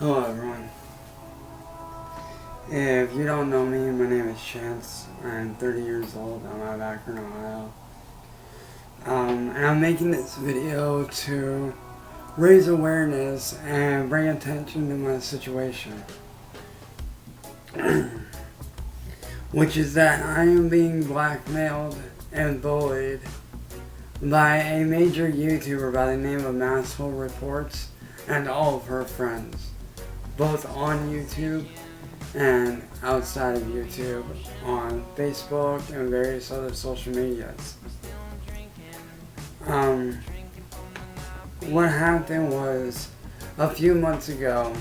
Hello everyone. If you don't know me, my name is Chance. I'm 30 years old. I'm out of Akron, Ohio. And I'm making this video to raise awareness and bring attention to my situation. Which is that I am being blackmailed and bullied by a major YouTuber by the name of Masshole Reports and all of her friends, both on YouTube and outside of YouTube, on Facebook and various other social medias. What happened was, a few months ago,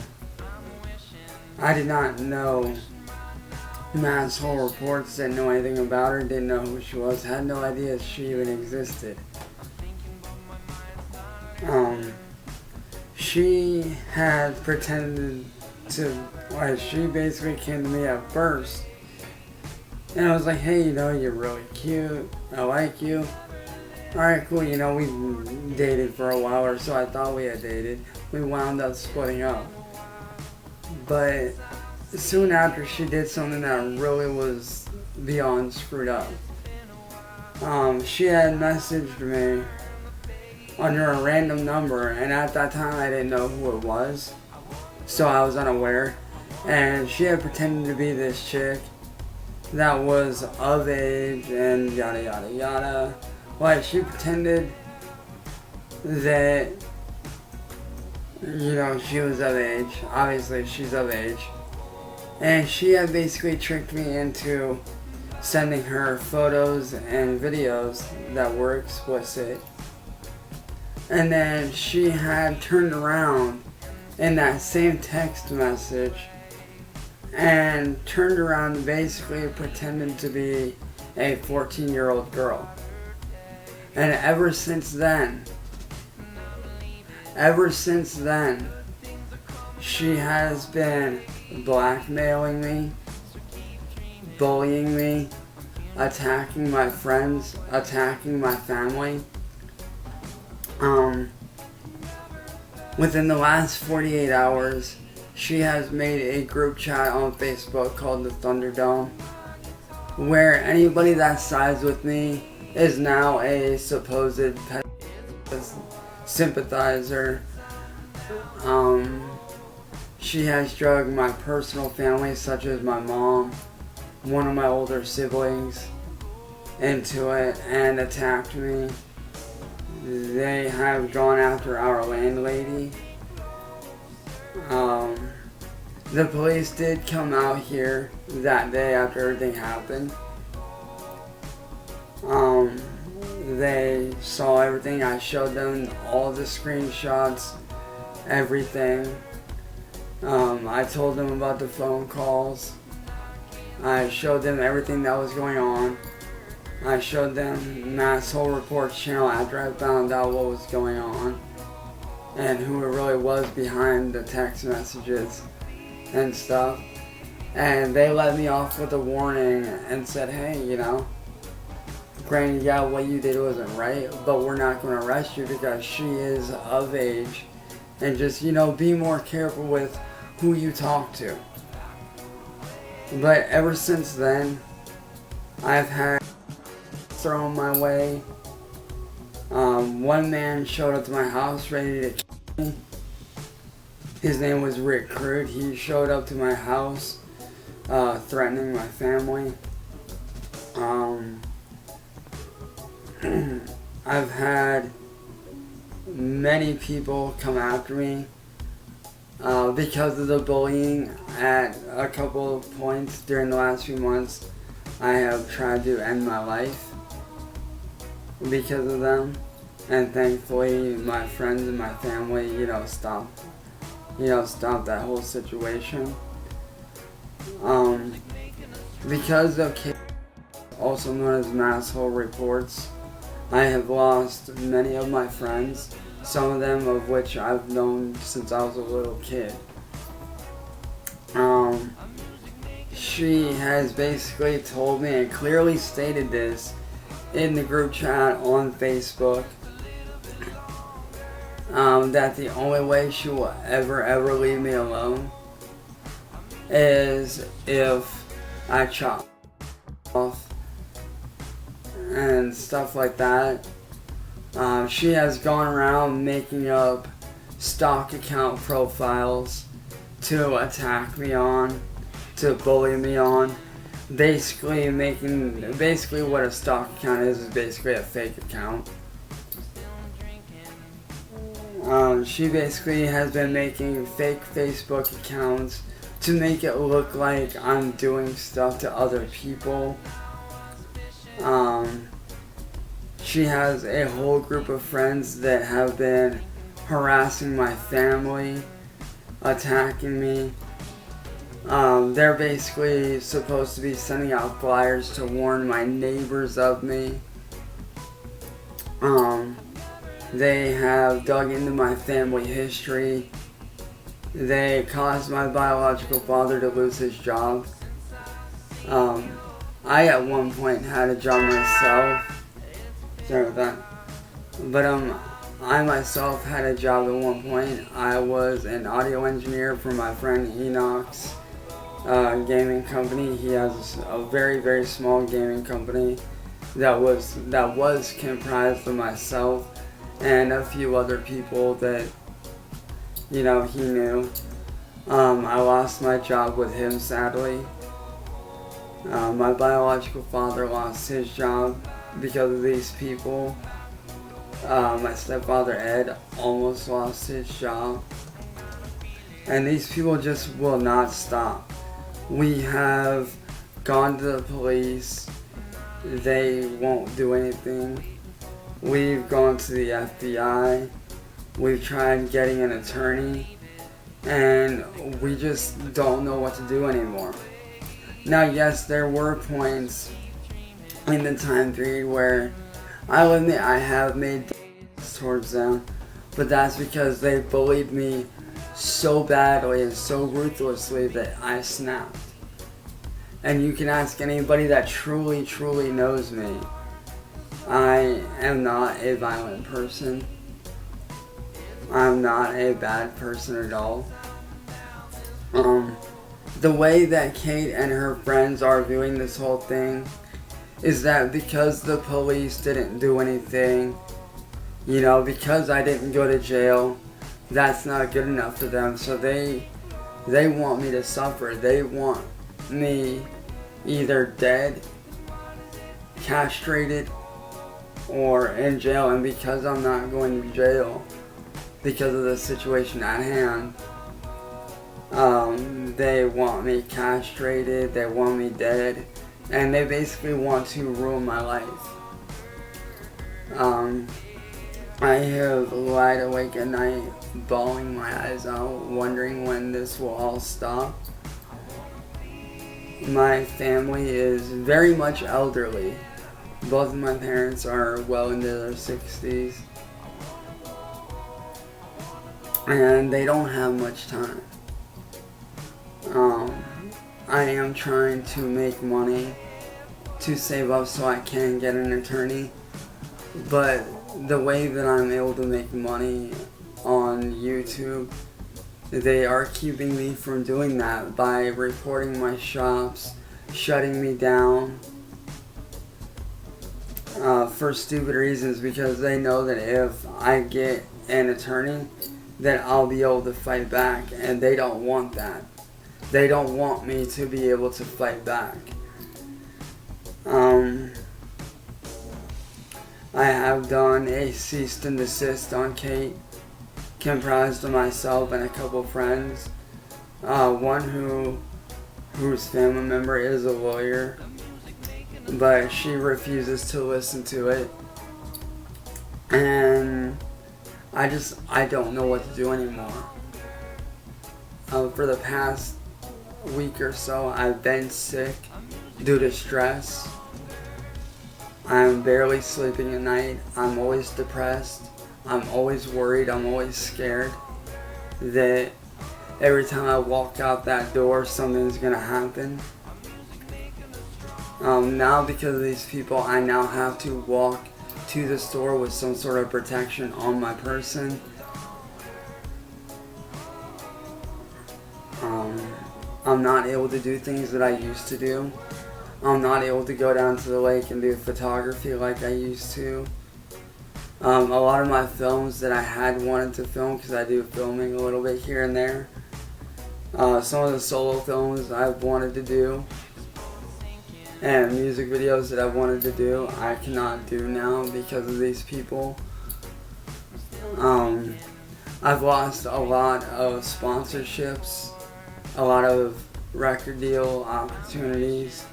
I did not know Masshole Reports, didn't know anything about her, didn't know who she was, had no idea she even existed. She had pretended to, she basically came to me at first, and I was like, hey, you're really cute, I like you. Alright, cool, we dated for a while, or so I thought we had dated. We wound up splitting up. But soon after, she did something that really was beyond screwed up. She had messaged me under a random number, and at that time I didn't know who it was, so I was unaware. And she had pretended to be this chick that was of age and yada yada yada. Like, she pretended that, she was of age. Obviously, she's of age. And she had basically tricked me into sending her photos and videos that were explicit. And then she had turned around in that same text message and turned around and basically pretended to be a 14-year-old girl. And ever since then, she has been blackmailing me, bullying me, attacking my friends, attacking my family. Within the last 48 hours, she has made a group chat on Facebook called the Thunderdome, where anybody that sides with me is now a supposed sympathizer. She has drugged my personal family, such as my mom, one of my older siblings, into it and attacked me. They have gone after our landlady. The police did come out here that day after everything happened. They saw everything. I showed them all the screenshots, everything. I told them about the phone calls. I showed them everything that was going on. I showed them Masshole Reports channel after I found out what was going on and who it really was behind the text messages and stuff. And they let me off with a warning and said, hey, granted, yeah, what you did wasn't right, but we're not going to arrest you because she is of age. And just, be more careful with who you talk to. But ever since then, I've had thrown my way. One man showed up to my house ready to kill me. His name was Rick Crude. He showed up to my house threatening my family. I've had many people come after me because of the bullying. At a couple of points during the last few months, I have tried to end my life because of them, and thankfully my friends and my family, stopped that whole situation. Because of also known as Masshole Reports, I have lost many of my friends, some of them of which I've known since I was a little kid. She has basically told me and clearly stated this in the group chat on Facebook that the only way she will ever leave me alone is if I chop off and stuff like that. She has gone around making up stock account profiles to attack me on, to bully me on. Basically what a stock account is basically a fake account. She basically has been making fake Facebook accounts to make it look like I'm doing stuff to other people. She has a whole group of friends that have been harassing my family, attacking me. They're basically supposed to be sending out flyers to warn my neighbors of me. They have dug into my family history. They caused my biological father to lose his job. I at one point had a job myself. Sorry about that. But I myself had a job at one point. I was an audio engineer for my friend Enoch's gaming company. He has a very small gaming company that was comprised of myself and a few other people that he knew. I lost my job with him, sadly. My biological father lost his job because of these people. My stepfather Ed almost lost his job. And these people just will not stop. We have gone to the police. They won't do anything. We've gone to the FBI. We've tried getting an attorney. And we just don't know what to do anymore. Now, yes, there were points in the time period where I'll admit I have made towards them, but that's because they bullied me so badly and so ruthlessly that I snapped. And you can ask anybody that truly knows me. I am not a violent person. I'm not a bad person at all. The way that Kate and her friends are viewing this whole thing is that because the police didn't do anything, because I didn't go to jail, that's not good enough for them. So they want me to suffer. They want me either dead, castrated, or in jail. And because I'm not going to jail, because of the situation at hand, they want me castrated, they want me dead, and they basically want to ruin my life. I have lied awake at night, bawling my eyes out, wondering when this will all stop. My family is very much elderly. Both of my parents are well into their 60s. And they don't have much time. I am trying to make money to save up so I can get an attorney. But the way that I'm able to make money on YouTube, they are keeping me from doing that by reporting my shops, shutting me down for stupid reasons, because they know that if I get an attorney, that I'll be able to fight back, and they don't want that. They don't want me to be able to fight back. I have done a cease and desist on Kate, comprised of myself and a couple friends. One whose family member is a lawyer, but she refuses to listen to it. And I don't know what to do anymore. For the past week or so, I've been sick due to stress. I'm barely sleeping at night. I'm always depressed. I'm always worried. I'm always scared that every time I walk out that door, something's gonna happen. Now, because of these people, I now have to walk to the store with some sort of protection on my person, I'm not able to do things that I used to do. I'm not able to go down to the lake and do photography like I used to. A lot of my films that I had wanted to film, because I do filming a little bit here and there. Some of the solo films I've wanted to do and music videos that I've wanted to do, I cannot do now because of these people. I've lost a lot of sponsorships, a lot of record deal opportunities.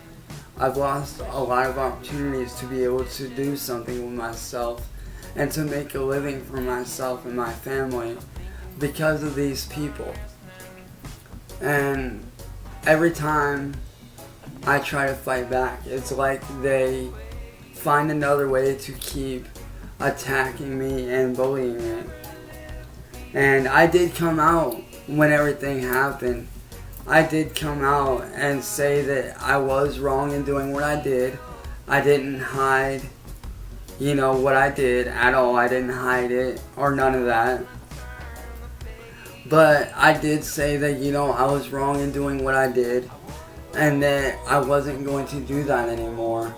I've lost a lot of opportunities to be able to do something with myself and to make a living for myself and my family because of these people. And every time I try to fight back, it's like they find another way to keep attacking me and bullying me. And I did come out when everything happened. I did come out and say that I was wrong in doing what I did. I didn't hide, what I did at all. I didn't hide it or none of that. But I did say that, I was wrong in doing what I did and that I wasn't going to do that anymore.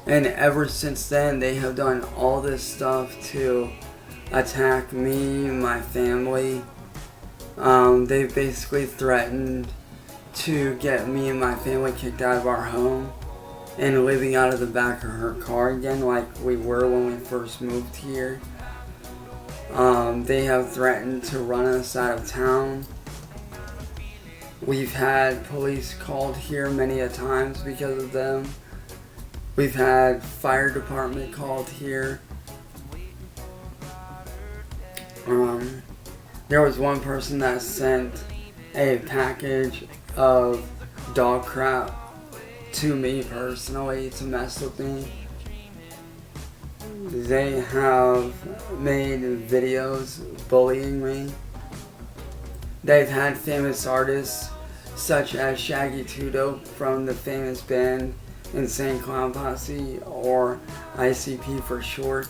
And ever since then, they have done all this stuff to attack me, my family. They've basically threatened to get me and my family kicked out of our home and living out of the back of her car again like we were when we first moved here. They have threatened to run us out of town. We've had police called here many a times because of them. We've had fire department called here. There was one person that sent a package of dog crap to me personally to mess with me. They have made videos bullying me. They've had famous artists such as Shaggy Two Dope from the famous band Insane Clown Posse, or ICP for short.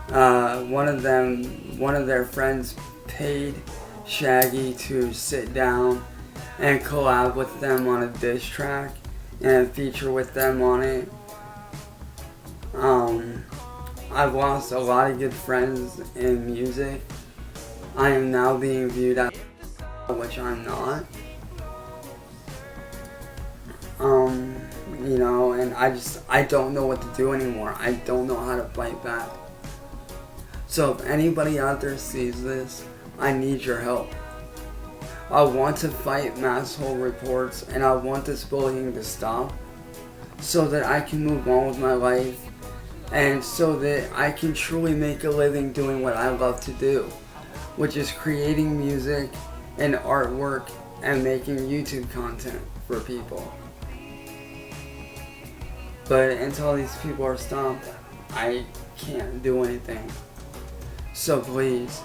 One of their friends paid Shaggy to sit down and collab with them on a diss track and feature with them on it. I've lost a lot of good friends in music. I am now being viewed as, which I'm not. And I don't know what to do anymore. I don't know how to fight back. So if anybody out there sees this, I need your help. I want to fight mass hole reports and I want this bullying to stop so that I can move on with my life and so that I can truly make a living doing what I love to do, which is creating music and artwork and making YouTube content for people. But until these people are stopped, I can't do anything. So please,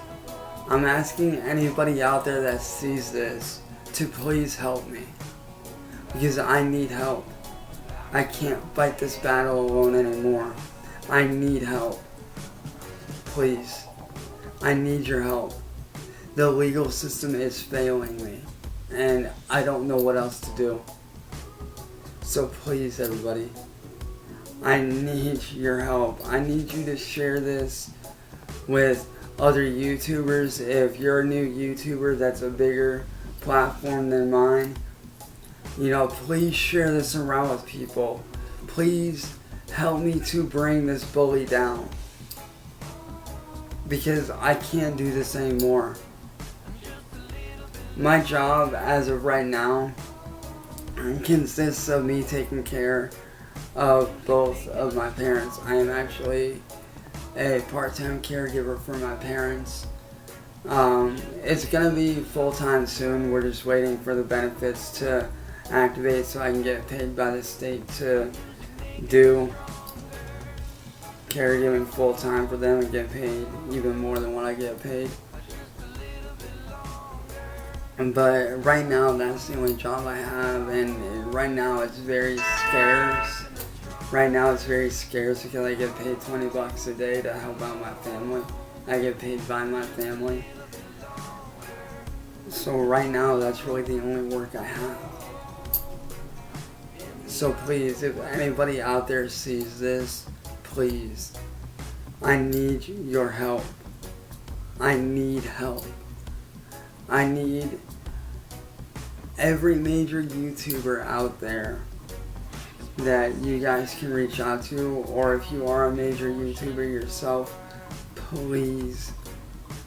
I'm asking anybody out there that sees this to please help me. Because I need help. I can't fight this battle alone anymore. I need help. Please. I need your help. The legal system is failing me. And I don't know what else to do. So please, everybody. I need your help. I need you to share this with other YouTubers. If you're a new YouTuber that's a bigger platform than mine, please share this around with people. Please help me to bring this bully down. Because I can't do this anymore. My job as of right now consists of me taking care of both of my parents. I am actually a part-time caregiver for my parents. It's gonna be full-time soon. We're just waiting for the benefits to activate so I can get paid by the state to do caregiving full-time for them and get paid even more than what I get paid. But right now, that's the only job I have, and right now it's very scarce. Right now it's very scarce because I get paid $20 a day to help out my family. I get paid by my family. So right now, that's really the only work I have. So please, if anybody out there sees this, please, I need your help. I need help. I need every major YouTuber out there that you guys can reach out to, or if you are a major YouTuber yourself, please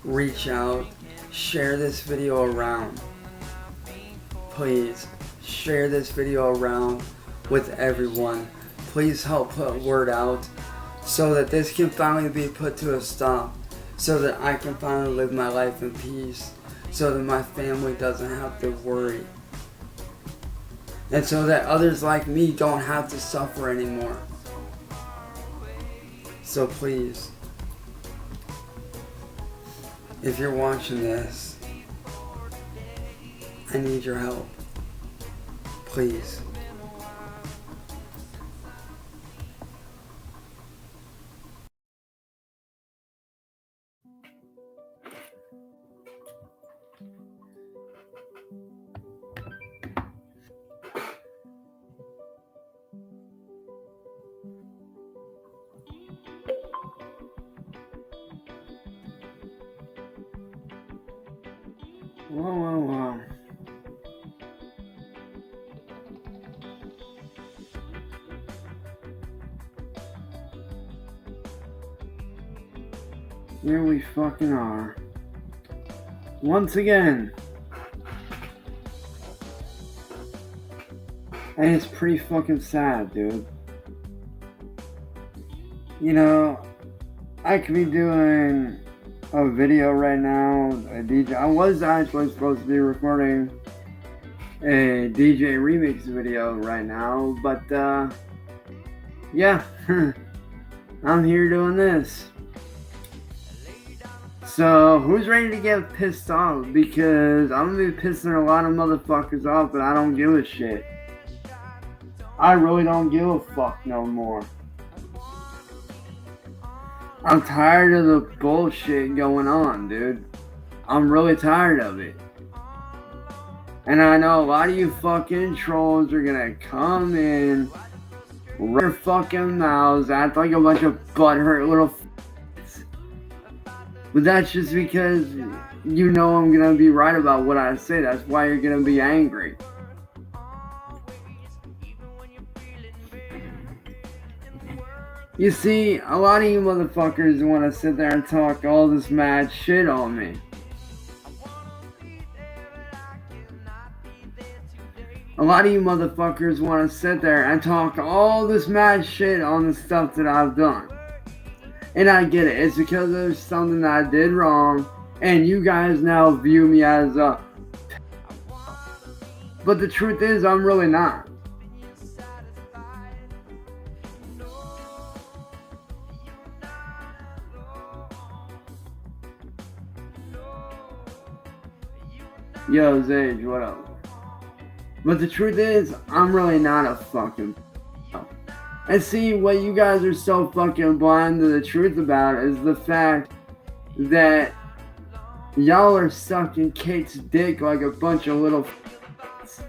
reach out, share this video around. Please share this video around with everyone. Please help put word out so that this can finally be put to a stop, so that I can finally live my life in peace, so that my family doesn't have to worry, and so that others like me don't have to suffer anymore. So please, if you're watching this, I need your help. Please. Whoa. Here we fucking are. Once again. And it's pretty fucking sad, dude. You know, I could be doing a video right now, a DJ. I was actually supposed to be recording a DJ remix video right now, but yeah, I'm here doing this. So who's ready to get pissed off? Because I'm gonna be pissing a lot of motherfuckers off, but I don't give a shit. I really don't give a fuck no more. I'm tired of the bullshit going on, dude. I'm really tired of it. And I know a lot of you fucking trolls are gonna come in, run their fucking mouths, act like a bunch of butthurt little f***s. But that's just because you know I'm gonna be right about what I say. That's why you're gonna be angry. You see, a lot of you motherfuckers want to sit there and talk all this mad shit on me. A lot of you motherfuckers want to sit there and talk all this mad shit on the stuff that I've done. And I get it. It's because there's something that I did wrong, and you guys now view me as a... But the truth is, I'm really not. Yo, Zage, what up? But the truth is, I'm really not a fucking... And see, what you guys are so fucking blind to the truth about is the fact that y'all are sucking Kate's dick like a bunch of little f***s.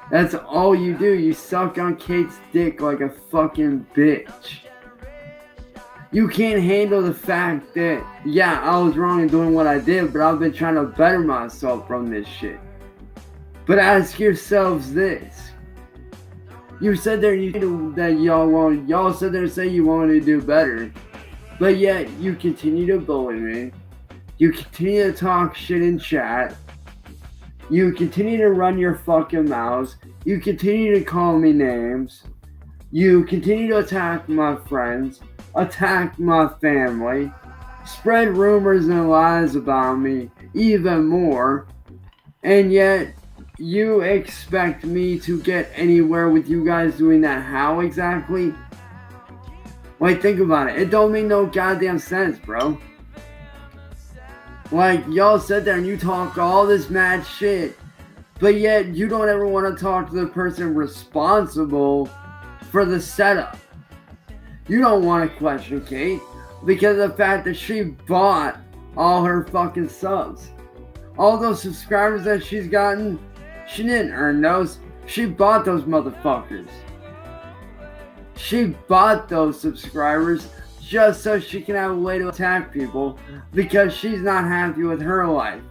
That's all you do. You suck on Kate's dick like a fucking bitch. You can't handle the fact that, yeah, I was wrong in doing what I did, but I've been trying to better myself from this shit. But ask yourselves this. You said there that y'all said there say you wanted to do better, but yet you continue to bully me. You continue to talk shit in chat. You continue to run your fucking mouths. You continue to call me names. You continue to attack my friends. Attack my family, spread rumors and lies about me even more, and yet you expect me to get anywhere with you guys doing that. How exactly? Like, think about it. It don't make no goddamn sense, bro. Like, y'all sit there and you talk all this mad shit, but yet you don't ever want to talk to the person responsible for the setup. You don't want to question Kate because of the fact that she bought all her fucking subs. All those subscribers that she's gotten, she didn't earn those. She bought those motherfuckers. She bought those subscribers just so she can have a way to attack people because she's not happy with her life.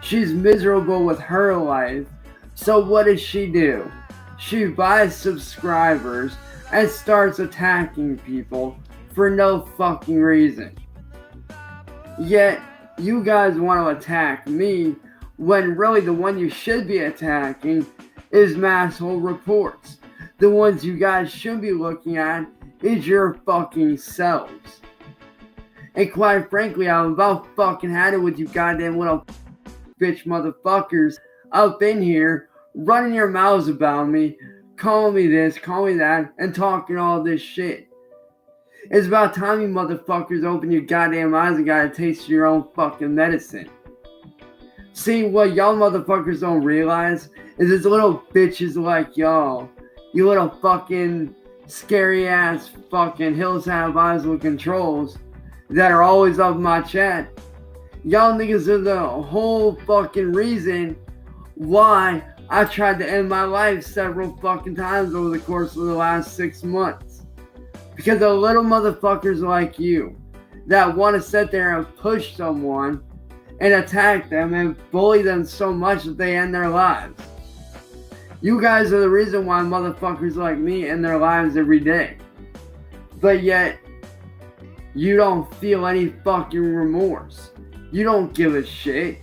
She's miserable with her life. So what does she do? She buys subscribers and starts attacking people for no fucking reason. Yet, you guys want to attack me when really the one you should be attacking is Masshole Reports. The ones you guys should be looking at is your fucking selves. And quite frankly, I've about fucking had it with you goddamn little bitch motherfuckers up in here running your mouths about me, calling me this, calling me that, and talking all this shit. It's about time you motherfuckers open your goddamn eyes and got a taste of your own fucking medicine. See, what y'all motherfuckers don't realize is it's little bitches like y'all, you little fucking scary ass fucking hills have eyes looking trolls that are always up my chat. Y'all niggas are the whole fucking reason why I tried to end my life several fucking times over the course of the last 6 months. Because of little motherfuckers like you that want to sit there and push someone and attack them and bully them so much that they end their lives. You guys are the reason why motherfuckers like me end their lives every day. But yet, you don't feel any fucking remorse. You don't give a shit.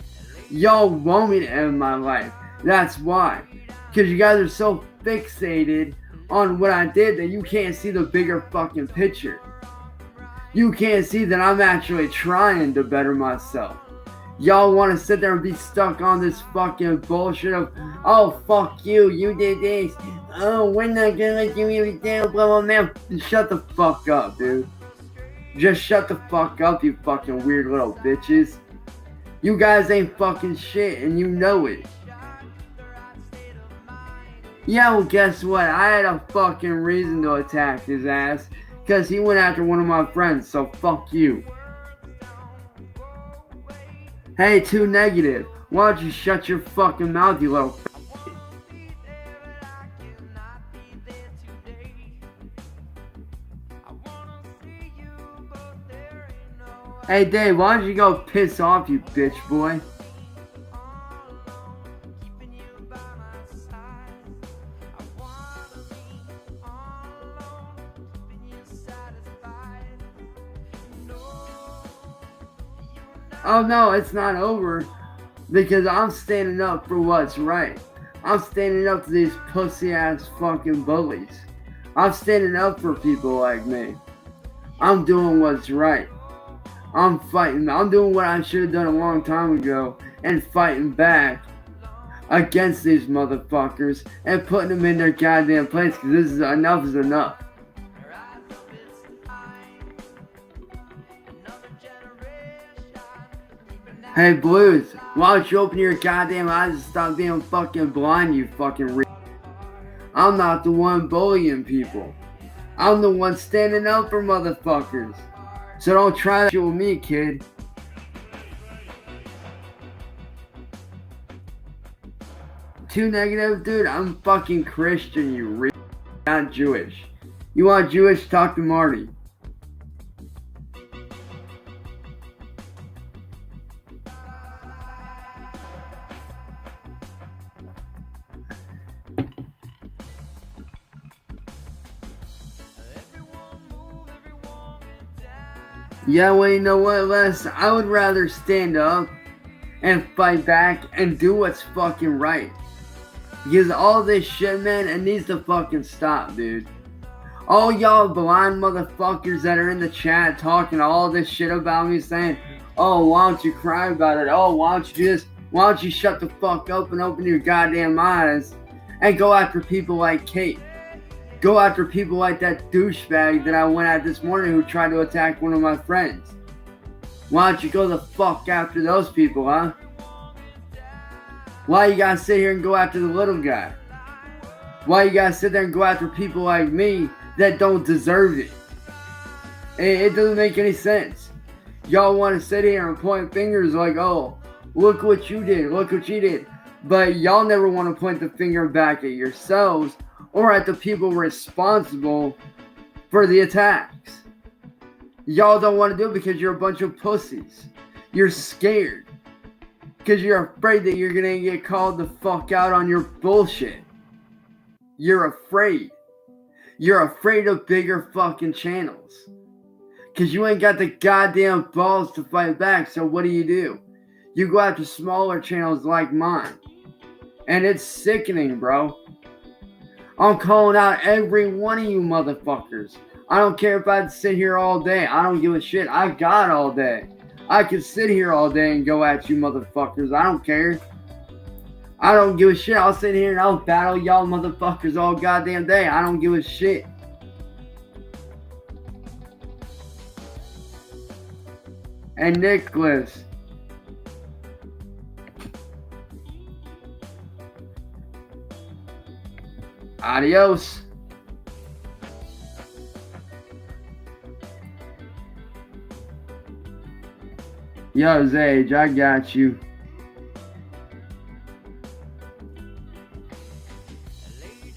Y'all want me to end my life. That's why. Because you guys are so fixated on what I did that you can't see the bigger fucking picture. You can't see that I'm actually trying to better myself. Y'all want to sit there and be stuck on this fucking bullshit of, oh, fuck you, you did this. Oh, we're not gonna let you even down, blah, blah, blah. Shut the fuck up, dude. Just shut the fuck up, you fucking weird little bitches. You guys ain't fucking shit, and you know it. Yeah, well, guess what? I had a fucking reason to attack his ass, because he went after one of my friends, so fuck you. Hey, too negative. Why don't you shut your fucking mouth, you little Hey Dave, why don't you go piss off, you bitch boy? Oh no, it's not over, because I'm standing up for what's right. I'm standing up to these pussy ass fucking bullies. I'm standing up for people like me. I'm doing what's right. I'm fighting. I'm doing what I should have done a long time ago and fighting back against these motherfuckers and putting them in their goddamn place, because this is enough is enough. Hey Blues, why don't you open your goddamn eyes and stop being fucking blind, you fucking I'm not the one bullying people. I'm the one standing up for motherfuckers. So don't try that shit with me, kid. Too negative, dude? I'm fucking Christian, you not Jewish. You want Jewish? Talk to Marty. Yeah, well, you know what, Les? I would rather stand up and fight back and do what's fucking right. Because all this shit, man, it needs to fucking stop, dude. All y'all blind motherfuckers that are in the chat talking all this shit about me saying, oh, why don't you cry about it? Oh, why don't you shut the fuck up and open your goddamn eyes and go after people like Kate? Go after people like that douchebag that I went at this morning who tried to attack one of my friends. Why don't you go the fuck after those people, huh? Why you gotta sit here and go after the little guy? Why you gotta sit there and go after people like me that don't deserve it? It doesn't make any sense. Y'all want to sit here and point fingers like, oh, Look what you did. Look what you did. But y'all never want to point the finger back at yourselves or at the people responsible for the attacks. Y'all don't want to do it because you're a bunch of pussies. You're scared. Because you're afraid that you're going to get called the fuck out on your bullshit. You're afraid. You're afraid of bigger fucking channels. Because you ain't got the goddamn balls to fight back. So what do? You go after smaller channels like mine. And it's sickening, bro. I'm calling out every one of you motherfuckers. I don't care if I had to sit here all day. I don't give a shit. I got all day. I can sit here all day and go at you motherfuckers. I don't care. I don't give a shit. I'll sit here and I'll battle y'all motherfuckers all goddamn day. I don't give a shit. And Nicholas. Adios. Yo, Zage, I got you.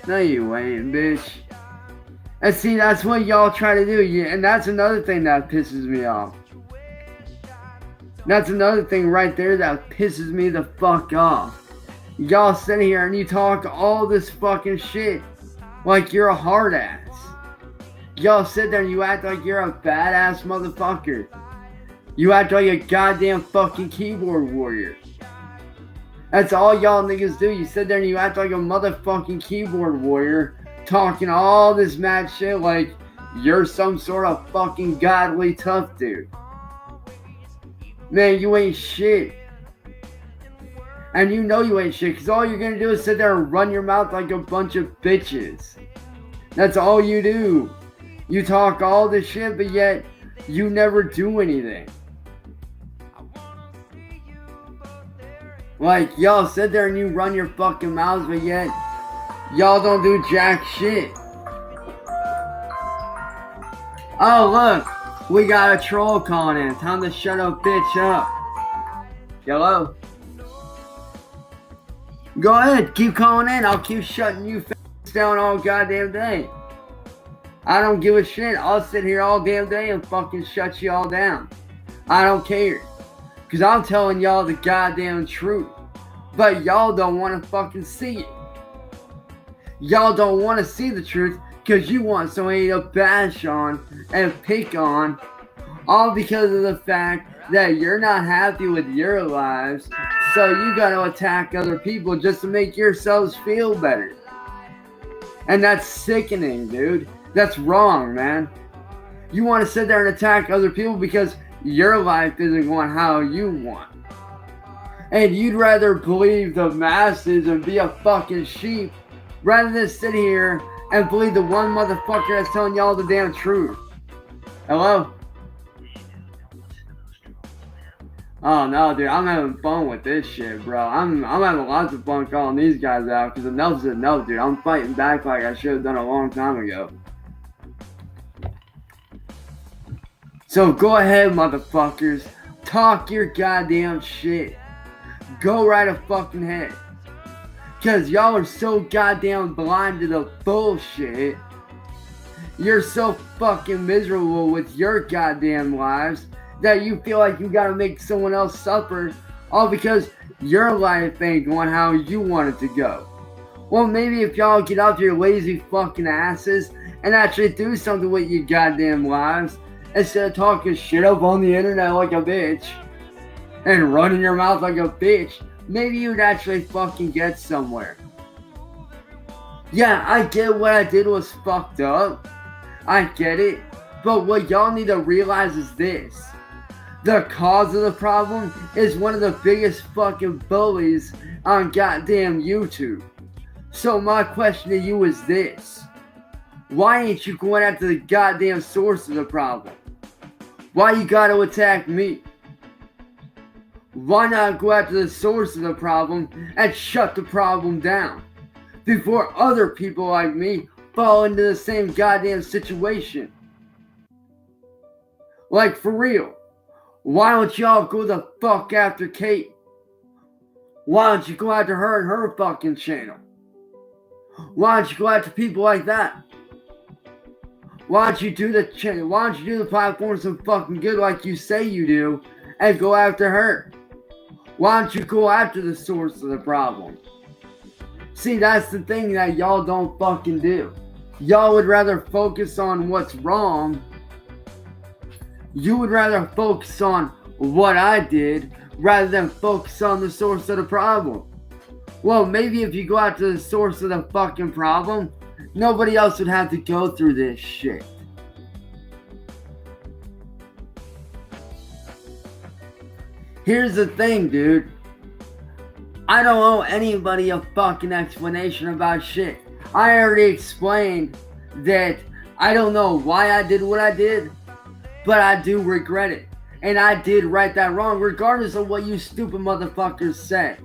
No, you ain't, bitch. And see, that's what y'all try to do. And that's another thing that pisses me off. That's another thing right there that pisses me the fuck off. Y'all sit here and you talk all this fucking shit like you're a hard ass. Y'all sit there and you act like you're a badass motherfucker. You act like a goddamn fucking keyboard warrior. That's all y'all niggas do. You sit there and you act like a motherfucking keyboard warrior, talking all this mad shit like you're some sort of fucking godly tough dude. Man, you ain't shit. And you know you ain't shit, because all you're gonna do is sit there and run your mouth like a bunch of bitches. That's all you do. You talk all this shit, but yet you never do anything. Like, y'all sit there and you run your fucking mouths, but yet y'all don't do jack shit. Oh, look. We got a troll calling in. Time to shut a bitch up. Hello? Go ahead. Keep calling in. I'll keep shutting you down all goddamn day. I don't give a shit. I'll sit here all damn day and fucking shut you all down. I don't care. Because I'm telling y'all the goddamn truth. But y'all don't want to fucking see it. Y'all don't want to see the truth because you want somebody to bash on and pick on. All because of the fact that you're not happy with your lives. So you got to attack other people just to make yourselves feel better. And that's sickening, dude. That's wrong, man. You want to sit there and attack other people because your life isn't going how you want. And you'd rather believe the masses and be a fucking sheep rather than sit here and believe the one motherfucker that's telling y'all the damn truth. Hello? Oh no, dude, I'm having fun with this shit, bro. I'm having lots of fun calling these guys out because enough's enough, dude. I'm fighting back like I should have done a long time ago. So go ahead, motherfuckers. Talk your goddamn shit. Go right a fucking head. Because y'all are so goddamn blind to the bullshit. You're so fucking miserable with your goddamn lives that you feel like you gotta make someone else suffer all because your life ain't going how you want it to go. Well, maybe if y'all get off your lazy fucking asses and actually do something with your goddamn lives instead of talking shit up on the internet like a bitch and running your mouth like a bitch, maybe you'd actually fucking get somewhere. Yeah, I get what I did was fucked up. I get it. But what y'all need to realize is this. The cause of the problem is one of the biggest fucking bullies on goddamn YouTube. So my question to you is this. Why ain't you going after the goddamn source of the problem? Why you gotta attack me? Why not go after the source of the problem and shut the problem down before other people like me fall into the same goddamn situation? Like, for real. Why don't y'all go the fuck after Kate? Why don't you go after her and her fucking channel? Why don't you go after people like that? Why don't you do the channel? Why don't you do the platform some fucking good like you say you do and go after her? Why don't you go after the source of the problem? See, that's the thing that y'all don't fucking do. Y'all would rather focus on what's wrong. You would rather focus on what I did rather than focus on the source of the problem. Well, maybe if you go after the source of the fucking problem, nobody else would have to go through this shit. Here's the thing, dude. I don't owe anybody a fucking explanation about shit. I already explained that I don't know why I did what I did, but I do regret it. And I did right that wrong, regardless of what you stupid motherfuckers said.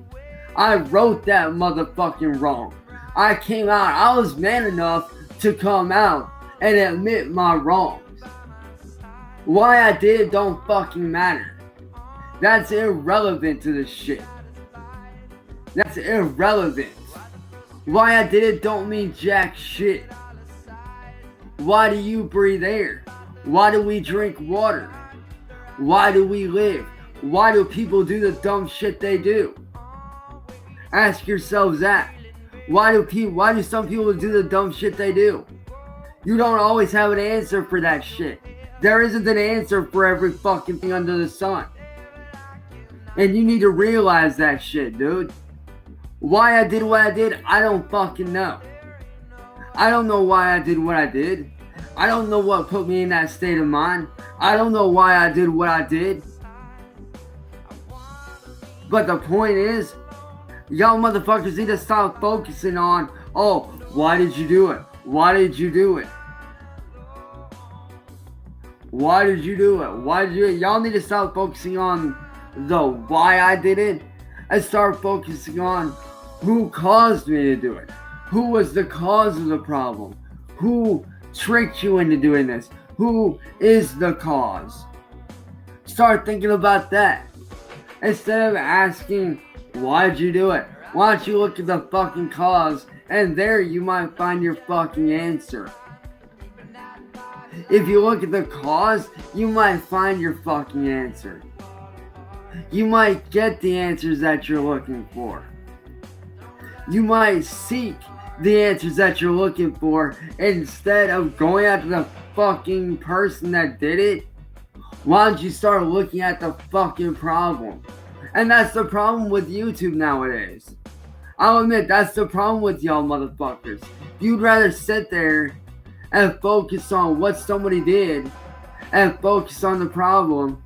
I wrote that motherfucking wrong. I came out, I was man enough to come out and admit my wrongs. Why I did don't fucking matter. That's irrelevant to this shit. That's irrelevant. Why I did it don't mean jack shit. Why do you breathe air? Why do we drink water? Why do we live? Why do people do the dumb shit they do? Ask yourselves that. Why do some people do the dumb shit they do? You don't always have an answer for that shit. There isn't an answer for every fucking thing under the sun. And you need to realize that shit, dude. Why I did what I did, I don't fucking know. I don't know why I did what I did. I don't know what put me in that state of mind. I don't know why I did what I did. But the point is, y'all motherfuckers need to stop focusing on, oh, why did you do it? Why did you do it? Why did you do it? Why did you do it? Y'all need to stop focusing on the why I did it and start focusing on who caused me to do it. Who was the cause of the problem? Who tricked you into doing this? Who is the cause? Start thinking about that. Instead of asking, why'd you do it? Why don't you look at the fucking cause, and there you might find your fucking answer. If you look at the cause, you might find your fucking answer. You might get the answers that you're looking for. You might seek the answers that you're looking for instead of going after the fucking person that did it. Why don't you start looking at the fucking problem? And that's the problem with YouTube nowadays. I'll admit, that's the problem with y'all motherfuckers. You'd rather sit there and focus on what somebody did and focus on the problem,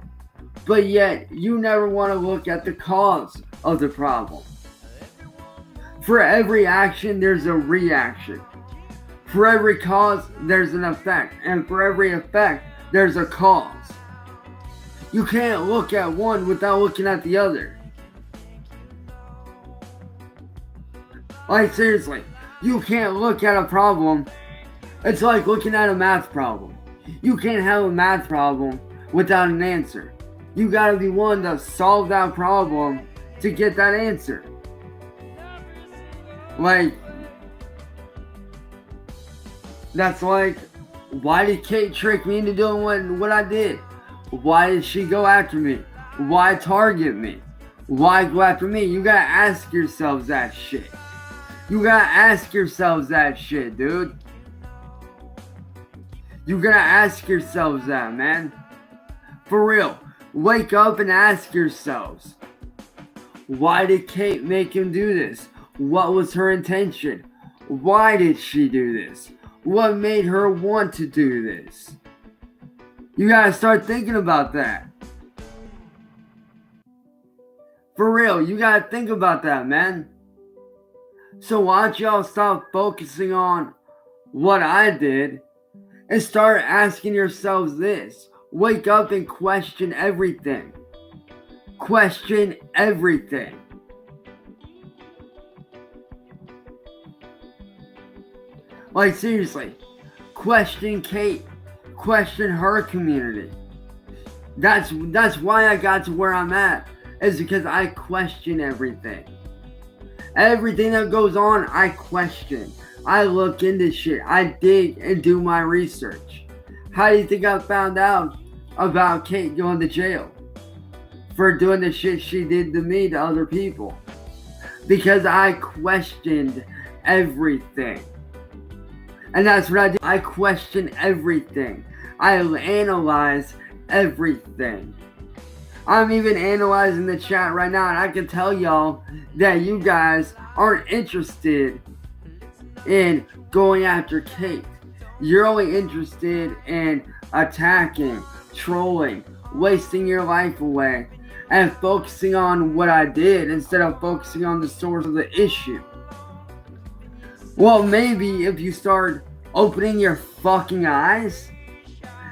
but yet you never want to look at the cause of the problem. For every action, there's a reaction. For every cause, there's an effect. And for every effect, there's a cause. You can't look at one without looking at the other. Like, seriously, you can't look at a problem. It's like looking at a math problem. You can't have a math problem without an answer. You gotta be one to solve that problem to get that answer. Like, that's like, why did Kate trick me into doing what I did? Why did she go after me? Why target me? Why go after me? You gotta ask yourselves that shit. You gotta ask yourselves that shit, dude. You gotta ask yourselves that, man. For real. Wake up and ask yourselves. Why did Kate make him do this? What was her intention? Why did she do this? What made her want to do this? You gotta start thinking about that. For real, you gotta think about that, man. So why don't y'all stop focusing on what I did and start asking yourselves this. Wake up and question everything. Question everything. Like, seriously, question Kate. Question her community. That's why I got to where I'm at. Is because I question everything. Everything that goes on, I question. I look into shit. I dig and do my research. How do you think I found out about Kate going to jail for doing the shit she did to me to other people? Because I questioned everything. And that's what I do. I question everything. I analyze everything. I'm even analyzing the chat right now, and I can tell y'all that you guys aren't interested in going after Kate. You're only interested in attacking, trolling, wasting your life away, and focusing on what I did instead of focusing on the source of the issue. Well, maybe if you start opening your fucking eyes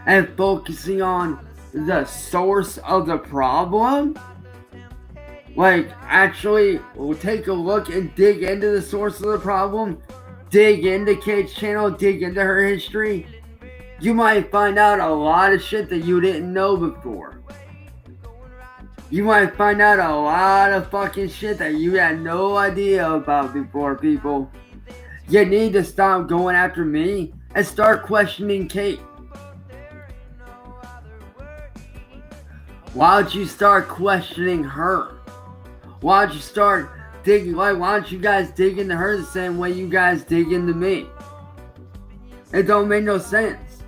and focusing on the source of the problem, like actually take a look and dig into the source of the problem, dig into Kate's channel, dig into her history, you might find out a lot of shit that you didn't know before. You might find out a lot of fucking shit that you had no idea about before, people. You need to stop going after me and start questioning Kate. Why don't you start questioning her? Why don't you start digging, why don't you guys dig into her the same way you guys dig into me? It don't make no sense.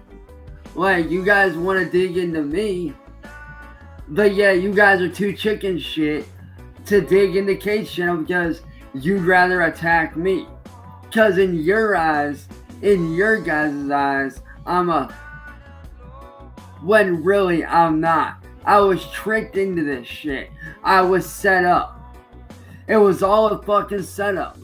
Like, you guys want to dig into me, but yeah, you guys are too chicken shit to dig into Kate's channel because you'd rather attack me. Because in your eyes, in your guys' eyes, I'm when really I'm not. I was tricked into this shit. I was set up. It was all a fucking setup.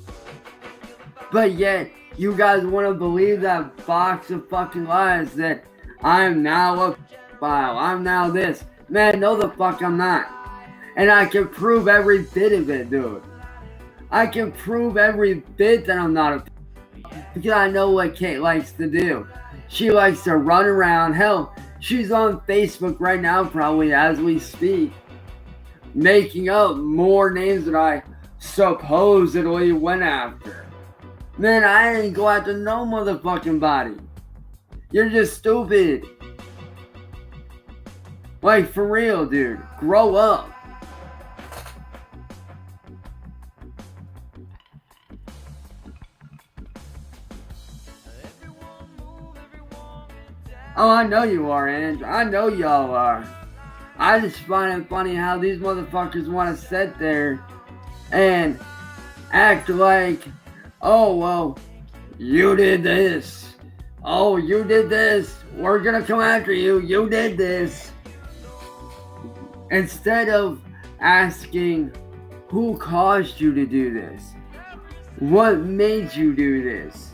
But yet, you guys want to believe that box of fucking lies that I'm now a file. I'm now this. Man, no the fuck I'm not. And I can prove every bit of it, dude. I can prove every bit that I'm not a because I know what Kate likes to do. She likes to run around. Hell, she's on Facebook right now probably as we speak, making up more names that I supposedly went after. Man, I didn't go after no motherfucking body. You're just stupid. Like, for real, dude. Grow up. Oh, I know you are, Andrew. I know y'all are. I just find it funny how these motherfuckers want to sit there and act like, oh, well, you did this. Oh, you did this. We're gonna come after you. You did this. Instead of asking, who caused you to do this? What made you do this?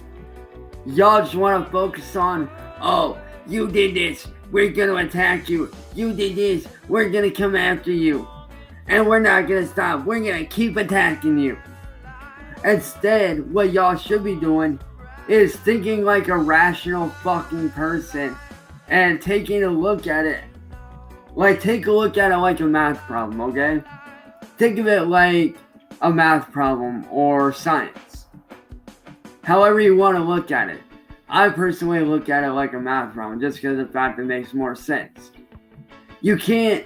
Y'all just want to focus on, oh, you did this, we're gonna attack you. You did this, we're gonna come after you. And we're not gonna stop, we're gonna keep attacking you. Instead, what y'all should be doing is thinking like a rational fucking person and taking a look at it. Like, take a look at it like a math problem, okay? Think of it like a math problem or science. However you want to look at it. I personally look at it like a math problem just because of the fact it makes more sense. You can't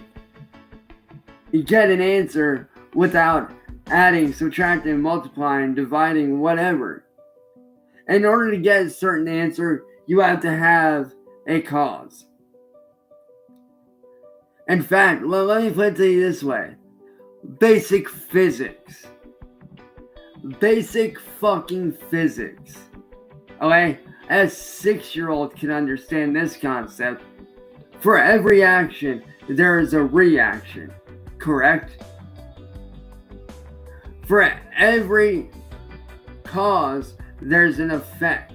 get an answer without adding, subtracting, multiplying, dividing, whatever. In order to get a certain answer, you have to have a cause. In fact, let me put it to you this way. Basic physics. Basic fucking physics. Okay? A 6-year-old can understand this concept. For every action, there is a reaction. Correct? For every cause, there's an effect.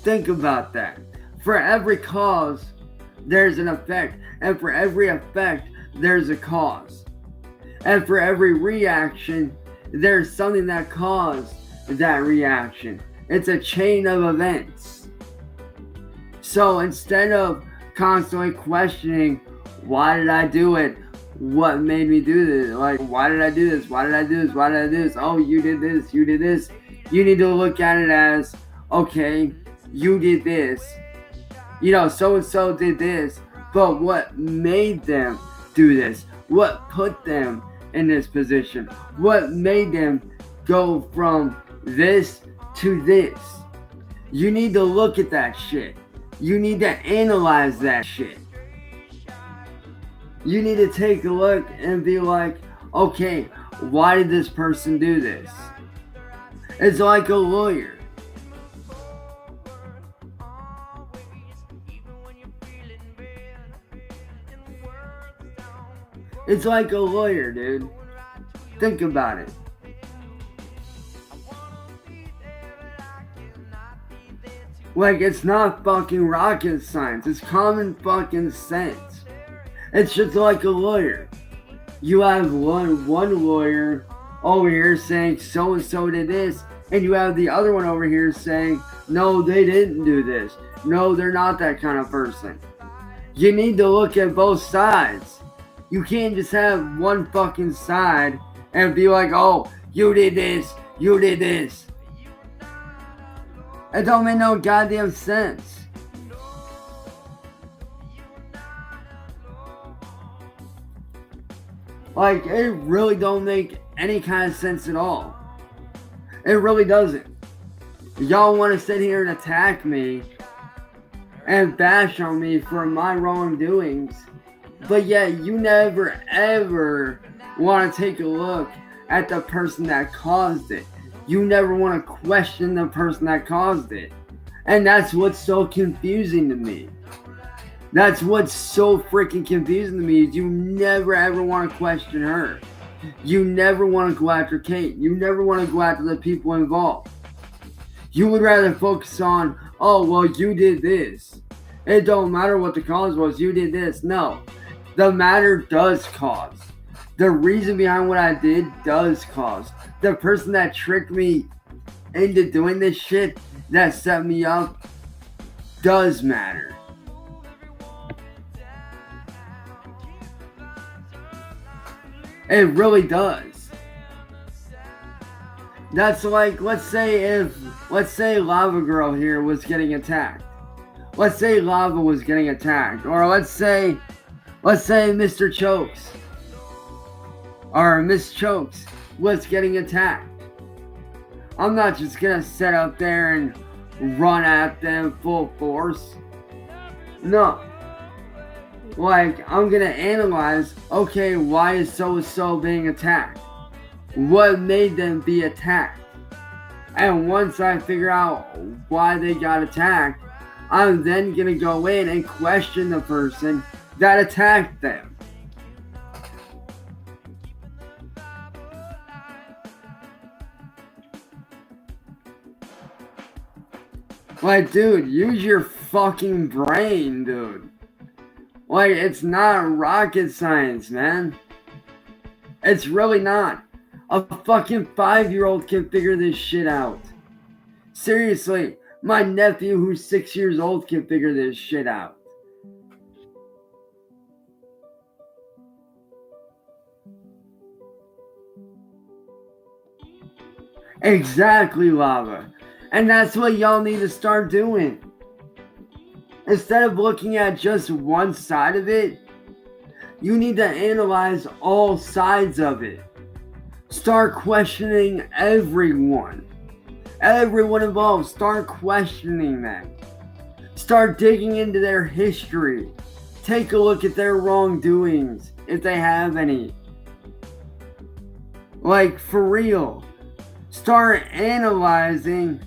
Think about that. For every cause, there's an effect. And for every effect, there's a cause. And for every reaction, there's something that caused that reaction. It's a chain of events. So instead of constantly questioning, why did I do it? what made me do this? Like, why did I do this? Why did I do this? Why did I do this? Oh, you did this. You did this. You need to look at it as, okay, you did this. You know, so-and-so did this. But what made them do this? What put them in this position? What made them go from this to this? You need to look at that shit. You need to analyze that shit. You need to take a look and be like, okay, why did this person do this? It's like a lawyer. It's like a lawyer, dude. Think about it. Like, it's not fucking rocket science. It's common fucking sense. It's just like a lawyer. You have one lawyer over here saying so-and-so did this, and you have the other one over here saying, no, they didn't do this. No, they're not that kind of person. You need to look at both sides. You can't just have one fucking side and be like, oh, you did this, you did this. It don't make no goddamn sense. Like, it really don't make any kind of sense at all. It really doesn't. Y'all want to sit here and attack me and bash on me for my wrongdoings, but yet you never ever want to take a look at the person that caused it. You never want to question the person that caused it. And that's what's so confusing to me. That's what's so freaking confusing to me, is you never ever want to question her. You never want to go after Kate. You never want to go after the people involved. You would rather focus on, oh, well, you did this. It don't matter what the cause was, you did this. No, the matter does cause. The reason behind what I did does cause. The person that tricked me into doing this shit, that set me up, does matter. It really does. That's like, let's say Lava Girl here was getting attacked. Let's say Lava was getting attacked. Or let's say Mr. Chokes. Or Miss Chokes was getting attacked. I'm not just gonna sit out there and run at them full force. No. Like, I'm gonna analyze, okay, why is so-and-so being attacked? What made them be attacked? And once I figure out why they got attacked, I'm then gonna go in and question the person that attacked them. Like, dude, use your fucking brain, dude. Like, it's not rocket science, man. It's really not. A fucking 5-year-old can figure this shit out. Seriously, my nephew who's 6 years old can figure this shit out. Exactly, Lava. And that's what y'all need to start doing. Instead of looking at just one side of it, you need to analyze all sides of it. Start questioning everyone. Everyone involved, start questioning them. Start digging into their history. Take a look at their wrongdoings, if they have any. Like, for real. Start analyzing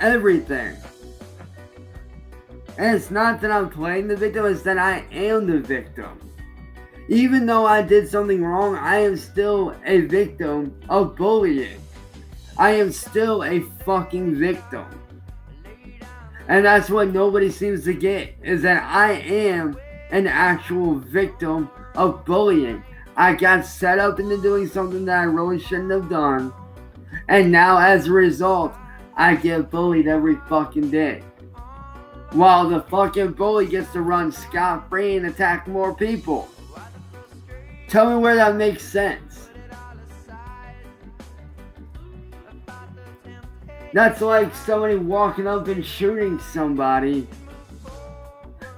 everything. And it's not that I'm playing the victim, it's that I am the victim. Even though I did something wrong, I am still a victim of bullying. I am still a fucking victim. And that's what nobody seems to get, is that I am an actual victim of bullying. I got set up into doing something that I really shouldn't have done. And now as a result, I get bullied every fucking day. while the fucking bully gets to run scot-free and attack more people. Tell me where that makes sense. That's like somebody walking up and shooting somebody,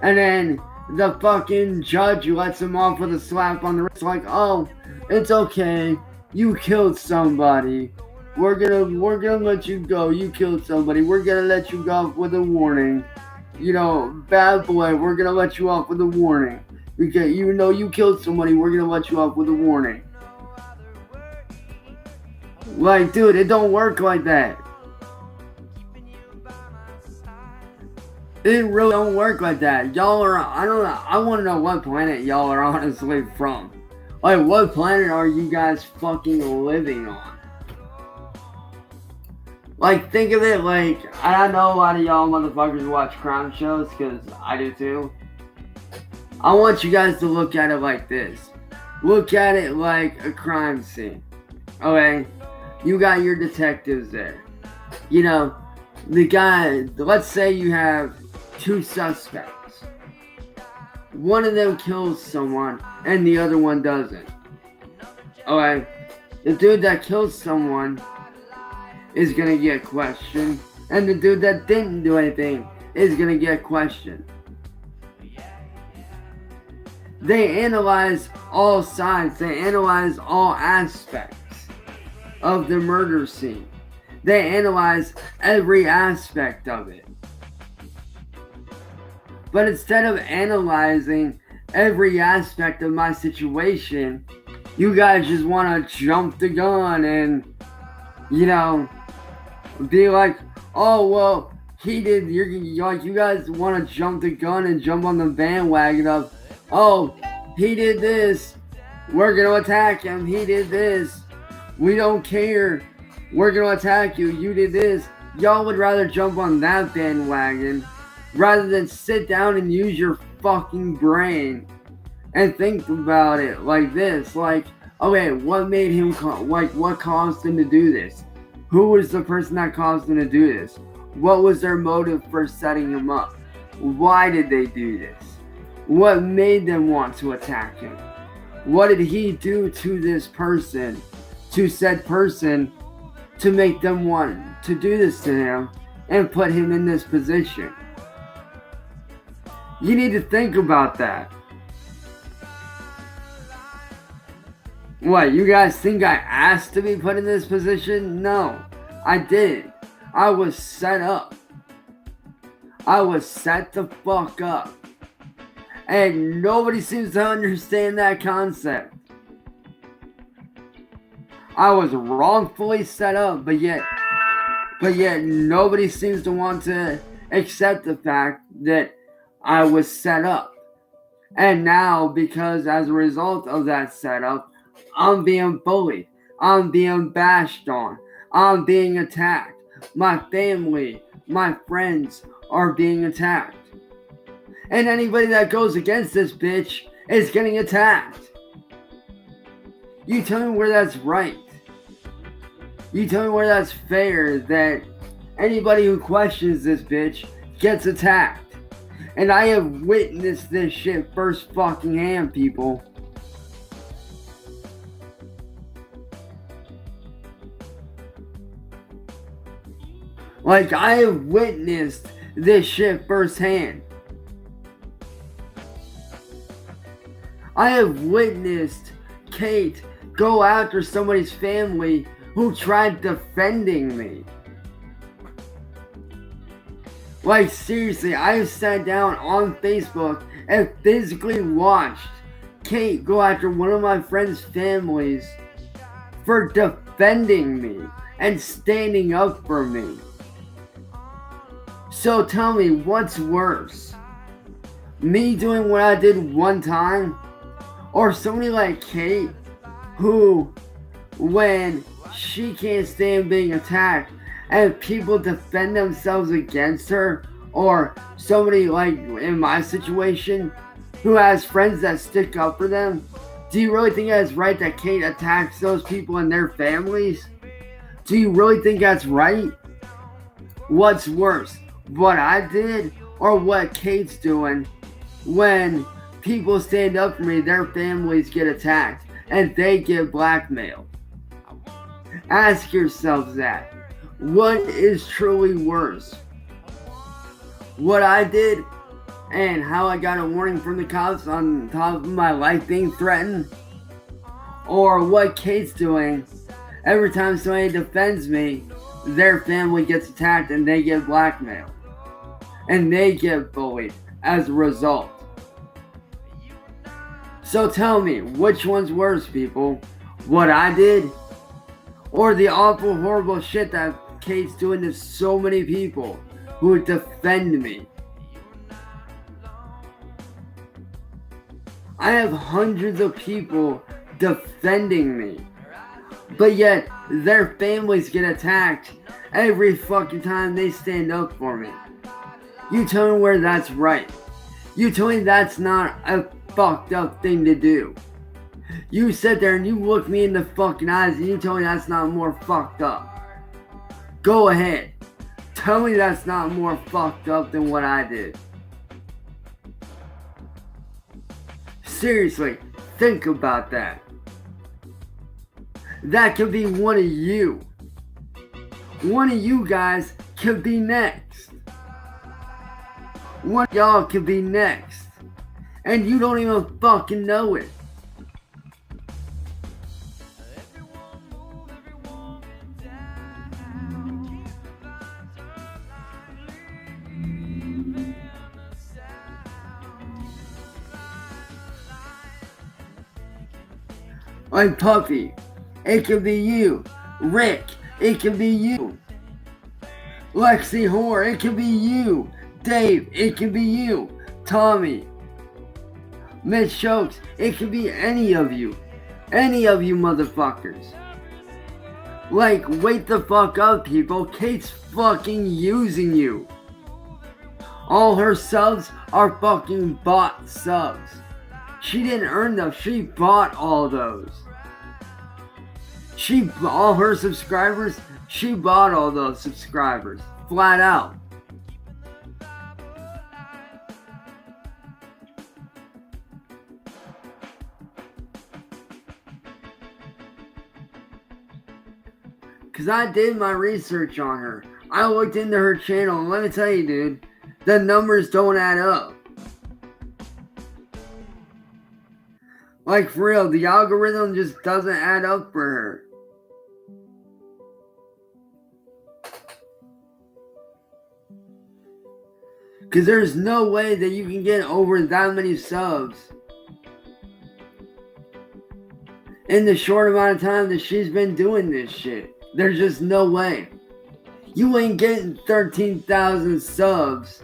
and then the fucking judge lets him off with a slap on the wrist, like, oh, it's okay, you killed somebody. We're gonna let you go. You killed somebody. We're gonna let you go with a warning. You know, bad boy, we're gonna let you off with a warning. Because even though you killed somebody, we're gonna let you off with a warning. Like, dude, it don't work like that. It really don't work like that. Y'all are, I don't know, I want to know what planet y'all are honestly from. Like, what planet are you guys fucking living on? Like, think of it like, I know a lot of y'all motherfuckers watch crime shows, because I do too. I want you guys to look at it like this. Look at it like a crime scene. Okay? You got your detectives there. You know, the guy, let's say you have 2 suspects. One of them kills someone and the other one doesn't. Okay? The dude that kills someone is gonna get questioned, and the dude that didn't do anything is gonna get questioned. They analyze all sides, they analyze all aspects of the murder scene. They analyze every aspect of it. But instead of analyzing every aspect of my situation, you guys just want to jump the gun and, you know, be like, oh, well, he did, you're like, you guys want to jump the gun and jump on the bandwagon of, oh, he did this, we're going to attack him, he did this, we don't care, we're going to attack you, you did this. Y'all would rather jump on that bandwagon rather than sit down and use your fucking brain and think about it like this. Like, okay, what made him, what caused him to do this? Who was the person that caused him to do this? What was their motive for setting him up? Why did they do this? What made them want to attack him? What did he do to this person, to said person, to make them want to do this to him and put him in this position? You need to think about that. What, you guys think I asked to be put in this position? No, I didn't. I was set up. I was set the fuck up. And nobody seems to understand that concept. I was wrongfully set up, but yet nobody seems to want to accept the fact that I was set up. And now, because as a result of that setup, I'm being bullied. I'm being bashed on. I'm being attacked. My family, my friends are being attacked. And anybody that goes against this bitch is getting attacked. You tell me where that's right. You tell me where that's fair that anybody who questions this bitch gets attacked. And I have witnessed this shit first fucking hand, people. Like, I have witnessed this shit firsthand. I have witnessed Kate go after somebody's family who tried defending me. Like, seriously, I have sat down on Facebook and physically watched Kate go after one of my friend's families for defending me and standing up for me. So tell me, what's worse? Me doing what I did one time? Or somebody like Kate, who, when she can't stand being attacked and people defend themselves against her, or somebody like in my situation who has friends that stick up for them, do you really think that's right that Kate attacks those people and their families? Do you really think that's right? What's worse, what I did or what Kate's doing when people stand up for me, their families get attacked and they get blackmailed. Ask yourselves that. What is truly worse? What I did and how I got a warning from the cops on top of my life being threatened? Or what Kate's doing every time somebody defends me, their family gets attacked and they get blackmailed. And they get bullied as a result. So tell me, which one's worse, people? What I did? Or the awful, horrible shit that Kate's doing to so many people who defend me? I have hundreds of people defending me, but yet their families get attacked every fucking time they stand up for me. You tell me where that's right. You tell me that's not a fucked up thing to do. You sit there and you look me in the fucking eyes and you tell me that's not more fucked up. Go ahead. Tell me that's not more fucked up than what I did. Seriously, think about that. That could be one of you. One of you guys could be next. One of y'all could be next. And you don't even fucking know it. Like Puffy, it could be you. Rick, it could be you. Lexi Hoare, it could be you. Dave, it could be you. Tommy, Mitch Shokes, it could be any of you. Any of you motherfuckers. Like, wake the fuck up, people. Kate's fucking using you. All her subs are fucking bought subs. She didn't earn those. She bought all those. All her subscribers, she bought all those subscribers. Flat out. Because I did my research on her. I looked into her channel, and let me tell you, dude, the numbers don't add up. Like, for real, the algorithm just doesn't add up for her. Because there's no way that you can get over that many subs in the short amount of time that she's been doing this shit. There's just no way. You ain't getting 13,000 subs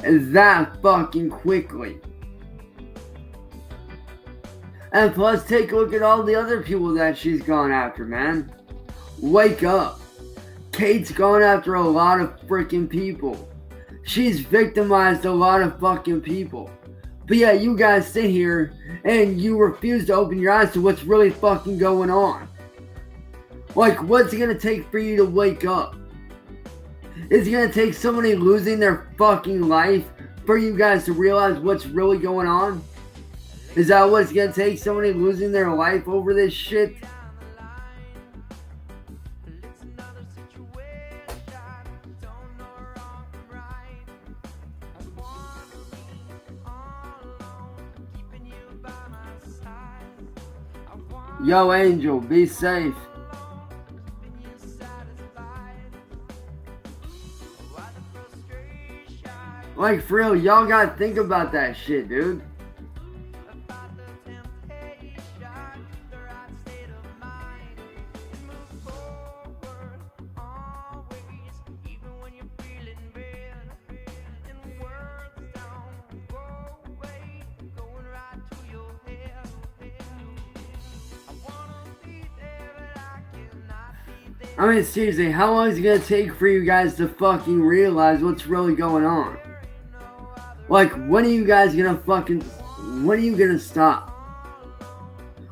that fucking quickly. And plus, take a look at all the other people that she's gone after, man. Wake up. Kate's gone after a lot of freaking people. She's victimized a lot of fucking people. But yeah, you guys sit here and you refuse to open your eyes to what's really fucking going on. Like, what's it gonna take for you to wake up? Is it gonna take somebody losing their fucking life for you guys to realize what's really going on? Is that what it's gonna take? Somebody losing their life over this shit? Yo, Angel, be safe. Like, for real, y'all gotta think about that shit, dude. I mean, seriously, how long is it gonna take for you guys to fucking realize what's really going on? Like, when are you guys gonna when are you gonna stop?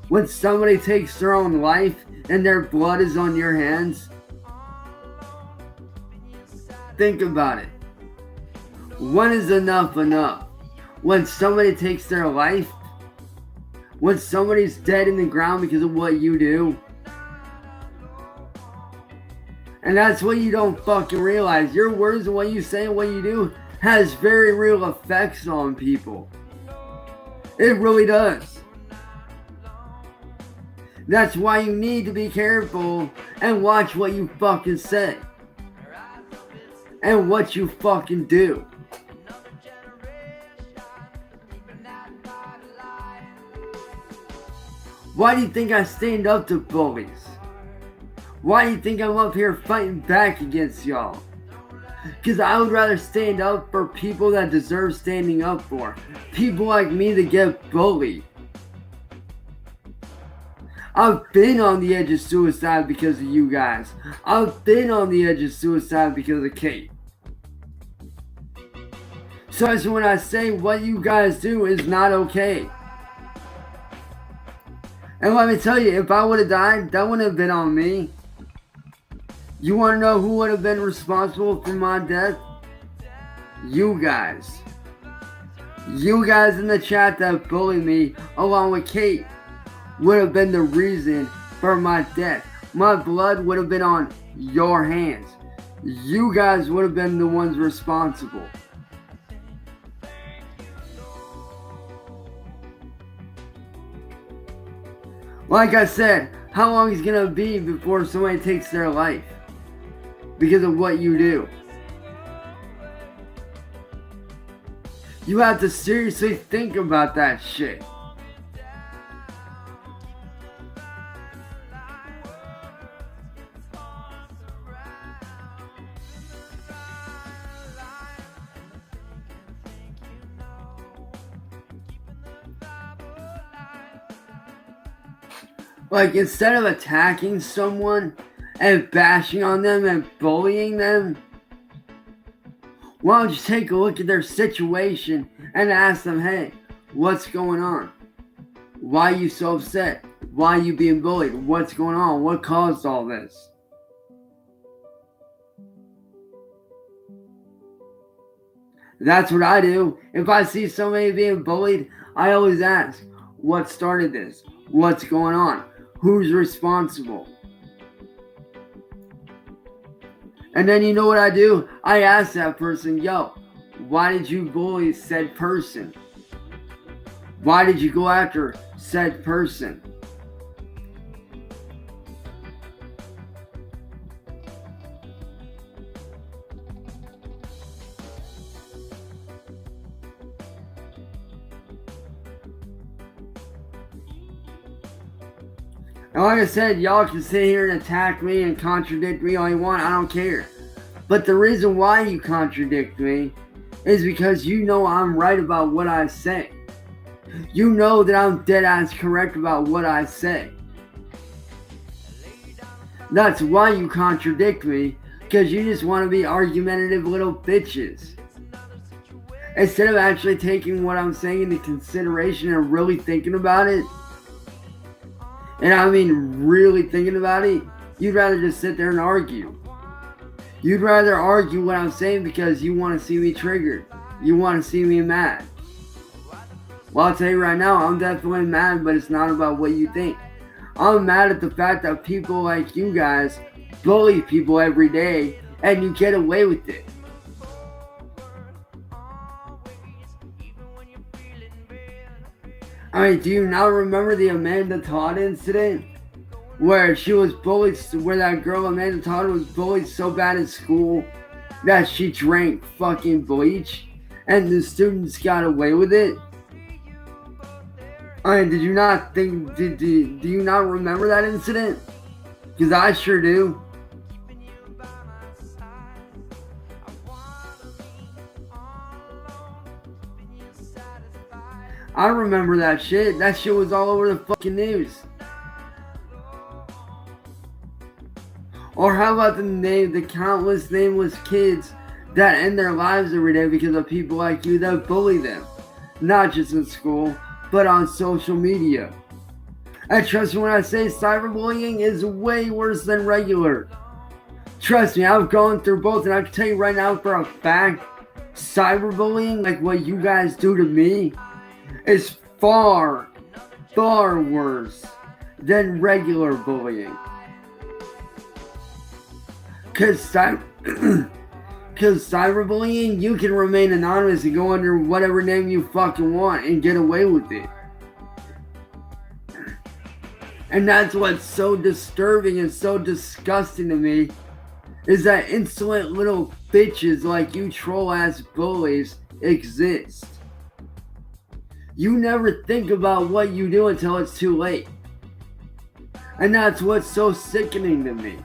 When somebody takes their own life and their blood is on your hands? Think about it. When is enough enough? When somebody takes their life? When somebody's dead in the ground because of what you do? And that's what you don't fucking realize. Your words and what you say and what you do has very real effects on people. It really does. That's why you need to be careful and watch what you fucking say. And what you fucking do. Why do you think I stand up to bullies? Why do you think I'm up here fighting back against y'all? Because I would rather stand up for people that deserve standing up for. People like me that get bullied. I've been on the edge of suicide because of you guys. I've been on the edge of suicide because of Kate. So when I say what you guys do is not okay. And let me tell you, if I would have died, that wouldn't have been on me. You want to know who would have been responsible for my death? You guys. You guys in the chat that bullied me, along with Kate, would have been the reason for my death. My blood would have been on your hands. You guys would have been the ones responsible. Like I said, how long is it gonna be before somebody takes their life? Because of what you do. You have to seriously think about that shit. Like, instead of attacking someone and bashing on them and bullying them, why don't you take a look at their situation and ask them, hey, what's going on? Why are you so upset? Why are you being bullied? What's going on? What caused all this? That's what I do. If I see somebody being bullied, I always ask, what started this? What's going on? Who's responsible? And then you know what I do? I ask that person, yo, why did you bully said person? Why did you go after said person? And like I said, y'all can sit here and attack me and contradict me all you want. I don't care. But the reason why you contradict me is because you know I'm right about what I say. You know that I'm dead ass correct about what I say. That's why you contradict me, because you just want to be argumentative little bitches. Instead of actually taking what I'm saying into consideration and really thinking about it. And I mean really thinking about it, you'd rather just sit there and argue. You'd rather argue what I'm saying because you want to see me triggered. You want to see me mad. Well, I'll tell you right now, I'm definitely mad, but it's not about what you think. I'm mad at the fact that people like you guys bully people every day and you get away with it. I mean, do you not remember the Amanda Todd incident? Where she was bullied, where that girl Amanda Todd was bullied so bad in school that she drank fucking bleach and the students got away with it? I mean, did you not think, do you not remember that incident? Because I sure do. I remember that shit. That shit was all over the fucking news. Or how about the countless nameless kids that end their lives every day because of people like you that bully them. Not just in school, but on social media. And trust me when I say cyberbullying is way worse than regular. Trust me, I've gone through both, and I can tell you right now for a fact Cyberbullying, like what you guys do to me, is far, far worse than regular bullying. Because cyberbullying, you can remain anonymous and go under whatever name you fucking want and get away with it. And that's what's so disturbing and so disgusting to me, is that insolent little bitches like you troll-ass bullies exist. You never think about what you do until it's too late. And that's what's so sickening to me.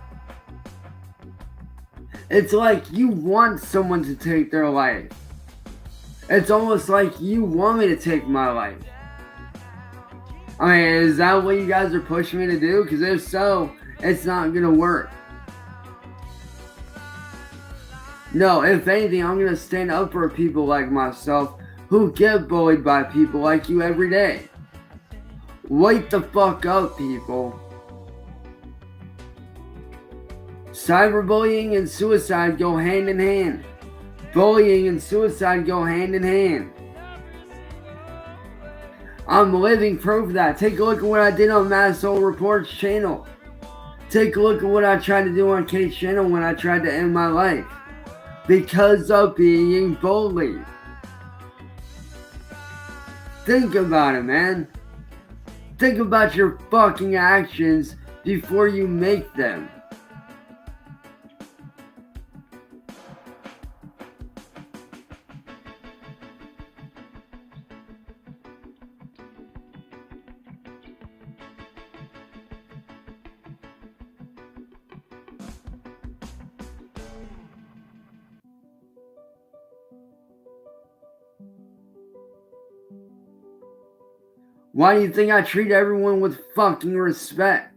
It's like you want someone to take their life. It's almost like you want me to take my life. I mean, is that what you guys are pushing me to do? Because if so, it's not going to work. No, if anything, I'm going to stand up for people like myself who get bullied by people like you every day. Wake the fuck up, people. Cyberbullying and suicide go hand in hand. Bullying and suicide go hand in hand. I'm living proof of that. Take a look at what I did on Mass Soul Reports channel. Take a look at what I tried to do on Kate's channel when I tried to end my life. Because of being bullied. Think about it, man. Think about your fucking actions before you make them. Why do you think I treat everyone with fucking respect?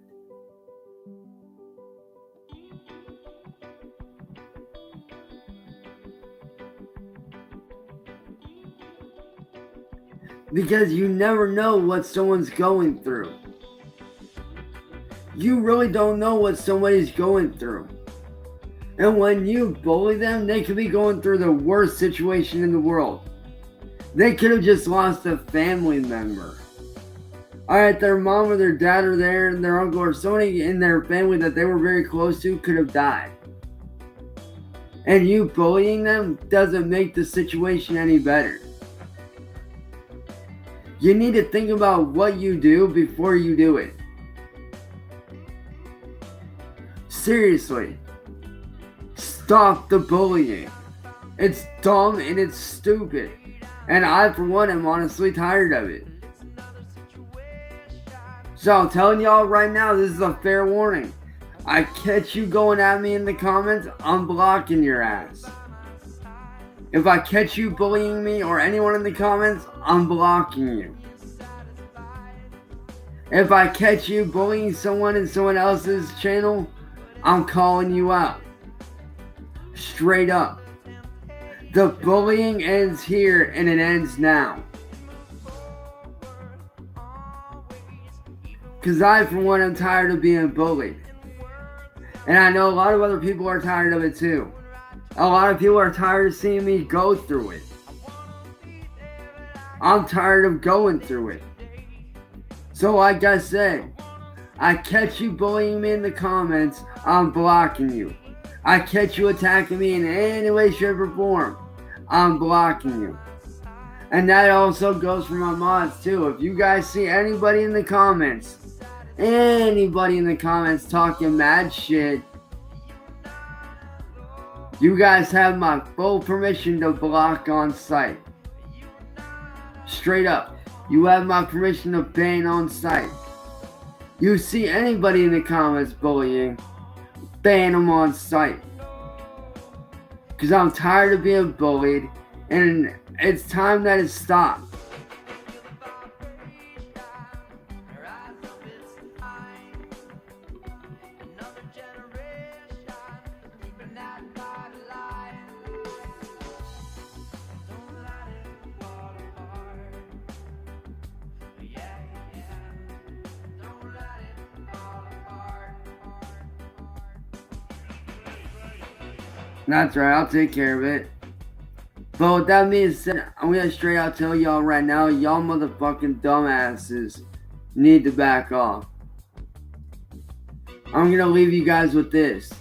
Because you never know what someone's going through. You really don't know what somebody's going through. And when you bully them, they could be going through the worst situation in the world. They could have just lost a family member. Alright, their mom or their dad or their uncle or somebody in their family that they were very close to could have died. And you bullying them doesn't make the situation any better. You need to think about what you do before you do it. Seriously. Stop the bullying. It's dumb and it's stupid. And I, for one, am honestly tired of it. So I'm telling y'all right now, this is a fair warning. I catch you going at me in the comments, I'm blocking your ass. If I catch you bullying me or anyone in the comments, I'm blocking you. If I catch you bullying someone in someone else's channel, I'm calling you out. Straight up. The bullying ends here and it ends now. Because I, for one, am tired of being bullied. And I know a lot of other people are tired of it too. A lot of people are tired of seeing me go through it. I'm tired of going through it. So like I said, I catch you bullying me in the comments, I'm blocking you. I catch you attacking me in any way, shape, or form, I'm blocking you. And that also goes for my mods too. If you guys see anybody in the comments talking mad shit, you guys have my full permission to block on sight. Straight up. You have my permission to ban on sight. You see anybody in the comments bullying, ban them on sight. Because I'm tired of being bullied and it's time that it stopped. That's right, I'll take care of it. But with that being said, I'm gonna straight out tell y'all right now, y'all motherfucking dumbasses need to back off. I'm gonna leave you guys with this.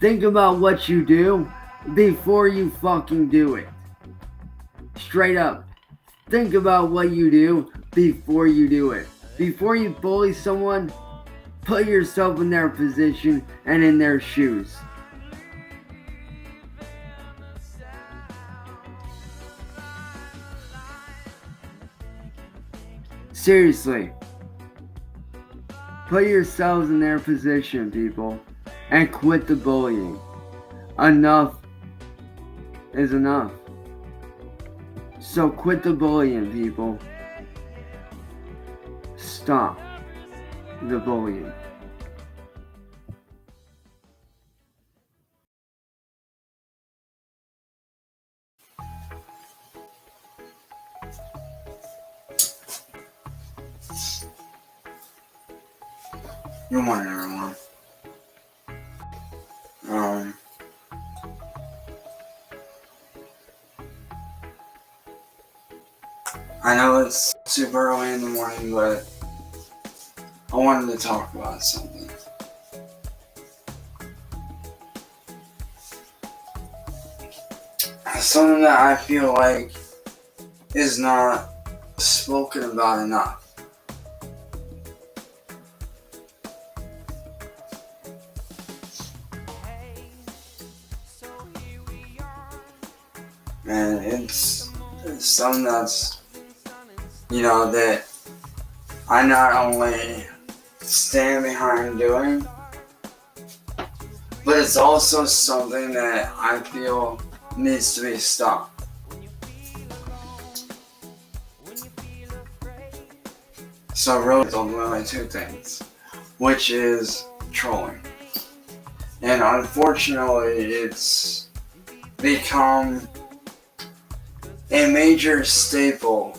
Think about what you do before you fucking do it. Straight up. Think about what you do before you do it. Before you bully someone, put yourself in their position and in their shoes. Seriously. Put yourselves in their position, people, and quit the bullying. Enough is enough. So quit the bullying, people. Stop the bullying. Good morning, everyone. I know it's super early in the morning, but I wanted to talk about something. Something that I feel like is not spoken about enough. And it's something that's, that I not only stand behind doing, but it's also something that I feel needs to be stopped. So really, it's ultimately two things, which is trolling. And unfortunately, it's become a major staple,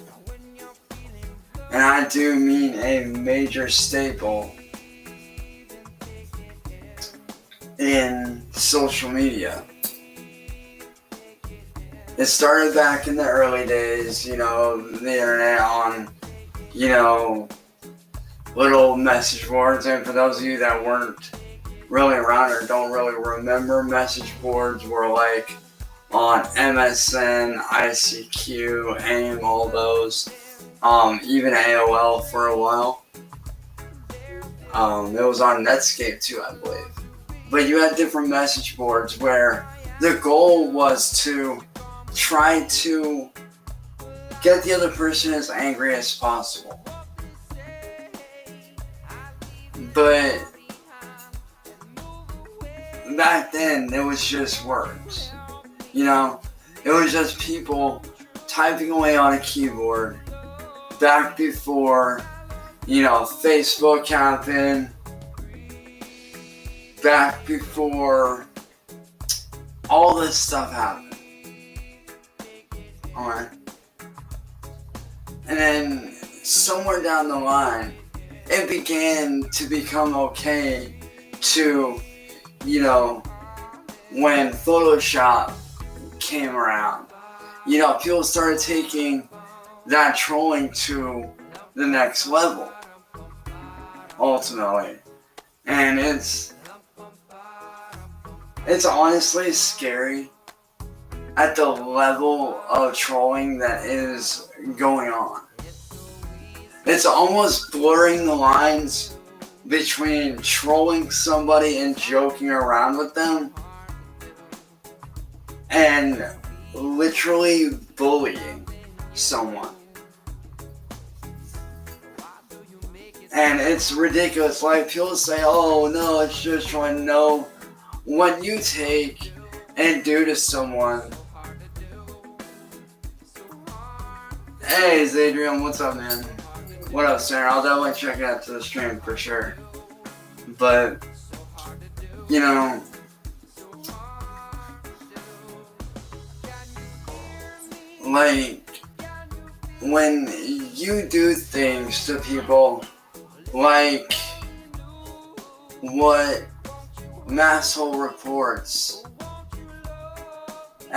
and I do mean a major staple, in social media. It started back in the early days, the internet on, little message boards. And for those of you that weren't really around or don't really remember, message boards were like on MSN, ICQ, AIM, all those, even AOL for a while. It was on Netscape too, I believe. But you had different message boards where the goal was to try to get the other person as angry as possible. But back then, it was just words. It was just people typing away on a keyboard back before, Facebook happened, back before all this stuff happened. Alright? And then somewhere down the line, it began to become okay to, when Photoshop came around, people started taking that trolling to the next level, ultimately. And it's honestly scary at the level of trolling that is going on. It's almost blurring the lines between trolling somebody and joking around with them and literally bullying someone. And it's ridiculous. Like, people say, oh no, it's just trying to know what you take and do to someone. Hey, Zadrian, what's up, man? What up, Sarah? I'll definitely check out to the stream for sure. But, like, when you do things to people like what Masshole reports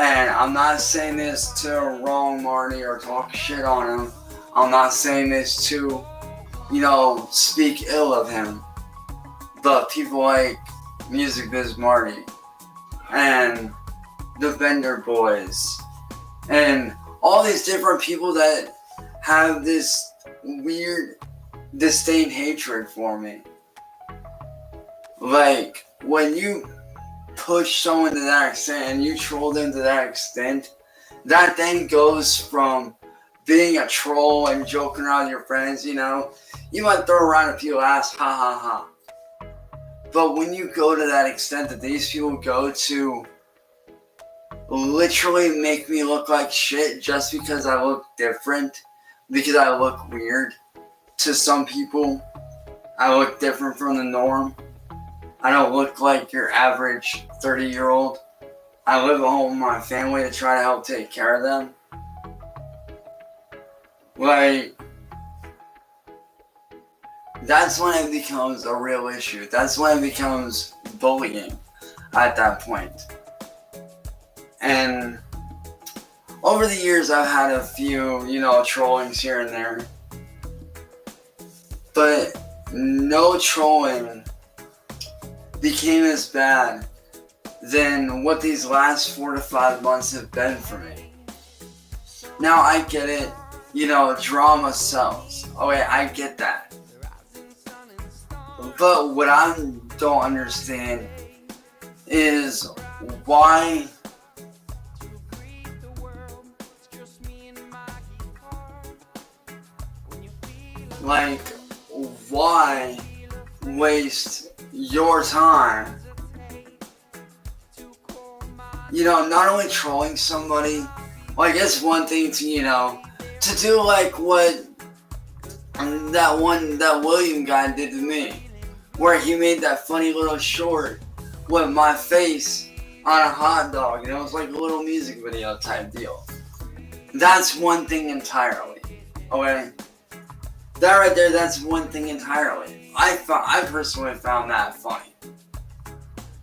And I'm not saying this to wrong Marty or talk shit on him. I'm not saying this to, speak ill of him. But people like Music Biz Marty and the Bender Boys and all these different people that have this weird disdain hatred for me. Like, when you push someone to that extent and you troll them to that extent, that then goes from being a troll and joking around with your friends, you might throw around a few laughs, ha ha ha. But when you go to that extent that these people go to literally make me look like shit just because I look different, because I look weird to some people, I look different from the norm. I don't look like your average 30-year-old. I live at home with my family to try to help take care of them. Like, that's when it becomes a real issue. That's when it becomes bullying at that point. And over the years, I've had a few, trollings here and there. But no trolling became as bad than what these last 4 to 5 months have been for me. Now, I get it. Drama sells. Okay, I get that. But what I don't understand is why waste your time, not only trolling somebody, like, it's one thing to, to do like what that William guy did to me, where he made that funny little short with my face on a hot dog, it was like a little music video type deal. That's one thing entirely, okay? That right there, that's one thing entirely. I personally found that funny.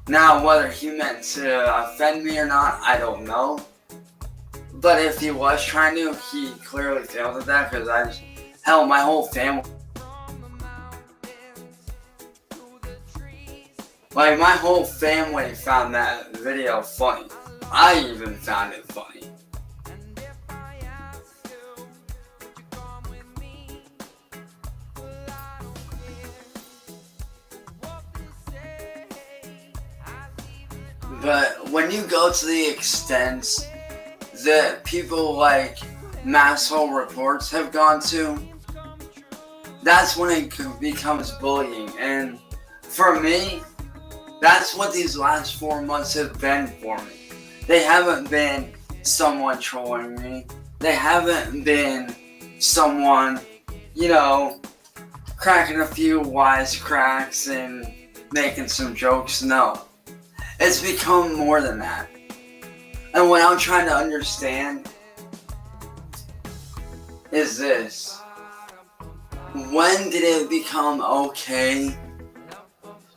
Now, whether he meant to offend me or not, I don't know. But if he was trying to, he clearly failed at that, because my whole family. Like, my whole family found that video funny. I even found it funny. But when you go to the extent that people like Masshole Reports have gone to, that's when it becomes bullying. And for me, that's what these last 4 months have been for me. They haven't been someone trolling me. They haven't been someone, cracking a few wisecracks and making some jokes. No. It's become more than that. And what I'm trying to understand is this. When did it become okay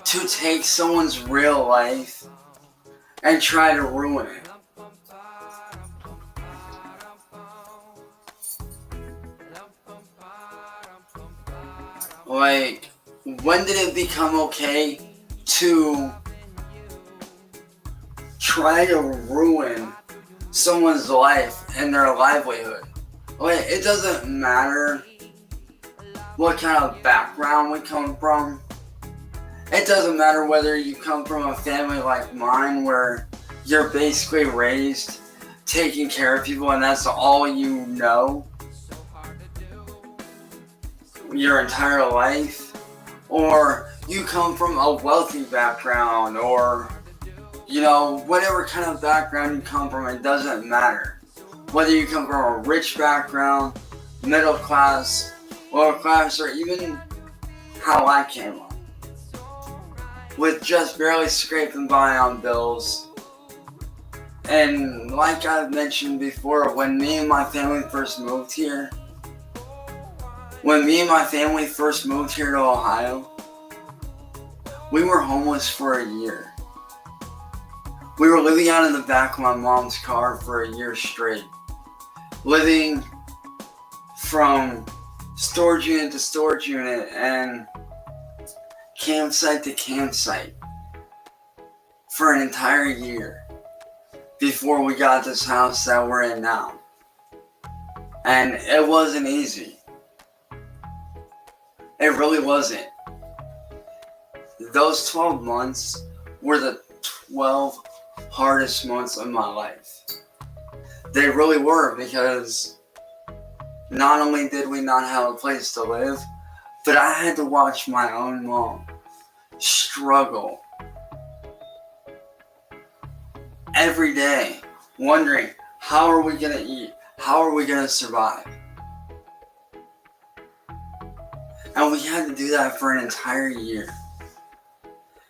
to take someone's real life and try to ruin it? Like, when did it become okay to try to ruin someone's life and their livelihood? Like, it doesn't matter what kind of background we come from. It doesn't matter whether you come from a family like mine where you're basically raised taking care of people and that's all you know your entire life, or you come from a wealthy background, or whatever kind of background you come from. It doesn't matter whether you come from a rich background, middle class, lower class, or even how I came up, with just barely scraping by on bills. And like I've mentioned before, when me and my family first moved here to Ohio, we were homeless for a year. We were living out in the back of my mom's car for a year straight. Living from storage unit to storage unit and campsite to campsite for an entire year before we got this house that we're in now. And it wasn't easy. It really wasn't. Those 12 months were the 12 hardest months of my life. They really were, because not only did we not have a place to live, but I had to watch my own mom struggle every day, wondering, how are we going to eat? How are we going to survive? And we had to do that for an entire year.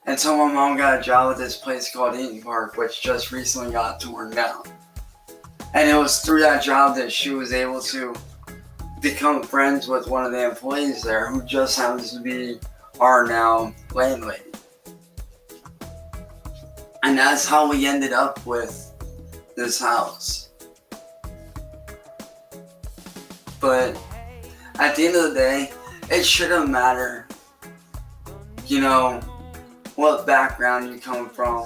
Until my mom got a job at this place called Eaton Park, which just recently got torn down. And it was through that job that she was able to become friends with one of the employees there, who just happens to be our now landlady. And that's how we ended up with this house. But at the end of the day, it shouldn't matter, what background you come from,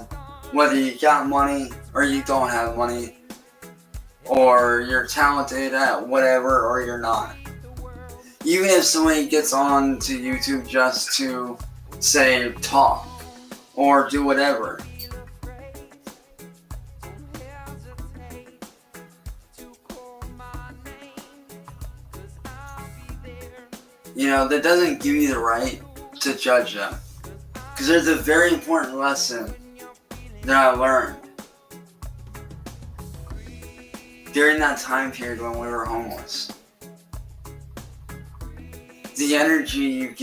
whether you got money or you don't have money, or you're talented at whatever or you're not. Even if somebody gets on to YouTube just to, say, talk or do whatever, that doesn't give you the right to judge them. Because there's a very important lesson that I learned during that time period when we were homeless. The energy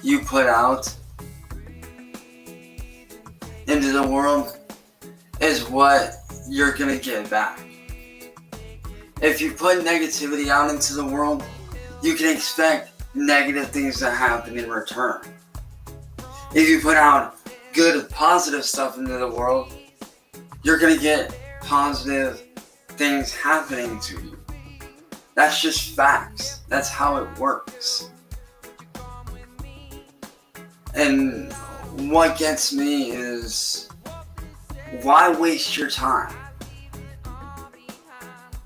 you put out into the world is what you're going to get back. If you put negativity out into the world, you can expect negative things to happen in return. If you put out good, positive stuff into the world, you're going to get positive things happening to you. That's just facts. That's how it works. And what gets me is, why waste your time?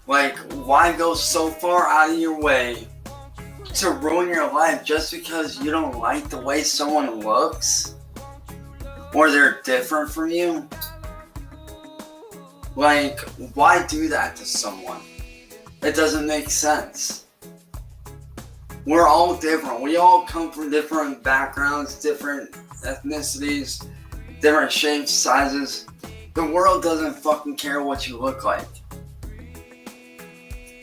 Why go so far out of your way to ruin your life just because you don't like the way someone looks? Or they're different from you? Why do that to someone? It doesn't make sense. We're all different. We all come from different backgrounds, different ethnicities, different shapes, sizes. The world doesn't fucking care what you look like.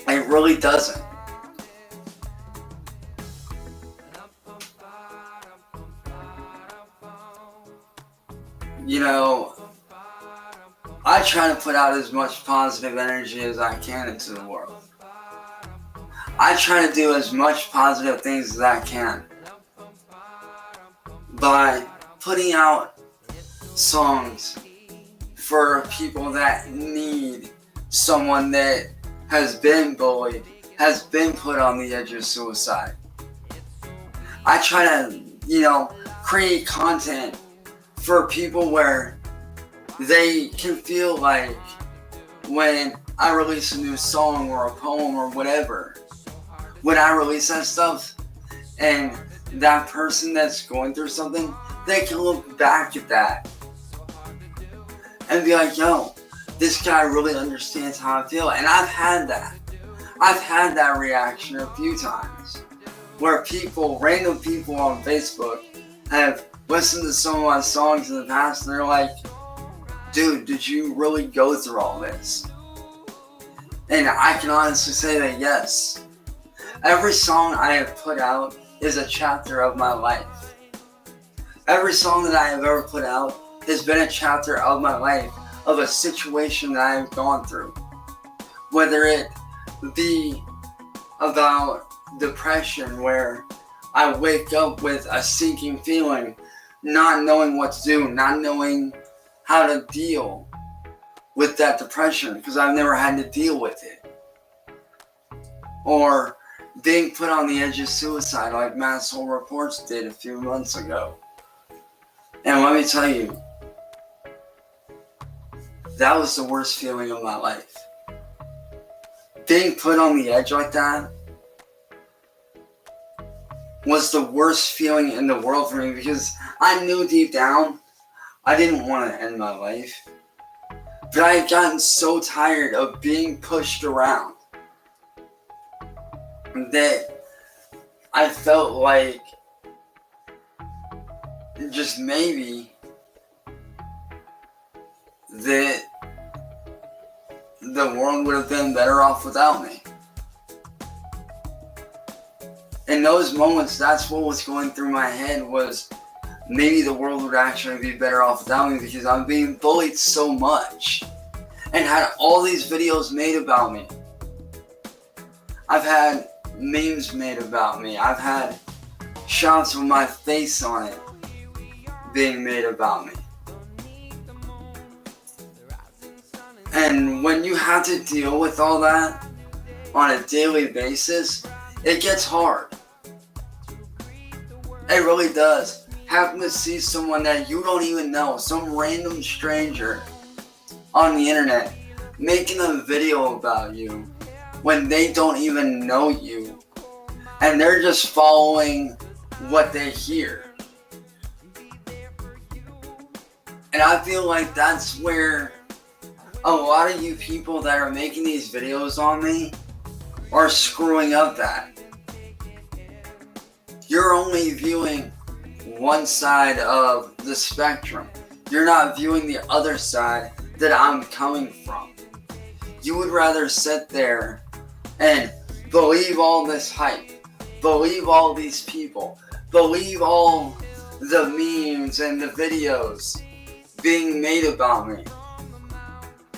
It really doesn't. I try to put out as much positive energy as I can into the world. I try to do as much positive things as I can by putting out songs for people that need someone that has been bullied, has been put on the edge of suicide. I try to, create content for people where they can feel like when I release a new song or a poem or whatever, when I release that stuff and that person that's going through something, they can look back at that and be like, yo, this guy really understands how I feel. And I've had that. I've had that reaction a few times where random people on Facebook have listened to some of my songs in the past and they're like, dude, did you really go through all this? And I can honestly say that yes. Every song I have put out is a chapter of my life. Every song that I have ever put out has been a chapter of my life, of a situation that I have gone through. Whether it be about depression, where I wake up with a sinking feeling, not knowing what to do, not knowing how to deal with that depression because I've never had to deal with it. Or being put on the edge of suicide like Mass Soul Reports did a few months ago. And let me tell you, that was the worst feeling of my life. Being put on the edge like that was the worst feeling in the world for me because I knew deep down I didn't want to end my life. But I had gotten so tired of being pushed around that I felt like just maybe that the world would have been better off without me. In those moments, that's what was going through my head was maybe the world would actually be better off without me because I'm being bullied so much and had all these videos made about me. I've had memes made about me. I've had shots with my face on it being made about me. And when you have to deal with all that on a daily basis, it gets hard. It really does. Having to see someone that you don't even know, some random stranger on the internet, making a video about you when they don't even know you, and they're just following what they hear. And I feel like that's where a lot of you people that are making these videos on me are screwing up that. You're only viewing one side of the spectrum. You're not viewing the other side that I'm coming from. You would rather sit there and believe all this hype, believe all these people, believe all the memes and the videos being made about me.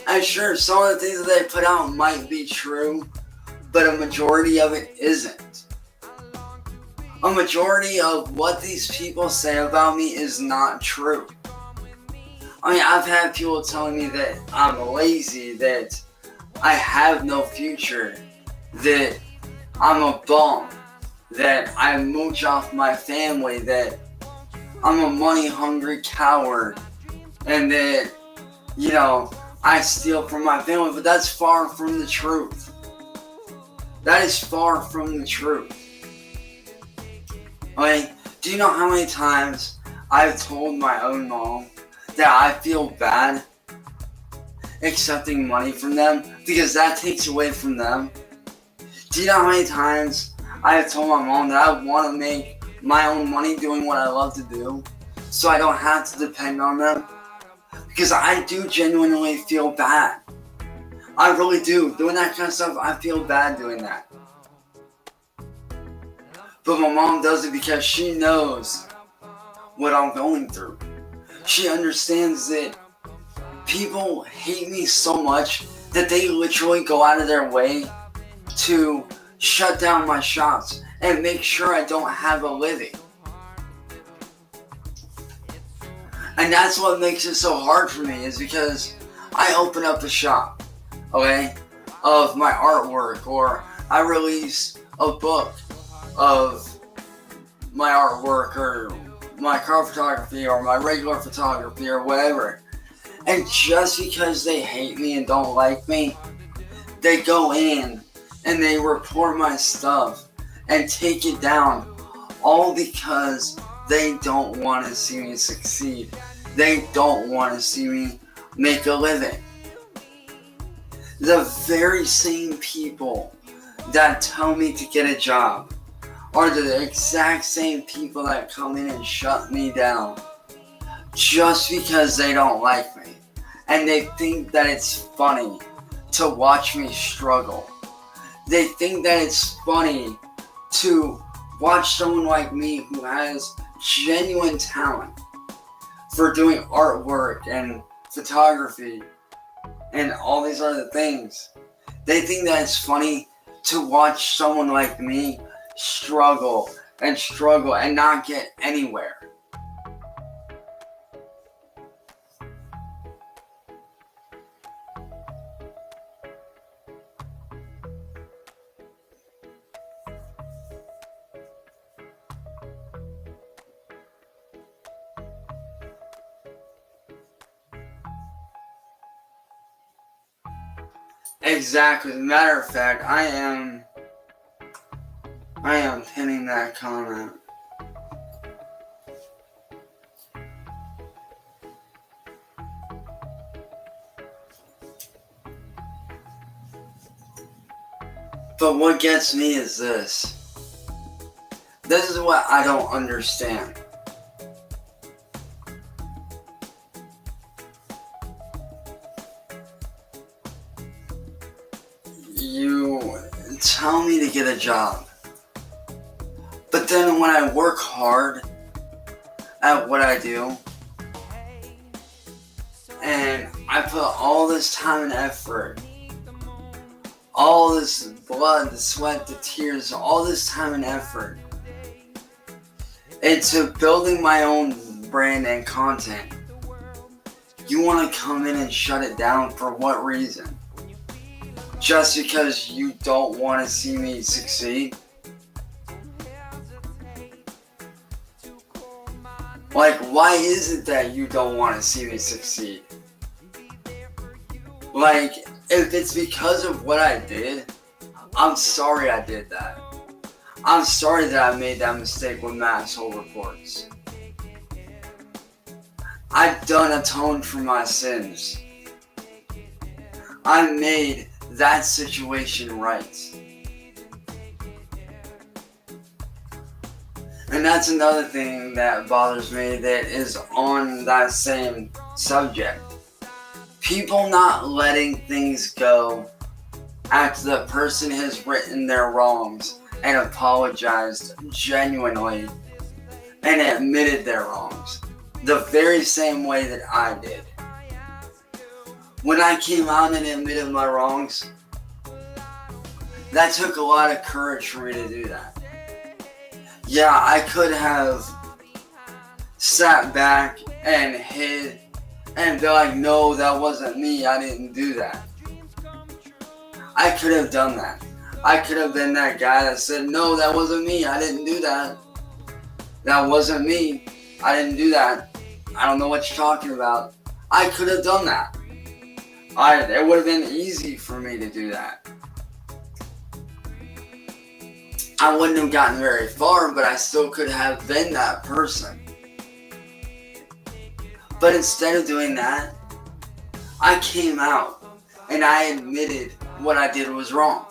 And sure, some of the things that they put out might be true, but a majority of it isn't. A majority of what these people say about me is not true. I mean, I've had people telling me that I'm lazy, that I have no future, that I'm a bum, that I mooch off my family, that I'm a money-hungry coward, and that, I steal from my family, but that's far from the truth. That is far from the truth. Like, do you know how many times I've told my own mom that I feel bad accepting money from them because that takes away from them? Do you know how many times I have told my mom that I want to make my own money doing what I love to do so I don't have to depend on them? Because I do genuinely feel bad. I really do. Doing that kind of stuff, I feel bad doing that. But my mom does it because she knows what I'm going through. She understands that people hate me so much that they literally go out of their way to shut down my shops and make sure I don't have a living. And that's what makes it so hard for me, is because I open up a shop, okay, of my artwork, or I release a book of my artwork, or my car photography, or my regular photography, or whatever. And just because they hate me and don't like me, they go in and they report my stuff and take it down, all because they don't want to see me succeed. They don't want to see me make a living. The very same people that tell me to get a job are the exact same people that come in and shut me down just because they don't like me. And they think that it's funny to watch me struggle. They think that it's funny to watch someone like me who has genuine talent for doing artwork and photography and all these other things. They think that it's funny to watch someone like me struggle and not get anywhere. Exactly. As a matter of fact, I am pinning that comment. But what gets me is this. This is what I don't understand. You tell me to get a job. But then when I work hard at what I do, and I put all this time and effort, all this blood, the sweat, the tears, all this time and effort into building my own brand and content, you want to come in and shut it down for what reason? Just because you don't want to see me succeed? Like, why is it that you don't want to see me succeed? Like, if it's because of what I did, I'm sorry I did that. I'm sorry that I made that mistake with Masshole Reports. I've done atoned for my sins. I made that situation right. And that's another thing that bothers me that is on that same subject. People not letting things go after the person has written their wrongs and apologized genuinely and admitted their wrongs. The very same way that I did. When I came out and admitted my wrongs, that took a lot of courage for me to do that. Yeah, I could have sat back and hid and be like, no, that wasn't me, I didn't do that. I could have done that. I could have been that guy that said, no, that wasn't me, I didn't do that. That wasn't me, I didn't do that. I don't know what you're talking about. I could have done that. It would have been easy for me to do that. I wouldn't have gotten very far, but I still could have been that person. But instead of doing that, I came out and I admitted what I did was wrong.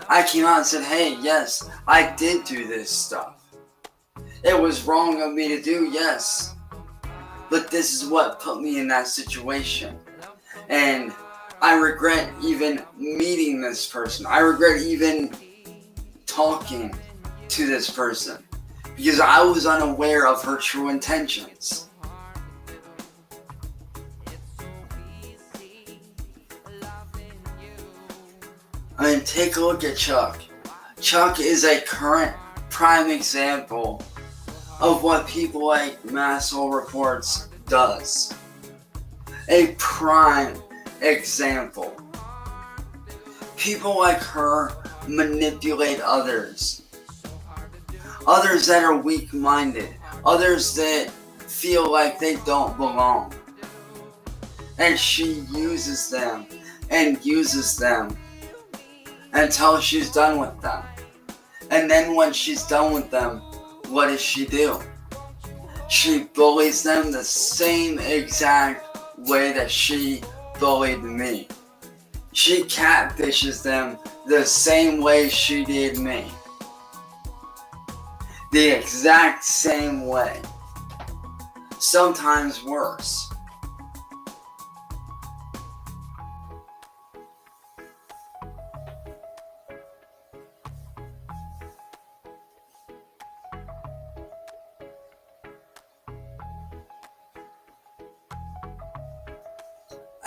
I came out and said, hey, yes, I did do this stuff. It was wrong of me to do, yes. But this is what put me in that situation. And I regret even meeting this person. I regret even talking to this person. Because I was unaware of her true intentions. I mean, take a look at Chuck. Chuck is a current prime example of what people like Masshole Reports does. A prime example. People like her manipulate others. Others that are weak-minded. Others that feel like they don't belong. And she uses them and uses them until she's done with them. And then when she's done with them, what does she do? She bullies them the same exact way that she bullied me. She catfishes them the same way she did me. The exact same way. Sometimes worse.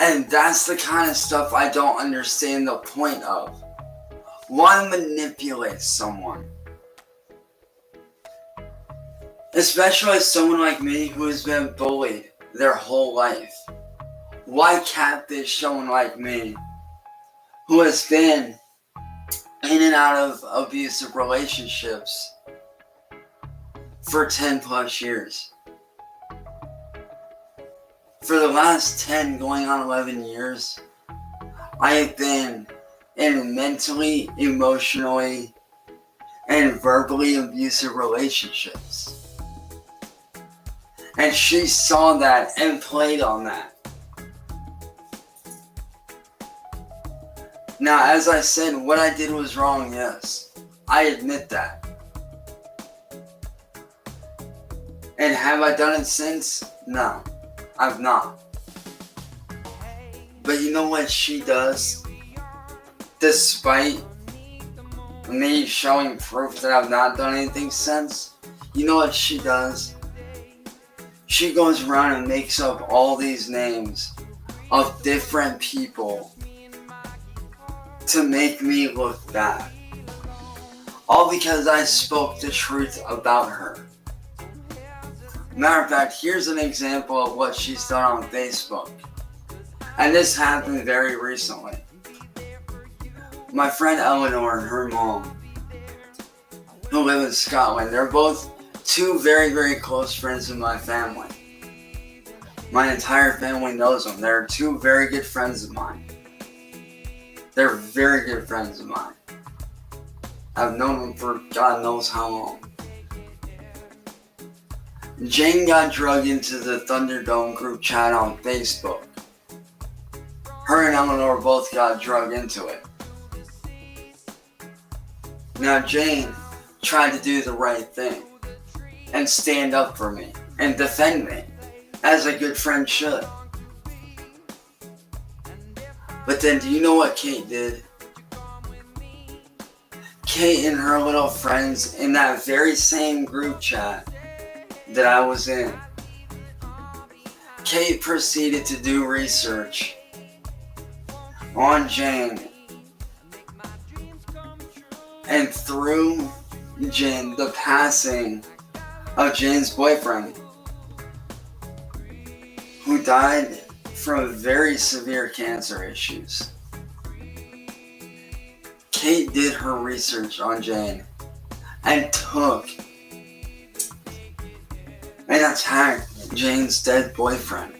And that's the kind of stuff I don't understand the point of. Why manipulate someone? Especially someone like me who has been bullied their whole life. Why catfish someone like me who has been in and out of abusive relationships for 10 plus years? For the last 10 going on 11 years, I have been in mentally, emotionally, and verbally abusive relationships. And she saw that and played on that. Now, as I said, what I did was wrong, yes. I admit that. And have I done it since? No, I've not. But you know what she does? Despite me showing proof that I've not done anything since, you know what she does? She goes around and makes up all these names of different people to make me look bad. All because I spoke the truth about her. Matter of fact, here's an example of what she's done on Facebook. And this happened very recently. My friend Eleanor and her mom, who live in Scotland, they're both two very, very close friends of my family. My entire family knows them. They're two very good friends of mine. They're very good friends of mine. I've known them for God knows how long. Jane got drugged into the Thunderdome group chat on Facebook. Her and Eleanor both got drugged into it. Now Jane tried to do the right thing and stand up for me and defend me as a good friend should. But then do you know what Kate did? Kate and her little friends in that very same group chat that I was in, Kate proceeded to do research on Jane and through Jane, the passing of Jane's boyfriend, who died from very severe cancer issues. Kate did her research on Jane and took and attacked Jane's dead boyfriend.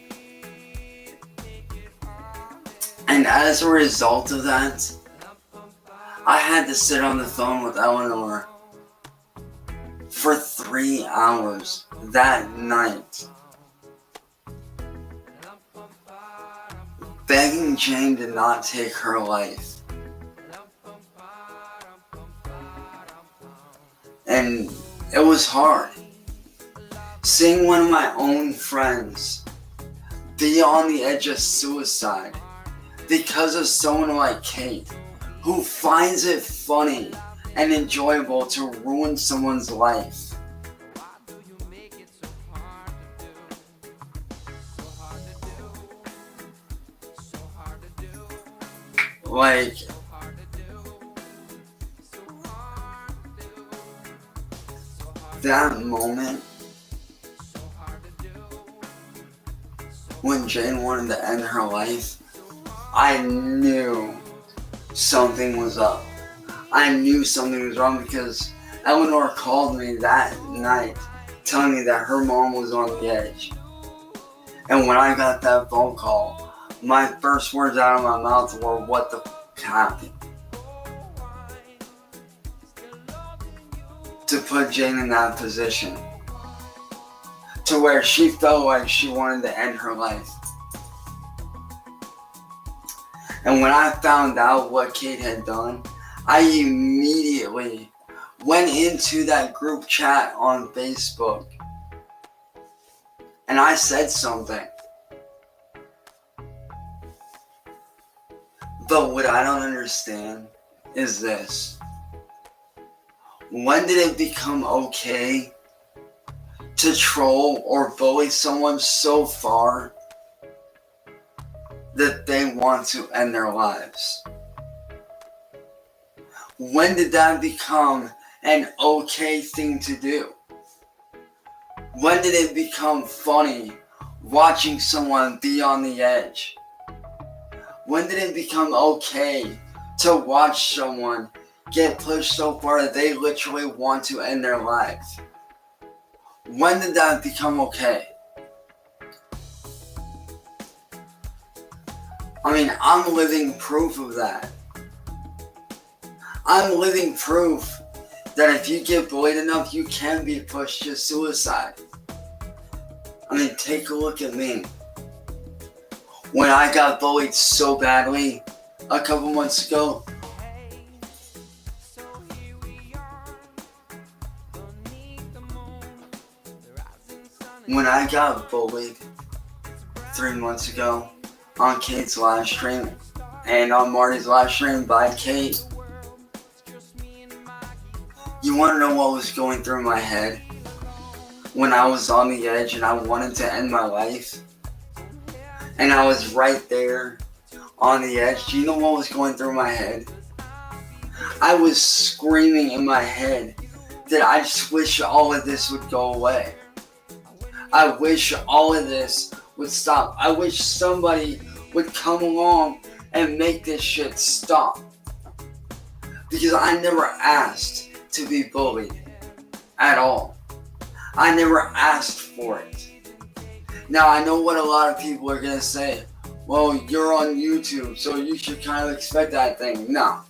And as a result of that, I had to sit on the phone with Eleanor for 3 hours that night, begging Jane to not take her life. And it was hard. Seeing one of my own friends be on the edge of suicide because of someone like Kate, who finds it funny and enjoyable to ruin someone's life. Like, that moment when Jane wanted to end her life, I knew something was up. I knew something was wrong because Eleanor called me that night telling me that her mom was on the edge. And when I got that phone call, my first words out of my mouth were, "What the f*** happened?" To put Jane in that position, to where she felt like she wanted to end her life. And when I found out what Kate had done, I immediately went into that group chat on Facebook and I said something. But what I don't understand is this. When did it become okay to troll or bully someone so far that they want to end their lives? When did that become an okay thing to do? When did it become funny watching someone be on the edge? When did it become okay to watch someone get pushed so far that they literally want to end their life? When did that become okay? I mean, I'm living proof of that. I'm living proof that if you get bullied enough, you can be pushed to suicide. I mean, take a look at me. When I got bullied so badly a couple months ago, when I got bullied 3 months ago on Kate's live stream and on Marty's live stream by Kate, you want to know what was going through my head when I was on the edge and I wanted to end my life? And I was right there on the edge. Do you know what was going through my head? I was screaming in my head that I just wish all of this would go away. I wish all of this would stop. I wish somebody would come along and make this shit stop. Because I never asked to be bullied at all. I never asked for it. Now, I know what a lot of people are going to say. Well, you're on YouTube, so you should kind of expect that thing. No.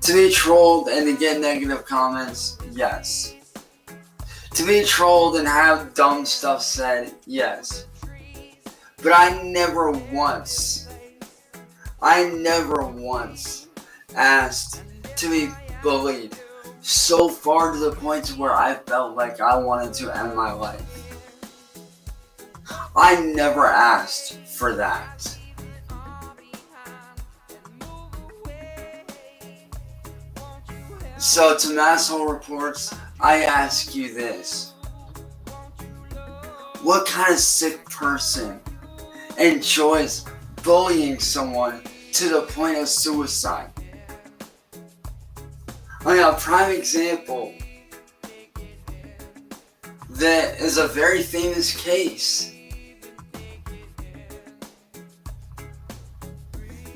To be trolled and to get negative comments, yes. To be trolled and have dumb stuff said, yes. But I never once asked to be bullied so far to the point where I felt like I wanted to end my life. I never asked for that. So to Masshole Reports, I ask you this. What kind of sick person enjoys bullying someone to the point of suicide? I mean, a prime example that is a very famous case.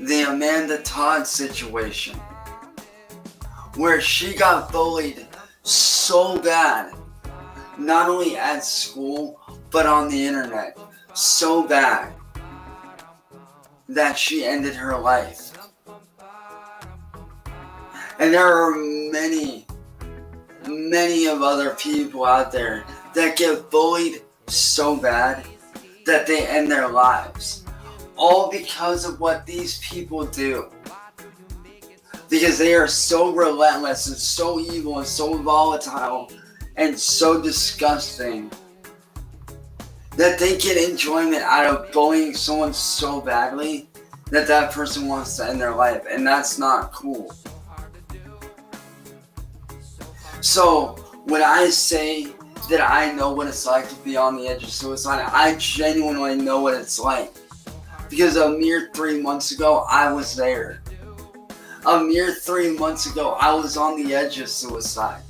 The Amanda Todd situation, where she got bullied so bad, not only at school, but on the internet, so bad that she ended her life. And there are many of other people out there that get bullied so bad that they end their lives. All because of what these people do. Because they are so relentless and so evil and so volatile and so disgusting that they get enjoyment out of bullying someone so badly that that person wants to end their life. And that's not cool. So when I say that I know what it's like to be on the edge of suicide, I genuinely know what it's like. Because a mere 3 months ago, I was there. A mere 3 months ago, I was on the edge of suicide.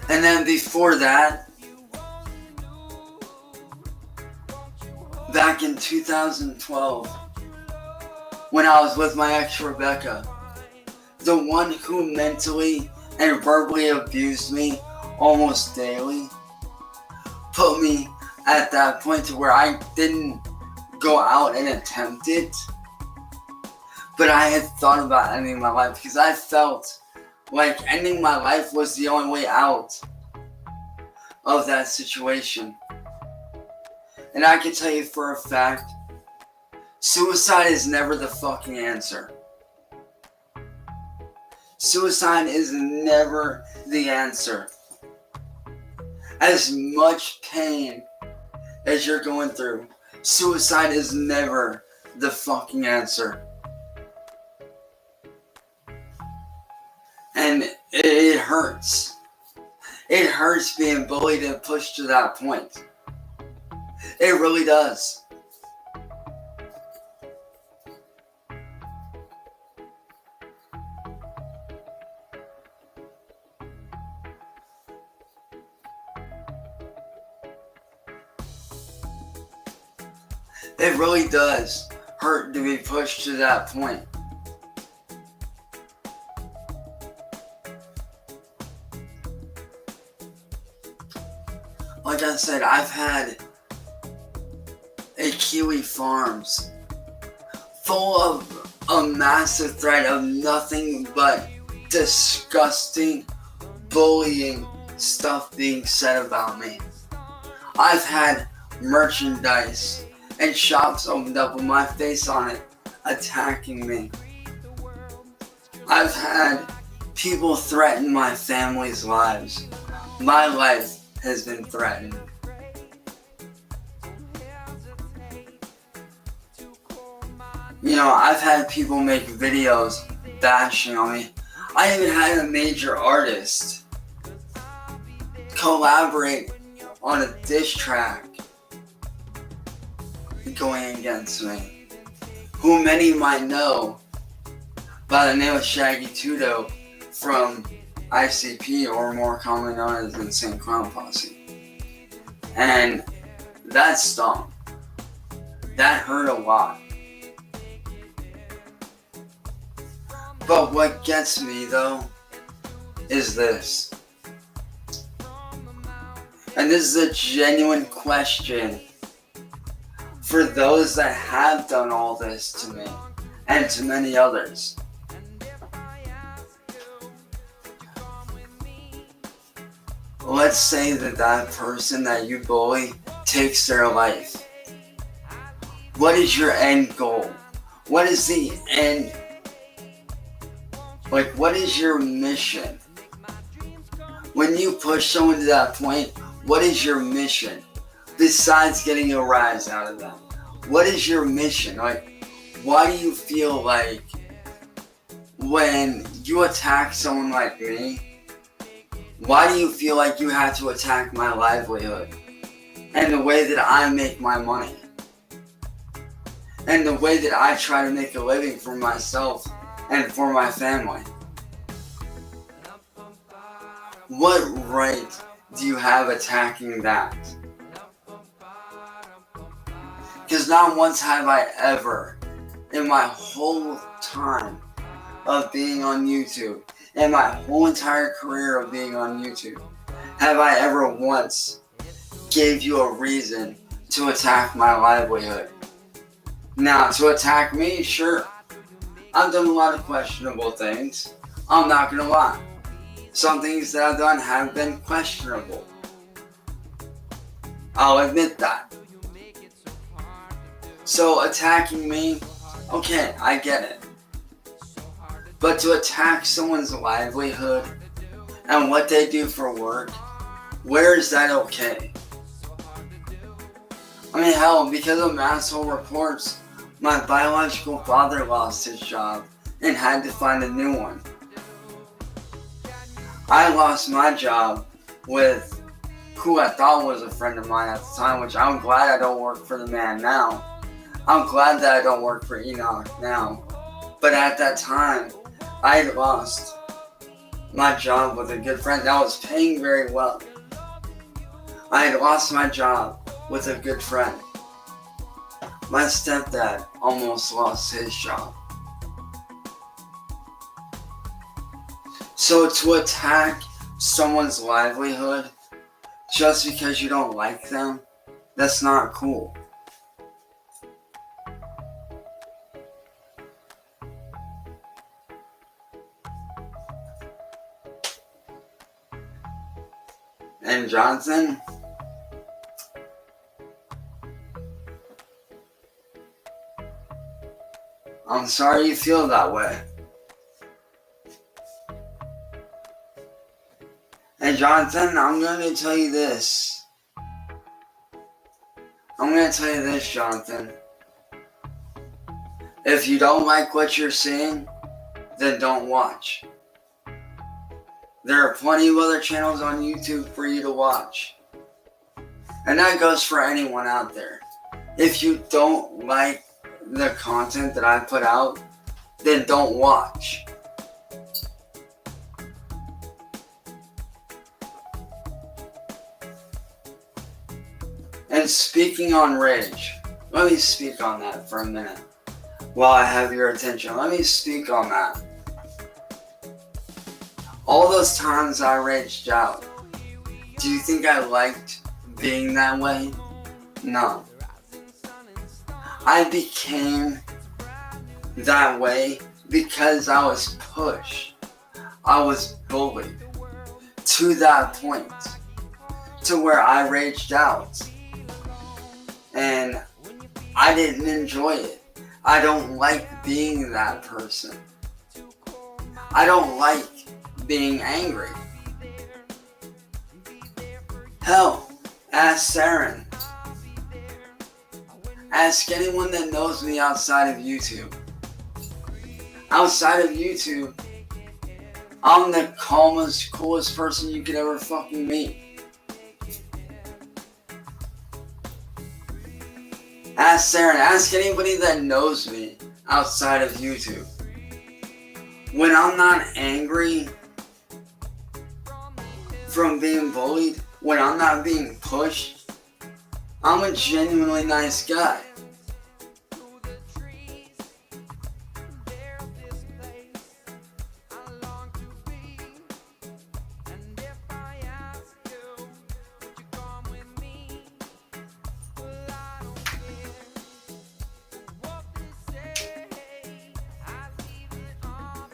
And then before that, back in 2012, when I was with my ex Rebecca, the one who mentally and verbally abused me almost daily, put me at that point to where I didn't go out and attempt it, but I had thought about ending my life because I felt like ending my life was the only way out of that situation. And I can tell you for a fact, suicide is never the fucking answer. Suicide is never the answer. As much pain as you're going through, suicide is never the fucking answer. And it hurts. It hurts being bullied and pushed to that point. It really does. It really does hurt to be pushed to that point. Like I said, I've had a Kiwi Farms full of a massive thread of nothing but disgusting, bullying stuff being said about me. I've had merchandise and shops opened up with my face on it, attacking me. I've had people threaten my family's lives. My life has been threatened. You know, I've had people make videos bashing on me. I even had a major artist collaborate on a diss track going against me, who many might know by the name of Shaggy Tudo from ICP, or more commonly known as Insane Clown Posse. And that stung. That hurt a lot. But what gets me though is this. And this is a genuine question for those that have done all this to me and to many others. Let's say that person that you bully takes their life. What is your end goal? What is the end? What is your mission? When you push someone to that point, what is your mission? Besides getting a rise out of them. What is your mission? Why do you feel like when you attack someone like me, why do you feel like you have to attack my livelihood and the way that I make my money and the way that I try to make a living for myself and for my family? What right do you have attacking that? Because not once have I ever, in my whole time of being on YouTube, in my whole entire career of being on YouTube, have I ever once gave you a reason to attack my livelihood. Now, to attack me, sure, I've done a lot of questionable things. I'm not gonna lie. Some things that I've done have been questionable. I'll admit that. So attacking me, okay, I get it. But to attack someone's livelihood and what they do for work, where is that okay? I mean, hell, because of Masshole reports, my biological father lost his job and had to find a new one. I lost my job with who I thought was a friend of mine at the time, which I'm glad I don't work for the man now. I'm glad that I don't work for Enoch now. But at that time, I had lost my job with a good friend that was paying very well. I had lost my job with a good friend. My stepdad almost lost his job. So to attack someone's livelihood just because you don't like them, that's not cool. And Jonathan, I'm sorry you feel that way. And Jonathan, I'm going to tell you this. Jonathan. If you don't like what you're seeing, then don't watch. There are plenty of other channels on YouTube for you to watch. And that goes for anyone out there. If you don't like the content that I put out, then don't watch. And speaking on rage, let me speak on that for a minute. While I have your attention, let me speak on that. All those times I raged out, do you think I liked being that way. No. I became that way because I was pushed. I was bullied to that point, to where I raged out. And I didn't enjoy it. I don't like being that person. I don't like being angry. Hell, ask Saren. Ask anyone that knows me outside of YouTube. Outside of YouTube, I'm the calmest, coolest person you could ever fucking meet. Ask Saren. Ask anybody that knows me outside of YouTube. When I'm not angry from being bullied, when I'm not being pushed, I'm a genuinely nice guy.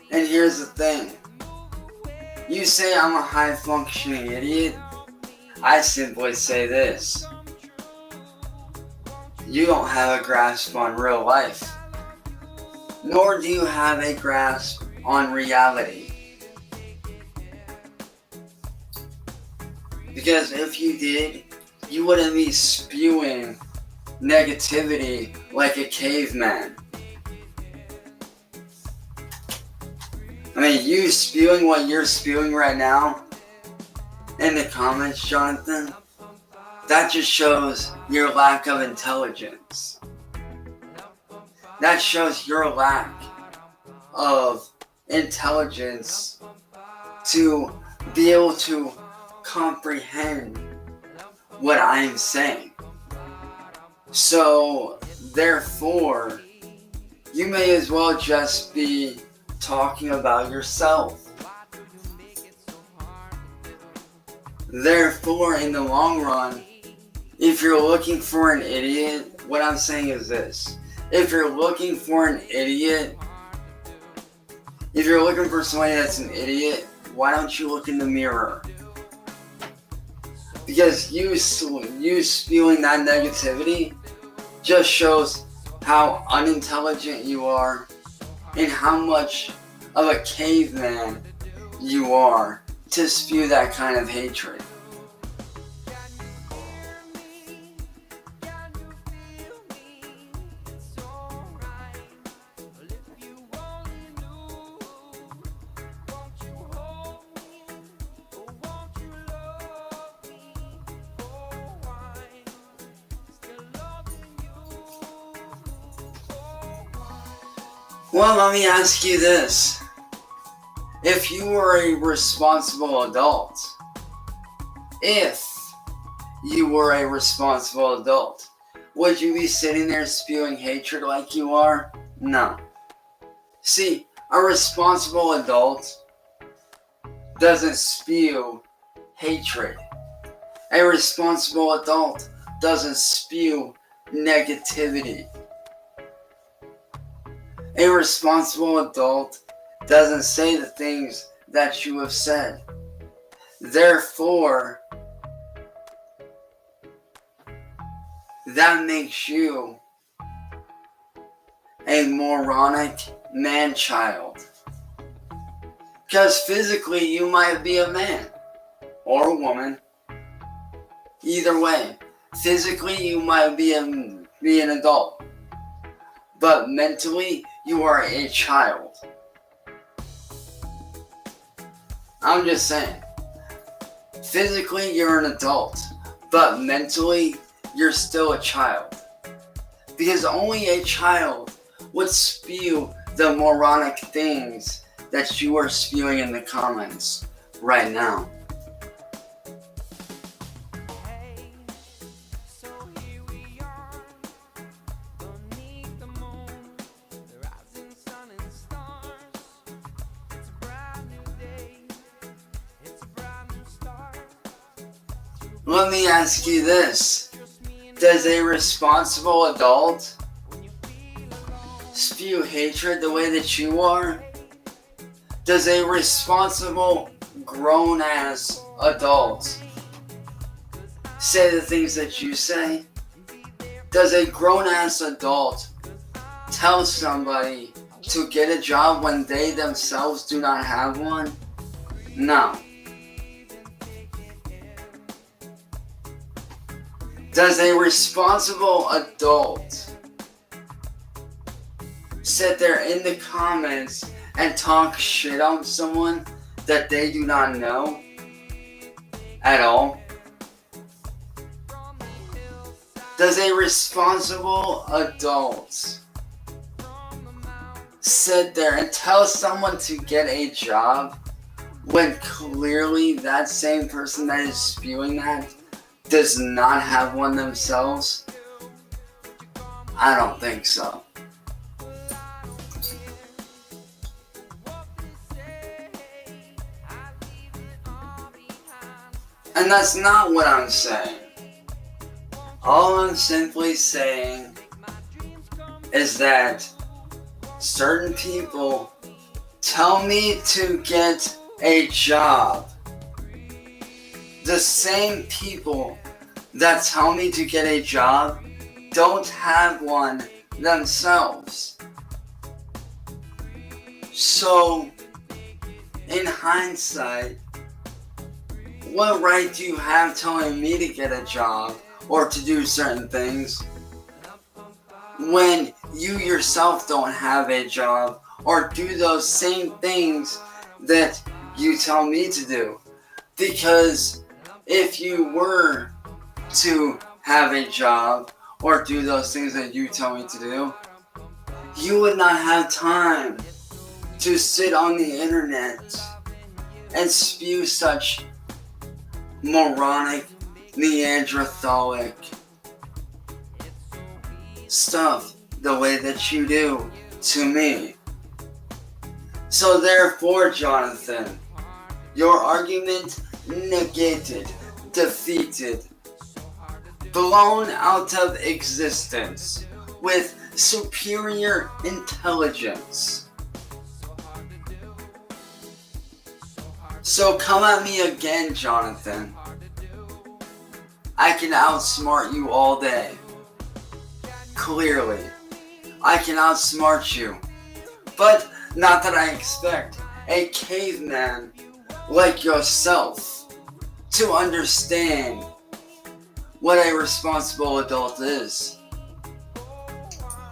And here's the thing. You say I'm a high-functioning idiot. I simply say this. You don't have a grasp on real life. Nor do you have a grasp on reality. Because if you did, you wouldn't be spewing negativity like a caveman. I mean, you spewing what you're spewing right now in the comments, Jonathan, that just shows your lack of intelligence. That shows your lack of intelligence to be able to comprehend what I'm saying. So, therefore, you may as well just be talking about yourself. Therefore, in the long run, if you're looking for an idiot, what I'm saying is this. If you're looking for an idiot, if you're looking for somebody that's an idiot, why don't you look in the mirror? Because you spewing that negativity just shows how unintelligent you are and how much of a caveman you are to spew that kind of hatred. Well, let me ask you this. If you were a responsible adult, would you be sitting there spewing hatred like you are? No. See, a responsible adult doesn't spew hatred. A responsible adult doesn't spew negativity. A responsible adult doesn't say the things that you have said. Therefore, that makes you a moronic man-child. Because physically you might be a man or a woman. Either way, physically you might be an adult. But mentally, you are a child. I'm just saying. Physically, you're an adult. But mentally, you're still a child. Because only a child would spew the moronic things that you are spewing in the comments right now. Let me ask you this. Does a responsible adult spew hatred the way that you are? Does a responsible, grown-ass adult say the things that you say? Does a grown-ass adult tell somebody to get a job when they themselves do not have one? No. Does a responsible adult sit there in the comments and talk shit on someone that they do not know at all? Does a responsible adult sit there and tell someone to get a job when clearly that same person that is spewing that does not have one themselves? I don't think so. And that's not what I'm saying. All I'm simply saying is that certain people tell me to get a job. The same people that tell me to get a job don't have one themselves. So, in hindsight, what right do you have telling me to get a job or to do certain things when you yourself don't have a job or do those same things that you tell me to do? Because if you were to have a job or do those things that you tell me to do, you would not have time to sit on the internet and spew such moronic, Neanderthalic stuff the way that you do to me. So therefore, Jonathan, your argument negated, defeated, blown out of existence with superior intelligence. So come at me again, Jonathan. I can outsmart you all day. Clearly, I can outsmart you. But not that I expect a caveman like yourself to understand what a responsible adult is.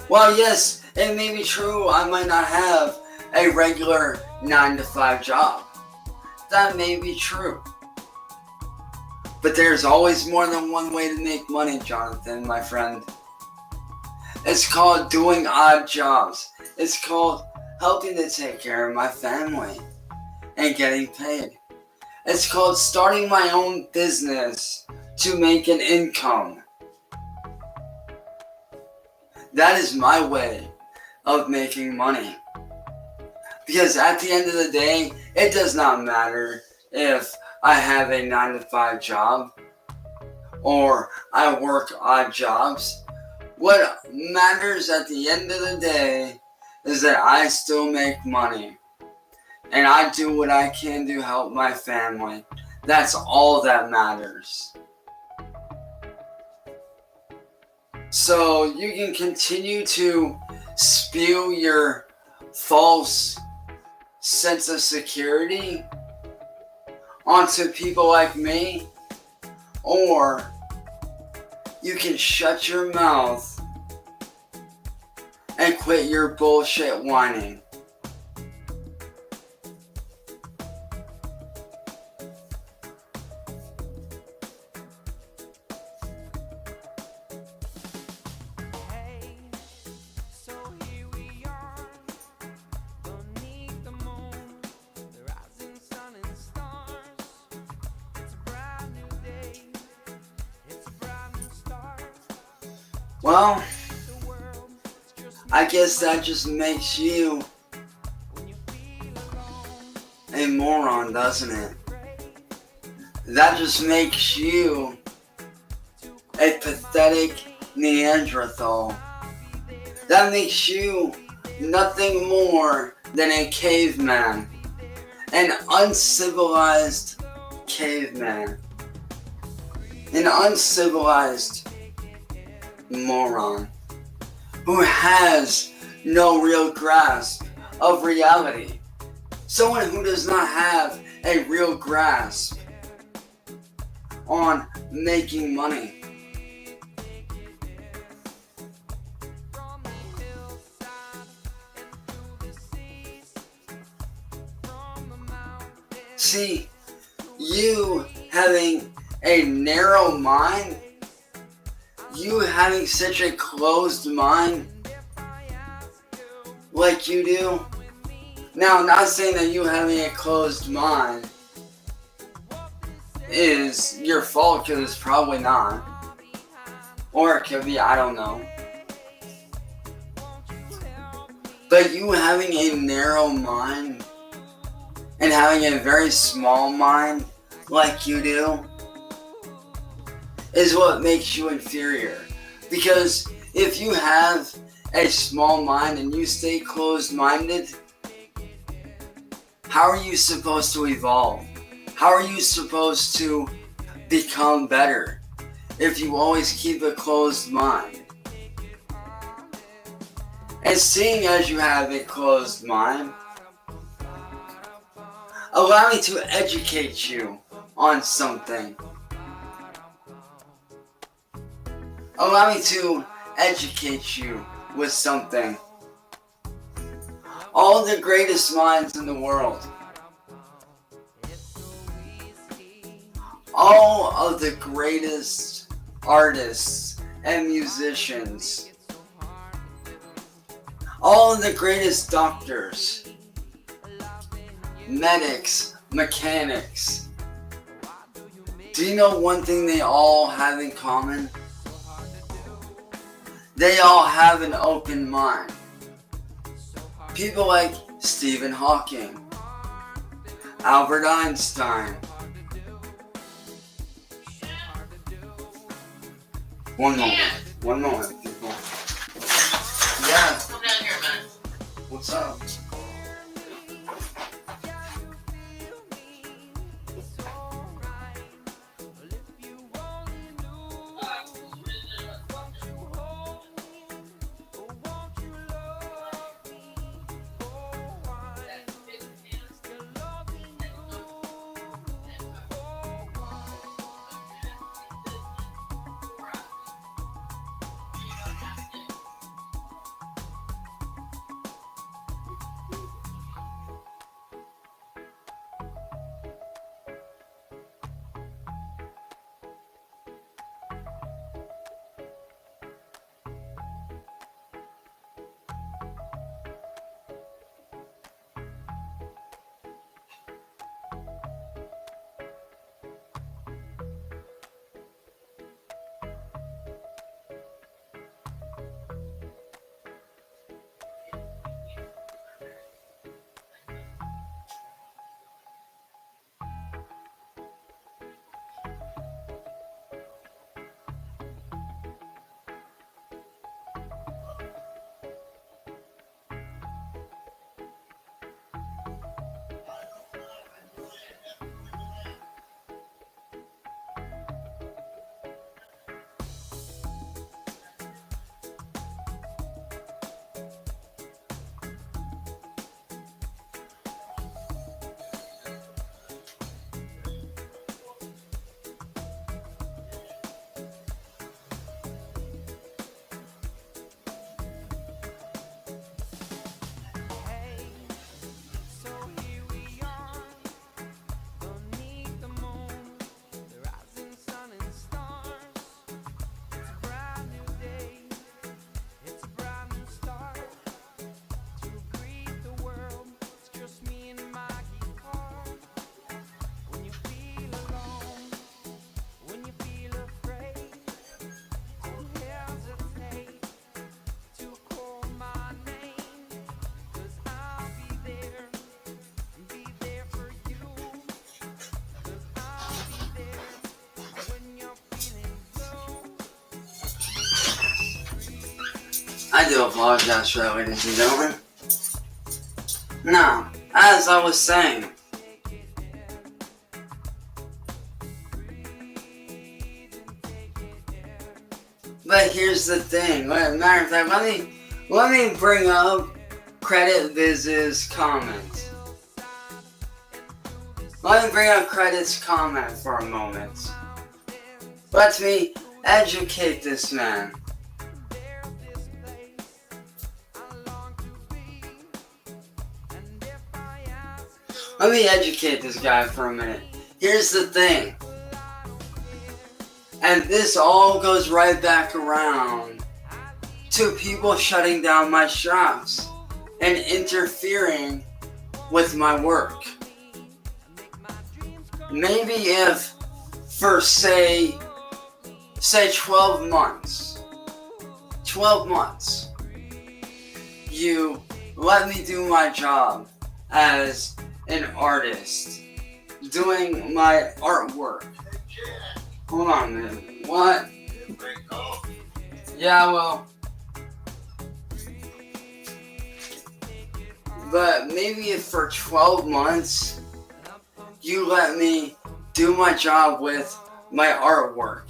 While yes, it may be true I might not have a regular 9-to-5 job. That may be true. But there's always more than one way to make money, Jonathan, my friend. It's called doing odd jobs. It's called helping to take care of my family and getting paid. It's called starting my own business to make an income. That is my way of making money. Because at the end of the day, it does not matter if I have a 9-to-5 job or I work odd jobs. What matters at the end of the day is that I still make money. And I do what I can to help my family. That's all that matters. So you can continue to spew your false sense of security onto people like me, or you can shut your mouth and quit your bullshit whining. Well, I guess that just makes you a moron, doesn't it? That just makes you a pathetic Neanderthal. That makes you nothing more than a caveman. An uncivilized caveman. An uncivilized moron who has no real grasp of reality. Someone who does not have a real grasp on making money. See, you having a narrow mind, you having such a closed mind like you do. Now, I'm not saying that you having a closed mind is your fault, because it's probably not. Or it could be, I don't know. But you having a narrow mind and having a very small mind like you do is what makes you inferior. Because if you have a small mind and you stay closed-minded, how are you supposed to evolve? How are you supposed to become better if you always keep a closed mind? And seeing as you have a closed mind, allow me to educate you on something. Allow me to educate you with something. All the greatest minds in the world, all of the greatest artists and musicians, all of the greatest doctors, medics, mechanics, do you know one thing they all have in common? They all have an open mind. People like Stephen Hawking, Albert Einstein. One moment, people. Yeah. Come down here a minute. What's up? I do apologize for that, ladies and gentlemen. Now, as I was saying, but here's the thing. Matter of fact, let me bring up Credit Viz's comment. Let me bring up Credit's comment for a moment. Let me educate this man. Let me educate this guy for a minute. Here's the thing. And this all goes right back around to people shutting down my shops and interfering with my work. Maybe if for say 12 months, you let me do my job as an artist, doing my artwork. Hold on a minute. What? Yeah, well. But maybe if for 12 months, you let me do my job with my artwork.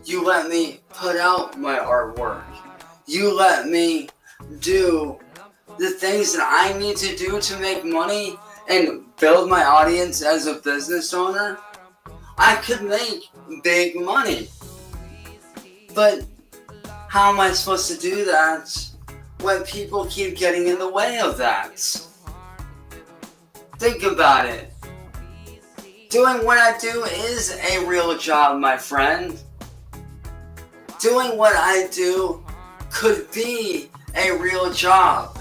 You let me put out my artwork. You let me do the things that I need to do to make money and build my audience as a business owner, I could make big money. But how am I supposed to do that when people keep getting in the way of that? Think about it. Doing what I do is a real job, my friend. Doing what I do could be a real job.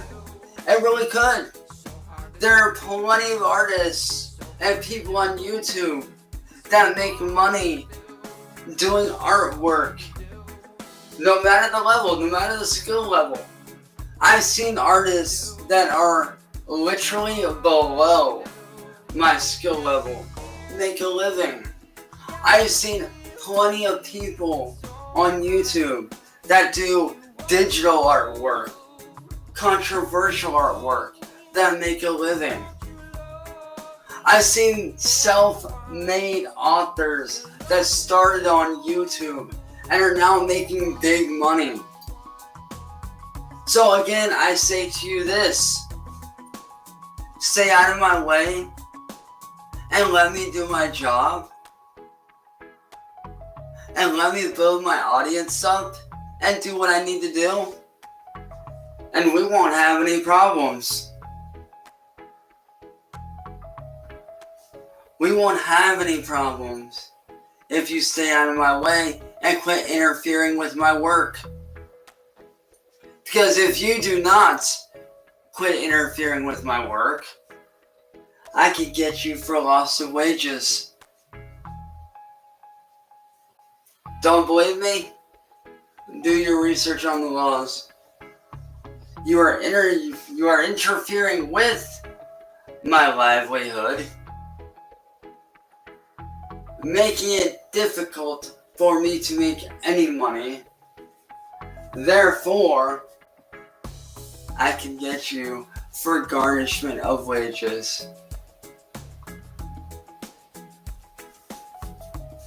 It really could. There are plenty of artists and people on YouTube that make money doing artwork. No matter the level, no matter the skill level. I've seen artists that are literally below my skill level make a living. I've seen plenty of people on YouTube that do digital artwork, controversial artwork, that make a living. I've seen self-made authors that started on YouTube and are now making big money. So again, I say to you this. Stay out of my way and let me do my job. And let me build my audience up and do what I need to do. And we won't have any problems. We won't have any problems if you stay out of my way and quit interfering with my work. Because if you do not quit interfering with my work, I could get you for loss of wages. Don't believe me? Do your research on the laws. You are interfering with my livelihood, making it difficult for me to make any money. Therefore, I can get you for garnishment of wages.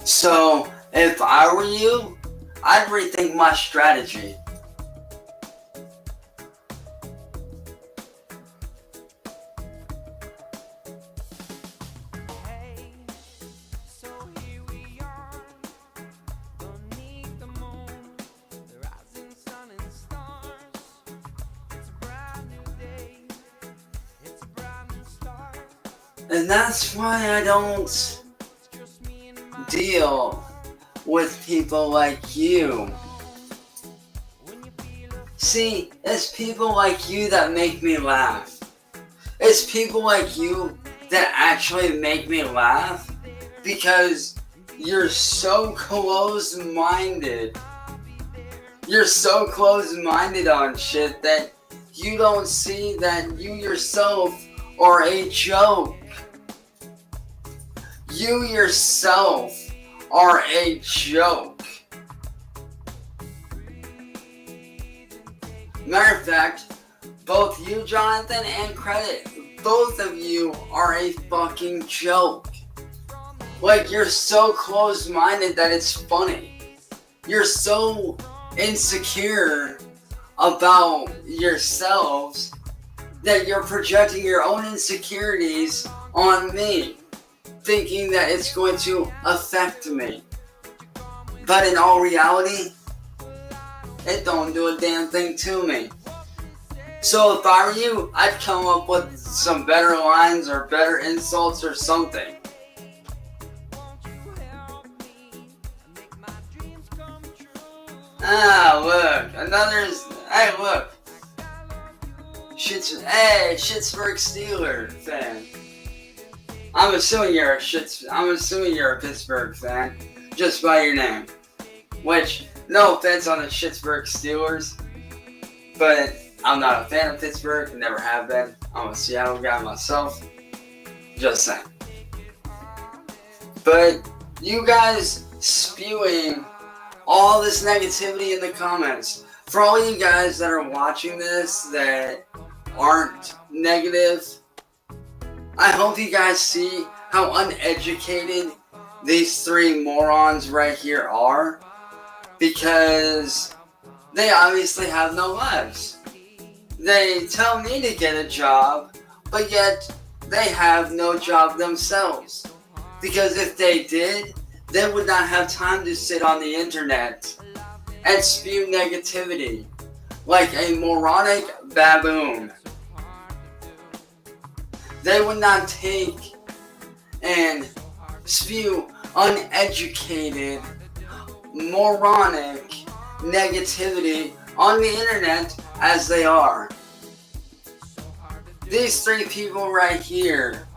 So, if I were you, I'd rethink my strategy. And that's why I don't deal with people like you. See, it's people like you that make me laugh. It's people like you that actually make me laugh because you're so close-minded. You're so close-minded on shit that you don't see that you yourself are a joke. You yourself are a joke. Matter of fact, both you, Jonathan, and Credit, both of you are a fucking joke. Like, you're so close-minded that it's funny. You're so insecure about yourselves that you're projecting your own insecurities on me, thinking that it's going to affect me. But in all reality, it don't do a damn thing to me. So if I were you, I'd come up with some better lines or better insults or something. Look, hey, look. Pittsburgh Steelers fan. I'm assuming you're a Pittsburgh fan, just by your name. Which, no offense on the Pittsburgh Steelers, but I'm not a fan of Pittsburgh, never have been. I'm a Seattle guy myself. Just saying. But you guys spewing all this negativity in the comments. For all you guys that are watching this that aren't negative, I hope you guys see how uneducated these three morons right here are, because they obviously have no lives. They tell me to get a job, but yet they have no job themselves. Because if they did, they would not have time to sit on the internet and spew negativity like a moronic baboon. They would not take and spew uneducated, moronic negativity on the internet as they are. These three people right here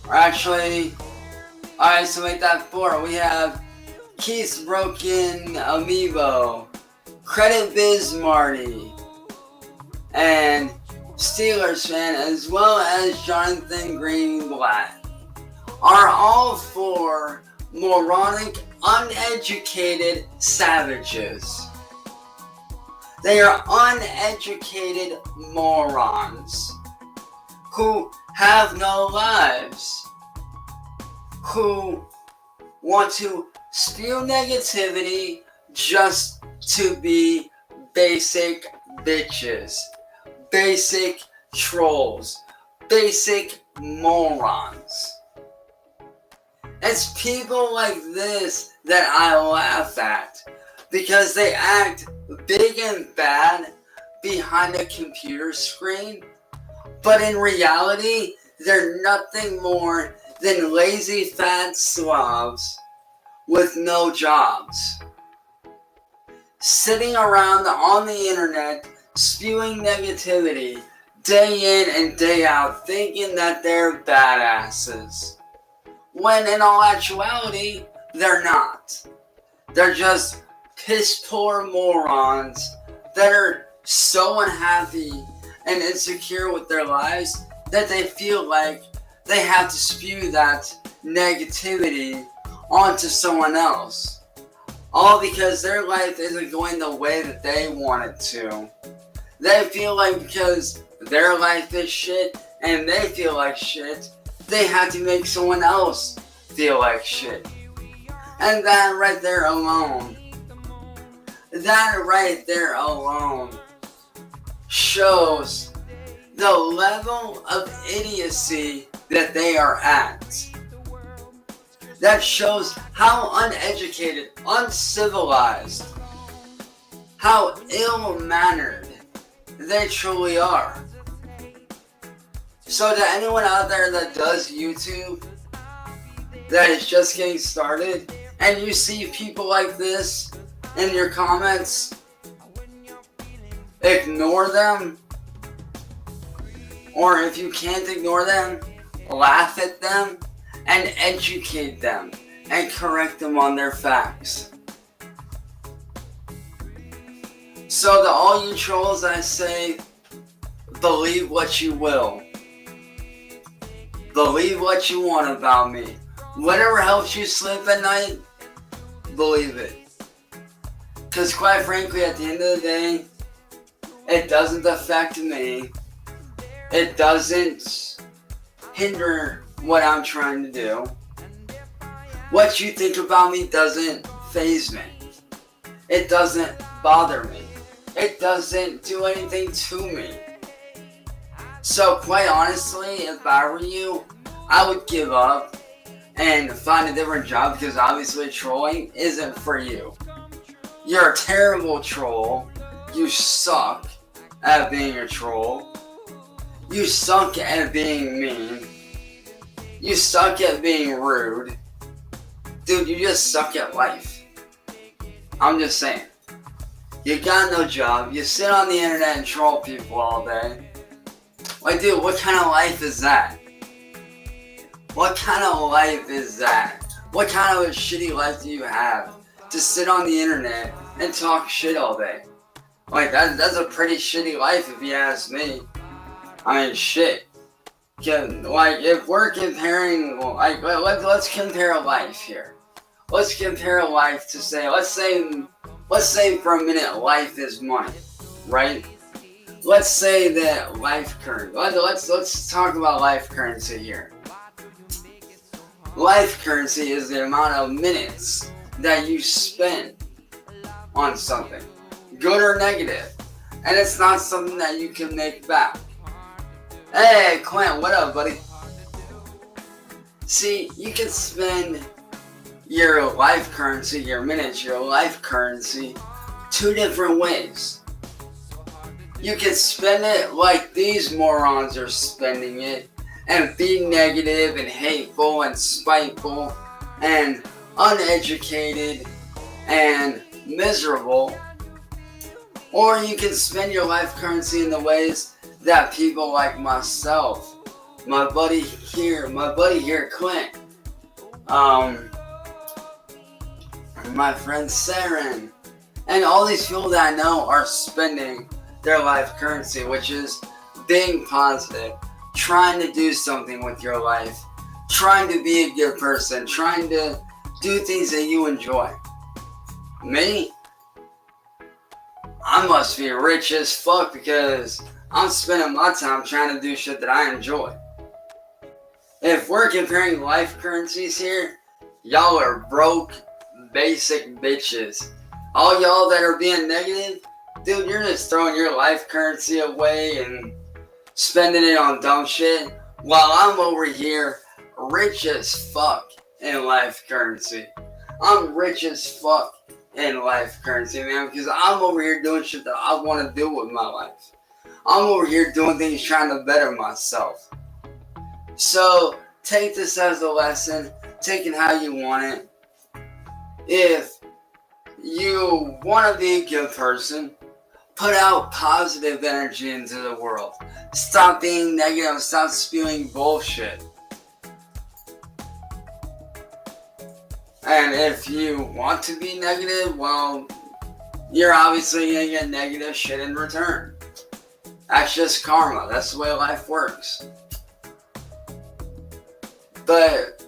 are actually, alright, so make that four. We have Keith's Broken Amiibo, Credit Biz Marty, and Steelers fan, as well as Jonathan Greenblatt, are all four moronic, uneducated savages. They are uneducated morons who have no lives, who want to spew negativity just to be basic bitches, basic trolls, basic morons. It's people like this that I laugh at, because they act big and bad behind a computer screen, but in reality, they're nothing more than lazy fat slobs with no jobs, sitting around on the internet spewing negativity day in and day out, thinking that they're badasses, when in all actuality, they're not. They're just piss poor morons that are so unhappy and insecure with their lives that they feel like they have to spew that negativity onto someone else. All because their life isn't going the way that they want it to. They feel like because their life is shit and they feel like shit, they have to make someone else feel like shit. And that right there alone shows the level of idiocy that they are at. That shows how uneducated, uncivilized, how ill-mannered they truly are. So to anyone out there that does YouTube, that is just getting started, and you see people like this in your comments, ignore them. Or if you can't ignore them, laugh at them and educate them and correct them on their facts. So to all you trolls, I say, believe what you will. Believe what you want about me. Whatever helps you sleep at night, believe it. Because quite frankly, at the end of the day, it doesn't affect me. It doesn't hinder what I'm trying to do. What you think about me doesn't faze me. It doesn't bother me. It doesn't do anything to me. So quite honestly, if I were you, I would give up and find a different job, because obviously trolling isn't for you. You're a terrible troll. You suck at being a troll. You suck at being mean. You suck at being rude. Dude, you just suck at life. I'm just saying. You got no job. You sit on the internet and troll people all day. Like, dude, what kind of life is that? What kind of life is that? What kind of a shitty life do you have to sit on the internet and talk shit all day? Like, that's a pretty shitty life if you ask me. I mean, shit. Like, if we're comparing, like, let's compare life here. Let's compare life to say, let's say for a minute life is money, right? Let's say that life currency, let's talk about life currency here. Life currency is the amount of minutes that you spend on something, good or negative, and it's not something that you can make back. Hey, Clint, what up, buddy? See, you can spend your life currency, your minutes, your life currency, two different ways. You can spend it like these morons are spending it, and be negative and hateful and spiteful and uneducated and miserable. Or you can spend your life currency in the ways that people like myself, my buddy here, Clint, my friend Saren, and all these people that I know are spending their life currency, which is being positive, trying to do something with your life, trying to be a good person, trying to do things that you enjoy. Me? I must be rich as fuck because I'm spending my time trying to do shit that I enjoy. If we're comparing life currencies here, y'all are broke, basic bitches. All y'all that are being negative, dude, you're just throwing your life currency away and spending it on dumb shit, while I'm over here rich as fuck in life currency. I'm rich as fuck in life currency, man, because I'm over here doing shit that I want to do with my life. I'm over here doing things trying to better myself. So take this as a lesson, take it how you want it. If you want to be a good person, put out positive energy into the world. Stop being negative. Stop spewing bullshit. And if you want to be negative, well, you're obviously going to get negative shit in return. That's just karma. That's the way life works. But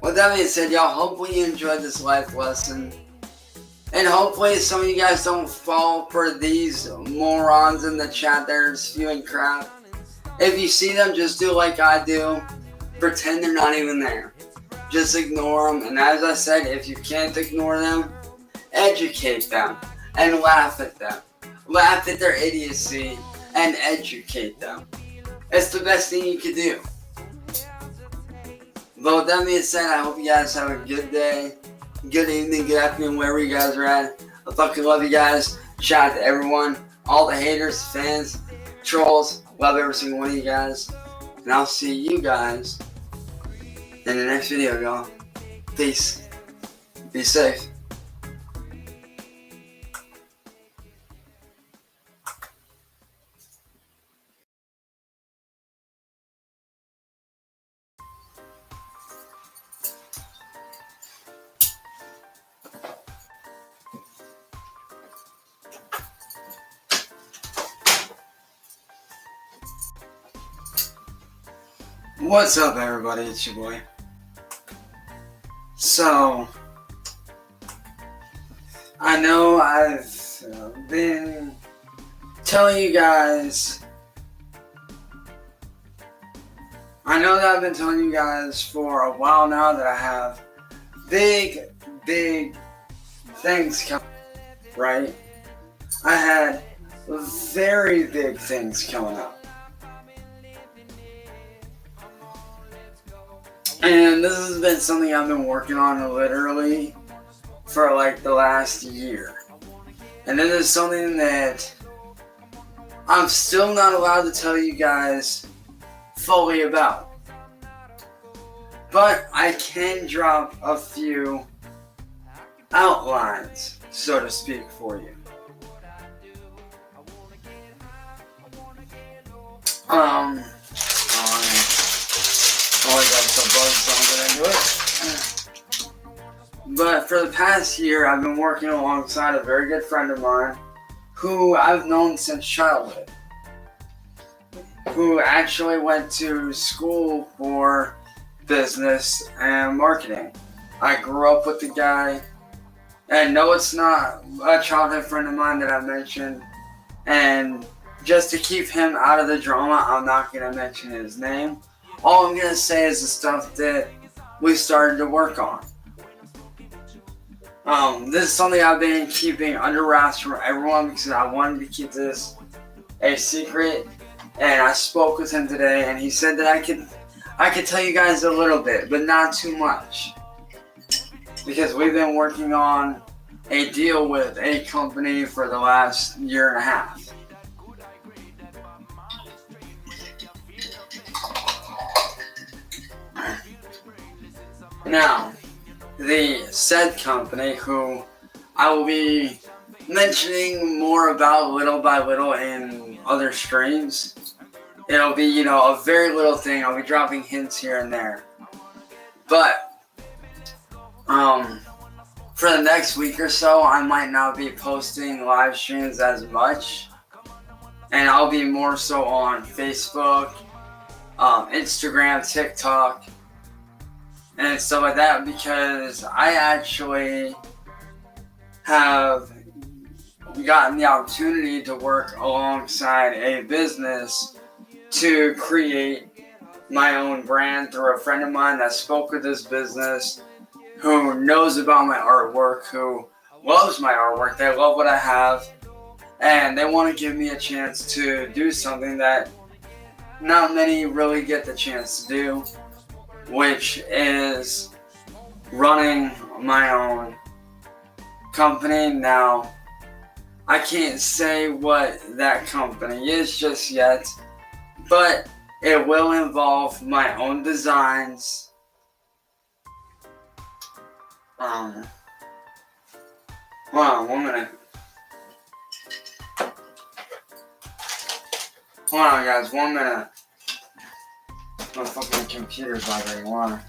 with that being said, y'all, hopefully you enjoyed this life lesson. And hopefully some of you guys don't fall for these morons in the chat that are spewing crap. If you see them, just do like I do. Pretend they're not even there. Just ignore them. And as I said, if you can't ignore them, educate them and laugh at them. Laugh at their idiocy and educate them. It's the best thing you can do. But with that being said, I hope you guys have a good day, good evening, good afternoon, wherever you guys are at. I fucking love you guys. Shout out to everyone, all the haters, fans, trolls. Love every single one of you guys. And I'll see you guys in the next video, y'all. Peace. Be safe. What's up, everybody? It's your boy. So, I know I've been telling you guys, for a while now that I have big things coming, right? I had very big things coming up. And this has been something I've been working on literally for like the last year. And it is something that I'm still not allowed to tell you guys fully about. But I can drop a few outlines, so to speak, for you. Always got some bugs, so I'm gonna do it. But for the past year, I've been working alongside a very good friend of mine who I've known since childhood, who actually went to school for business and marketing. I grew up with the guy, and no, it's not a childhood friend of mine that I mentioned, and just to keep him out of the drama, I'm not going to mention his name. All I'm going to say is the stuff that we started to work on. This is something I've been keeping under wraps from everyone because I wanted to keep this a secret. And I spoke with him today, and he said that I could tell you guys a little bit, but not too much. Because we've been working on a deal with a company for the last year and a half. Now, the said company, who I will be mentioning more about little by little in other streams, it'll be, a very little thing. I'll be dropping hints here and there. But, for the next week or so, I might not be posting live streams as much. And I'll be more so on Facebook, Instagram, TikTok, and stuff like that, because I actually have gotten the opportunity to work alongside a business to create my own brand through a friend of mine that spoke with this business, who knows about my artwork, who loves my artwork. They love what I have, and they want to give me a chance to do something that not many really get the chance to do, which is running my own company. Now, I can't say what that company is just yet, but it will involve my own designs. Hold on 1 minute. Hold on, guys, 1 minute. My fucking computer's vibrating. Why?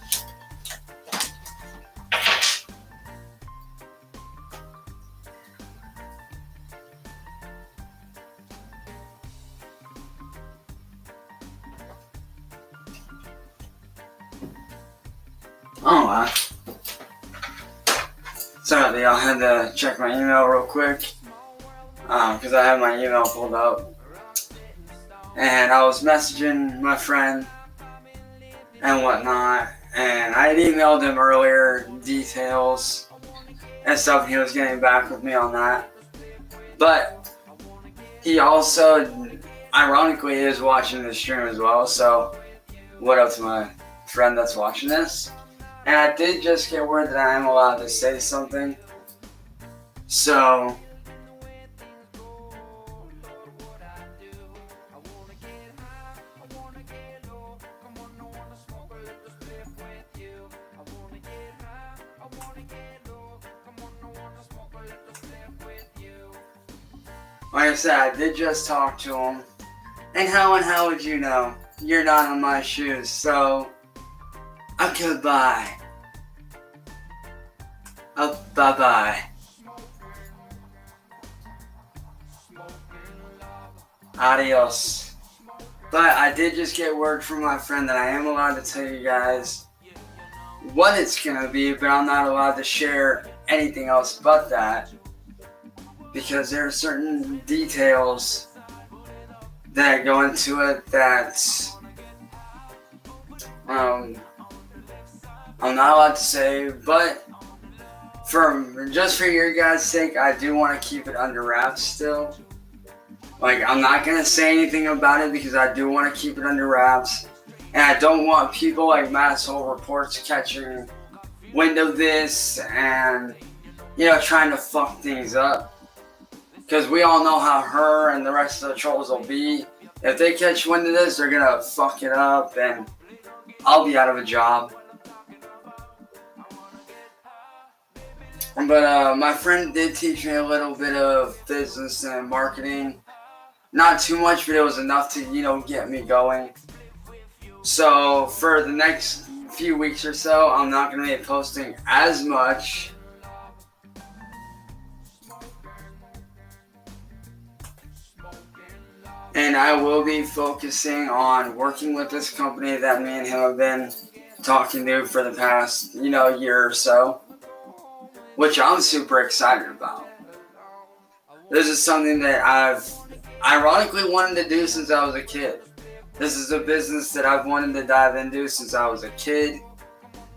Oh, wow. Sorry, I had to check my email real quick, because I have my email pulled up, and I was messaging my friend and whatnot, and I had emailed him earlier details and stuff, and he was getting back with me on that. But he also, ironically, is watching this stream as well, so what up to my friend that's watching this. And I did just get word that I am allowed to say something, so like I said, I did just talk to him. And how would you know? You're not in my shoes, so goodbye. Bye-bye. Adios. But I did just get word from my friend that I am allowed to tell you guys what it's gonna be, but I'm not allowed to share anything else but that. because there are certain details that go into it that I'm not allowed to say, but just for your guys' sake, I do want to keep it under wraps still. Like, I'm not going to say anything about it because I do want to keep it under wraps. And I don't want people like Massole Reports catching wind of this and, trying to fuck things up. Because we all know how her and the rest of the trolls will be. If they catch wind of this, they're going to fuck it up and I'll be out of a job. But my friend did teach me a little bit of business and marketing. Not too much, but it was enough to, get me going. So for the next few weeks or so, I'm not going to be posting as much. And I will be focusing on working with this company that me and him have been talking to for the past, year or so. Which I'm super excited about. This is something that I've ironically wanted to do since I was a kid. This is a business that I've wanted to dive into since I was a kid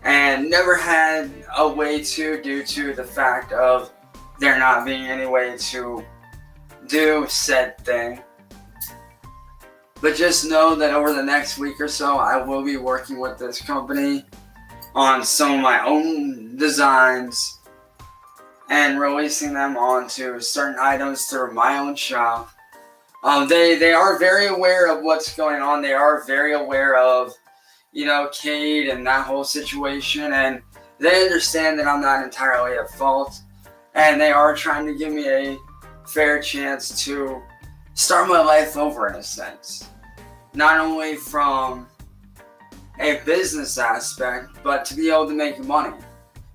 and never had a way to, due to the fact of there not being any way to do said thing. But just know that over the next week or so, I will be working with this company on some of my own designs and releasing them onto certain items through my own shop. They are very aware of what's going on. They are very aware of, Cade and that whole situation. And they understand that I'm not entirely at fault. And they are trying to give me a fair chance to start my life over in a sense. Not only from a business aspect, but to be able to make money.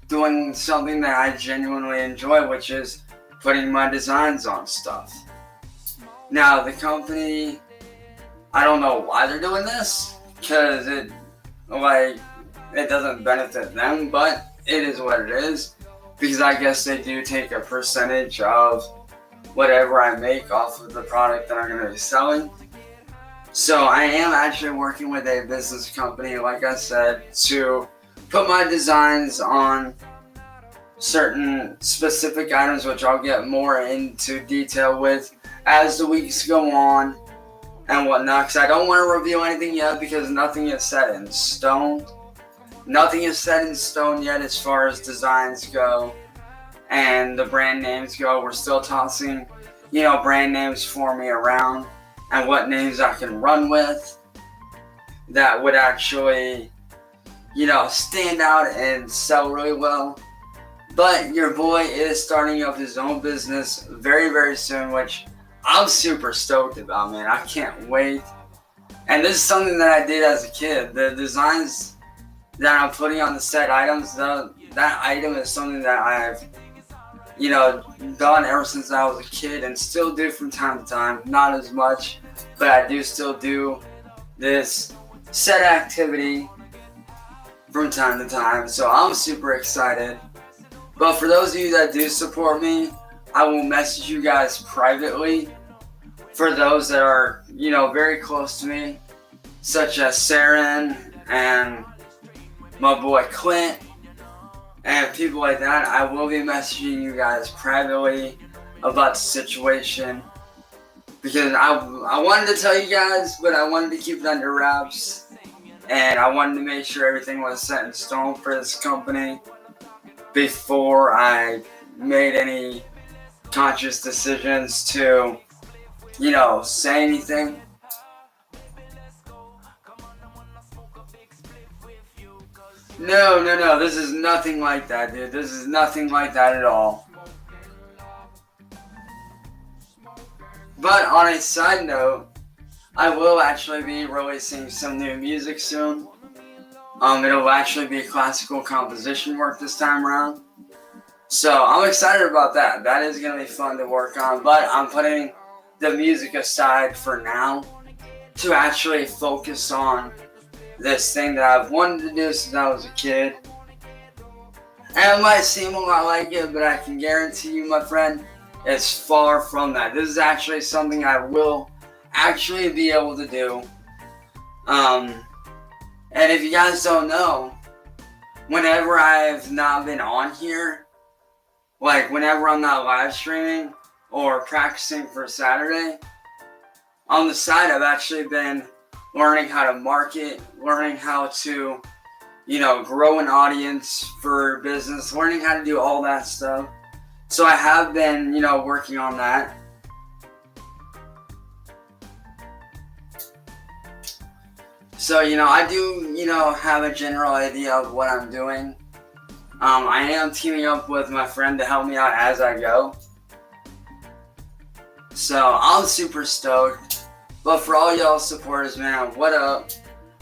Doing something that I genuinely enjoy, which is putting my designs on stuff. Now, the company, I don't know why they're doing this, because it doesn't benefit them, but it is what it is, because I guess they do take a percentage of whatever I make off of the product that I'm going to be selling. So I am actually working with a business company, like I said, to put my designs on certain specific items, which I'll get more into detail with as the weeks go on and whatnot, because I don't want to reveal anything yet because nothing is set in stone. Nothing is set in stone yet as far as designs go and the brand names go. We're still tossing, brand names for me around and what names I can run with that would actually, stand out and sell really well. But your boy is starting up his own business very, very soon, which I'm super stoked about, man. I can't wait. And this is something that I did as a kid. The designs that I'm putting on the set items, that item is something that I've, done ever since I was a kid and still do from time to time. Not as much, but I do still do this set activity from time to time. So I'm super excited. But for those of you that do support me, I will message you guys privately. For those that are, very close to me, such as Saren and my boy Clint and people like that, I will be messaging you guys privately about the situation. Because I wanted to tell you guys, but I wanted to keep it under wraps. And I wanted to make sure everything was set in stone for this company before I made any conscious decisions to, say anything. No, this is nothing like that, dude. This is nothing like that at all. But on a side note, I will actually be releasing some new music soon. It'll actually be classical composition work this time around. So I'm excited about that. That is going to be fun to work on. But I'm putting the music aside for now to actually focus on this thing that I've wanted to do since I was a kid. And it might seem a lot like it, but I can guarantee you, my friend, It's far from that. This is actually something I will actually be able to do. And if you guys don't know, whenever I've not been on here, like whenever I'm not live streaming or practicing for Saturday, on the side I've actually been learning how to market, learning how to, grow an audience for business, learning how to do all that stuff. So I have been, working on that. So, I do, have a general idea of what I'm doing. I am teaming up with my friend to help me out as I go. So, I'm super stoked. But for all y'all supporters, man, what up?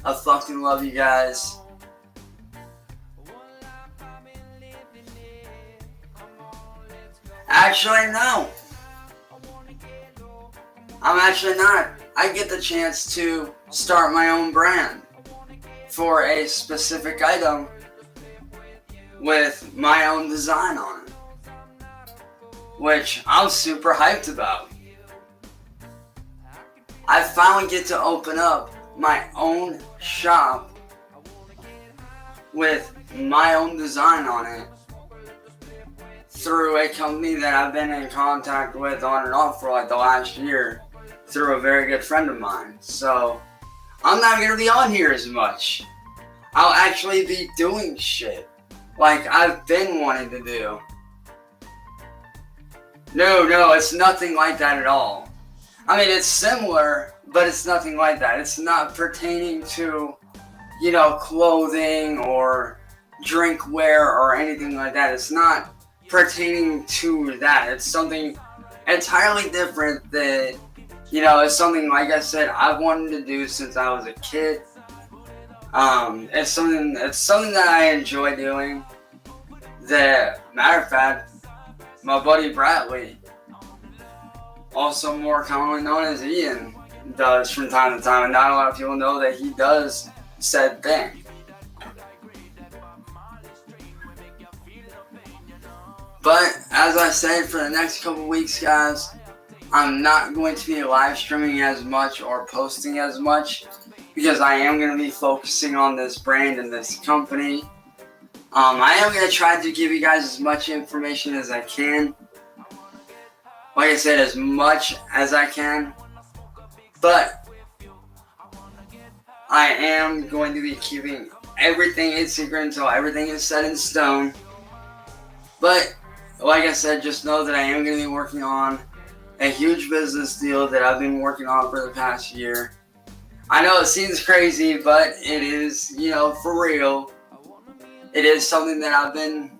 I fucking love you guys. Actually, no. I'm actually not. I get the chance to start my own brand for a specific item with my own design on it, which I'm super hyped about. I finally get to open up my own shop with my own design on it through a company that I've been in contact with on and off for like the last year through a very good friend of mine. So I'm not going to be on here as much. I'll actually be doing shit like I've been wanting to do. No, it's nothing like that at all. I mean, it's similar, but it's nothing like that. It's not pertaining to, clothing or drinkware or anything like that. It's not pertaining to that. It's something entirely different that, it's something, like I said, I've wanted to do since I was a kid. It's something that I enjoy doing. Matter of fact, my buddy Bradley, also more commonly known as Ian, does from time to time, and not a lot of people know that he does said thing. But as I said, for the next couple weeks, guys, I'm not going to be live streaming as much or posting as much because I am going to be focusing on this brand and this company. I am going to try to give you guys as much information as I can. Like I said, as much as I can. But I am going to be keeping everything in secret until everything is set in stone. But like I said, just know that I am going to be working on a huge business deal that I've been working on for the past year. I know it seems crazy, but it is, for real. It is something that I've been,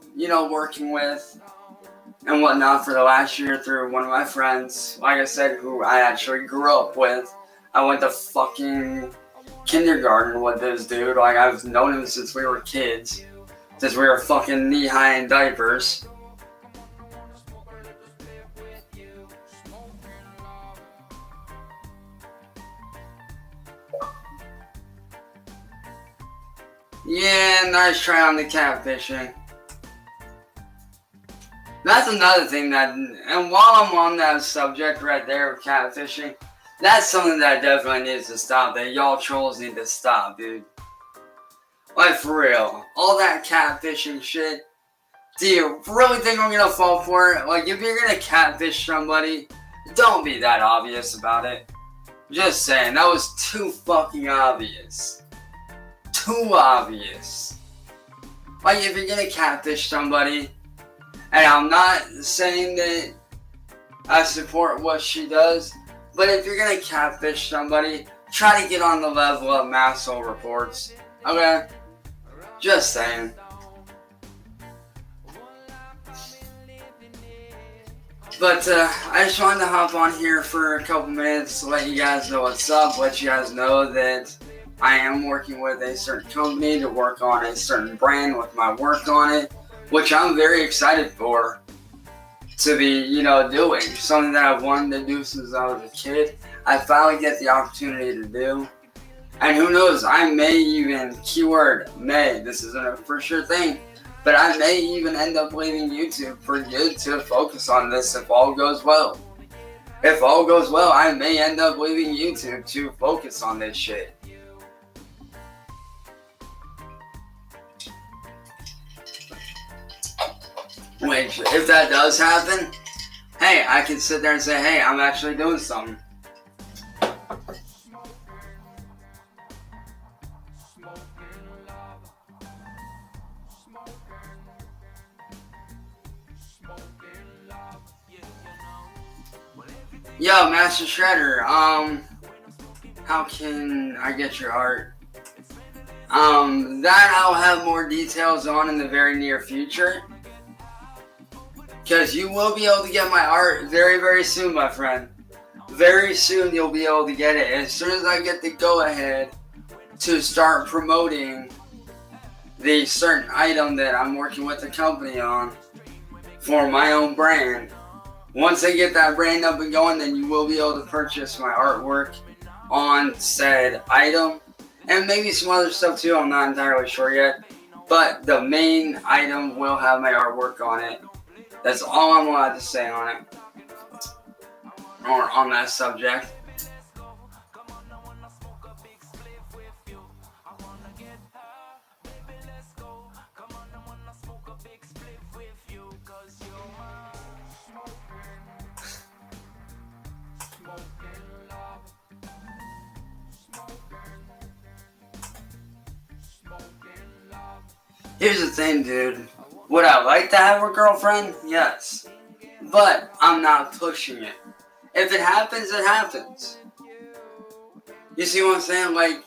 working with and whatnot for the last year through one of my friends, like I said, who I actually grew up with. I went to fucking kindergarten with this dude. Like, I've known him since we were kids. Since we were fucking knee-high in diapers. Yeah, nice try on the catfishing. That's another thing and while I'm on that subject right there of catfishing, that's something that definitely needs to stop, that y'all trolls need to stop, dude. Like, for real. All that catfishing shit, do you really think I'm gonna fall for it? Like, if you're gonna catfish somebody, don't be that obvious about it. Just saying, that was too fucking obvious. Too obvious. Like, if you're gonna catfish somebody, and I'm not saying that I support what she does, but if you're gonna catfish somebody, try to get on the level of Masshole reports. Okay? Just saying. But I just wanted to hop on here for a couple minutes to let you guys know what's up, let you guys know that I am working with a certain company to work on a certain brand with my work on it, which I'm very excited for to be, doing. Something that I've wanted to do since I was a kid. I finally get the opportunity to do. And who knows, I may even, keyword may, this isn't a for sure thing, But I may even end up leaving YouTube for good to focus on this if all goes well. If all goes well, I may end up leaving YouTube to focus on this shit. Which, if that does happen, hey, I can sit there and say, hey, I'm actually doing something. Yo, Master Shredder, how can I get your art? That I'll have more details on in the very near future. Because you will be able to get my art very, very soon, my friend. Very soon you'll be able to get it. As soon as I get the go-ahead to start promoting the certain item that I'm working with the company on for my own brand. Once I get that brand up and going, then you will be able to purchase my artwork on said item. And maybe some other stuff too, I'm not entirely sure yet. But the main item will have my artwork on it. That's all I'm allowed to say on it. Or on that subject. Here's the thing, dude. Would I like to have a girlfriend? Yes. But I'm not pushing it. If it happens, it happens. You see what I'm saying? Like,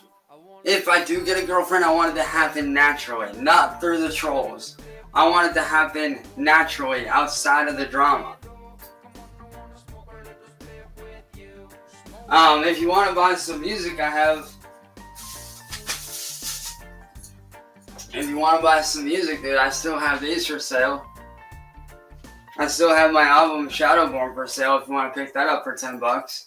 if I do get a girlfriend, I want it to happen naturally, not through the trolls. I want it to happen naturally, outside of the drama. If you want to buy some music, I have... If you want to buy some music, dude, I still have these for sale. I still have my album Shadowborn for sale if you want to pick that up for $10.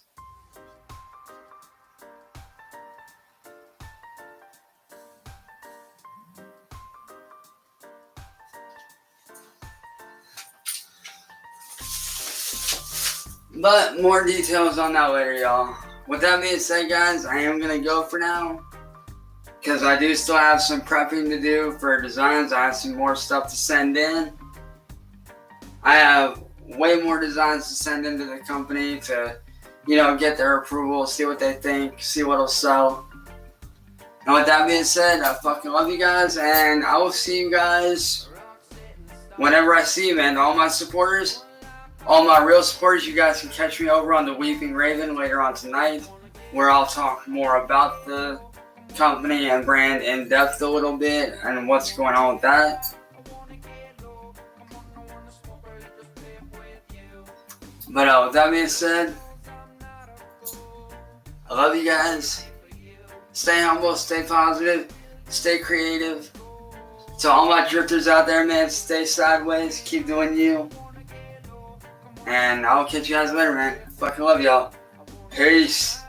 But more details on that later, y'all. With that being said, guys, I am going to go for now. Because I do still have some prepping to do for designs. I have some more stuff to send in. I have way more designs to send into the company to, get their approval, see what they think, see what'll sell. And with that being said, I fucking love you guys, and I will see you guys whenever I see you, man. All my supporters, all my real supporters, you guys can catch me over on the Weeping Raven later on tonight, where I'll talk more about the company and brand in depth a little bit and what's going on with that. But with that being said, I love you guys. Stay humble, stay positive, stay creative. To all my drifters out there, man, stay sideways, keep doing you. And I'll catch you guys later, man. Fucking love y'all. Peace.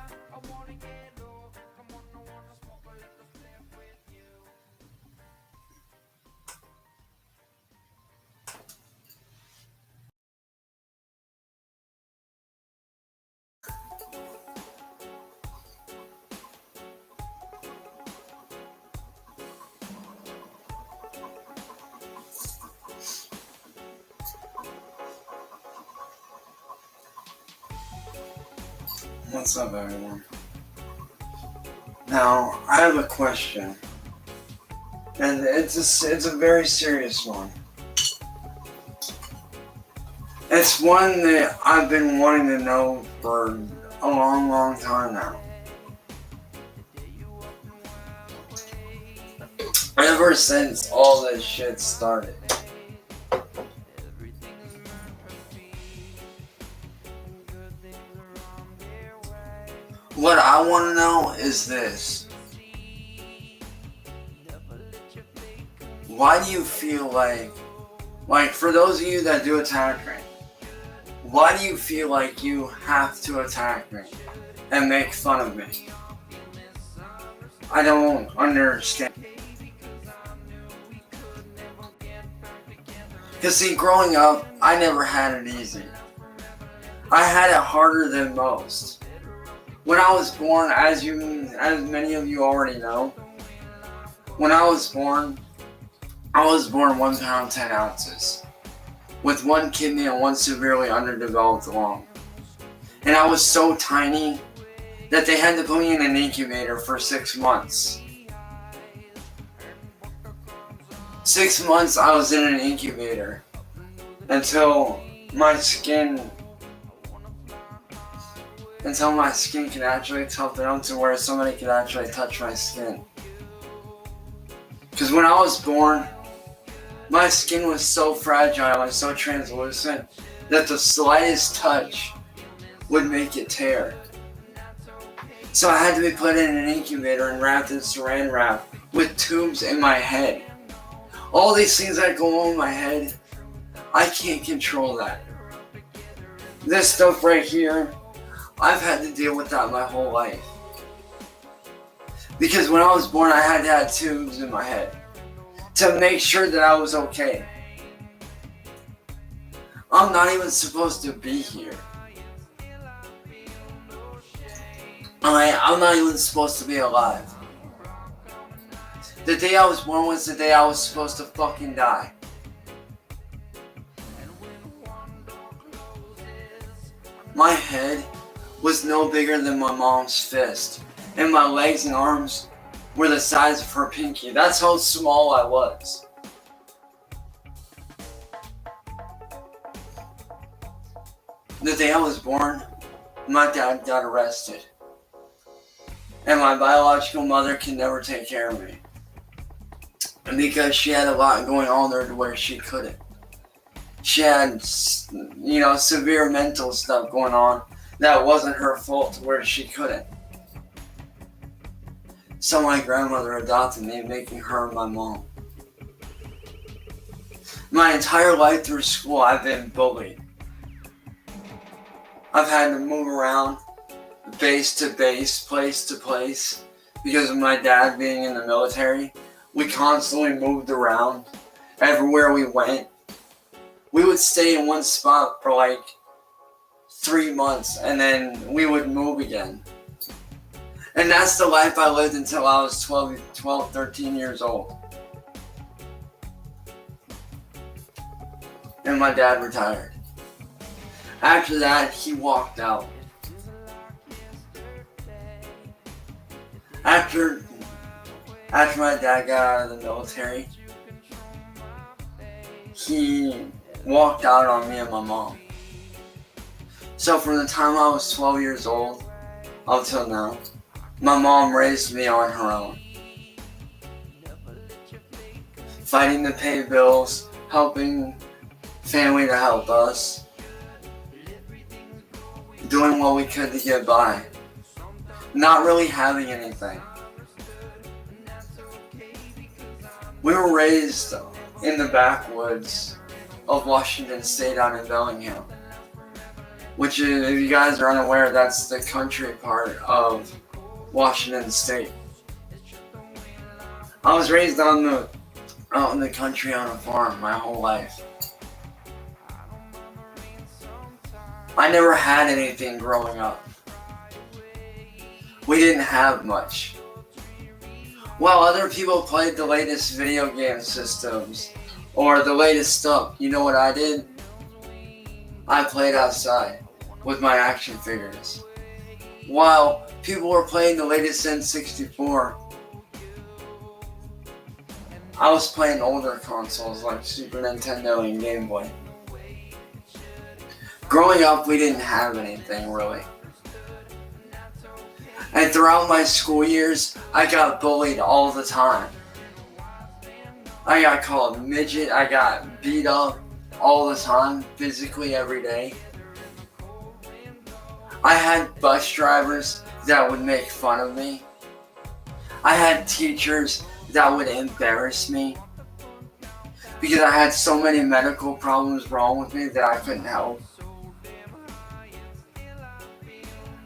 What's up, everyone? Now, I have a question, and it's a very serious one. It's one that I've been wanting to know for a long, long time now. Ever since all this shit started. What I want to know is this. Why do you feel like for those of you that do attack me, why do you feel like you have to attack me and make fun of me? I don't understand. Cause see, growing up, I never had it easy. I had it harder than most. When I was born, as many of you already know, when I was born 1 pound 10 ounces, with one kidney and one severely underdeveloped lung. And I was so tiny that they had to put me in an incubator for 6 months. 6 months I was in an incubator until my skin could actually toughen up to where somebody could actually touch my skin. Because when I was born, my skin was so fragile and so translucent that the slightest touch would make it tear. So I had to be put in an incubator and wrapped in saran wrap with tubes in my head. All these things that go on in my head, I can't control that. This stuff right here, I've had to deal with that my whole life. Because when I was born, I had to have tubes in my head to make sure that I was okay. I'm not even supposed to be here. I'm not even supposed to be alive. The day I was born was the day I was supposed to fucking die. My head was no bigger than my mom's fist, and my legs and arms were the size of her pinky. That's how small I was. The day I was born, my dad got arrested. And my biological mother could never take care of me. And because she had a lot going on there to where she couldn't. She had, severe mental stuff going on that wasn't her fault to where she couldn't. So my grandmother adopted me, making her my mom. My entire life through school, I've been bullied. I've had to move around base to base, place to place, because of my dad being in the military. We constantly moved around everywhere we went. We would stay in one spot for like 3 months and then we would move again. And that's the life I lived until I was 13 years old. And my dad retired. After that, he walked out. After my dad got out of the military, he walked out on me and my mom. So from the time I was 12 years old up till now, my mom raised me on her own. Fighting to pay bills, helping family to help us, doing what we could to get by. Not really having anything. We were raised in the backwoods of Washington State out in Bellingham. Which is, if you guys are unaware, that's the country part of Washington State. I was raised out in the country on a farm my whole life. I never had anything growing up. We didn't have much. While other people played the latest video game systems or the latest stuff, you know what I did? I played outside with my action figures. While people were playing the latest N64, I was playing older consoles like Super Nintendo and Game Boy. Growing up, we didn't have anything really. And throughout my school years, I got bullied all the time. I got called midget, I got beat up all the time, physically every day. I had bus drivers that would make fun of me. I had teachers that would embarrass me because I had so many medical problems wrong with me that I couldn't help.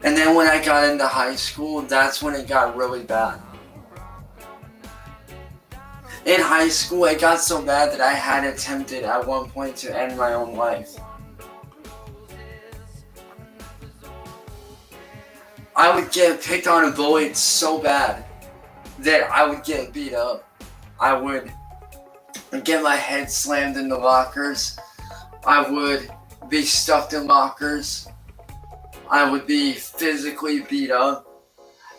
And then when I got into high school, that's when it got really bad. In high school, it got so bad that I had attempted at one point to end my own life. I would get picked on and bullied so bad that I would get beat up. I would get my head slammed into lockers. I would be stuffed in lockers. I would be physically beat up.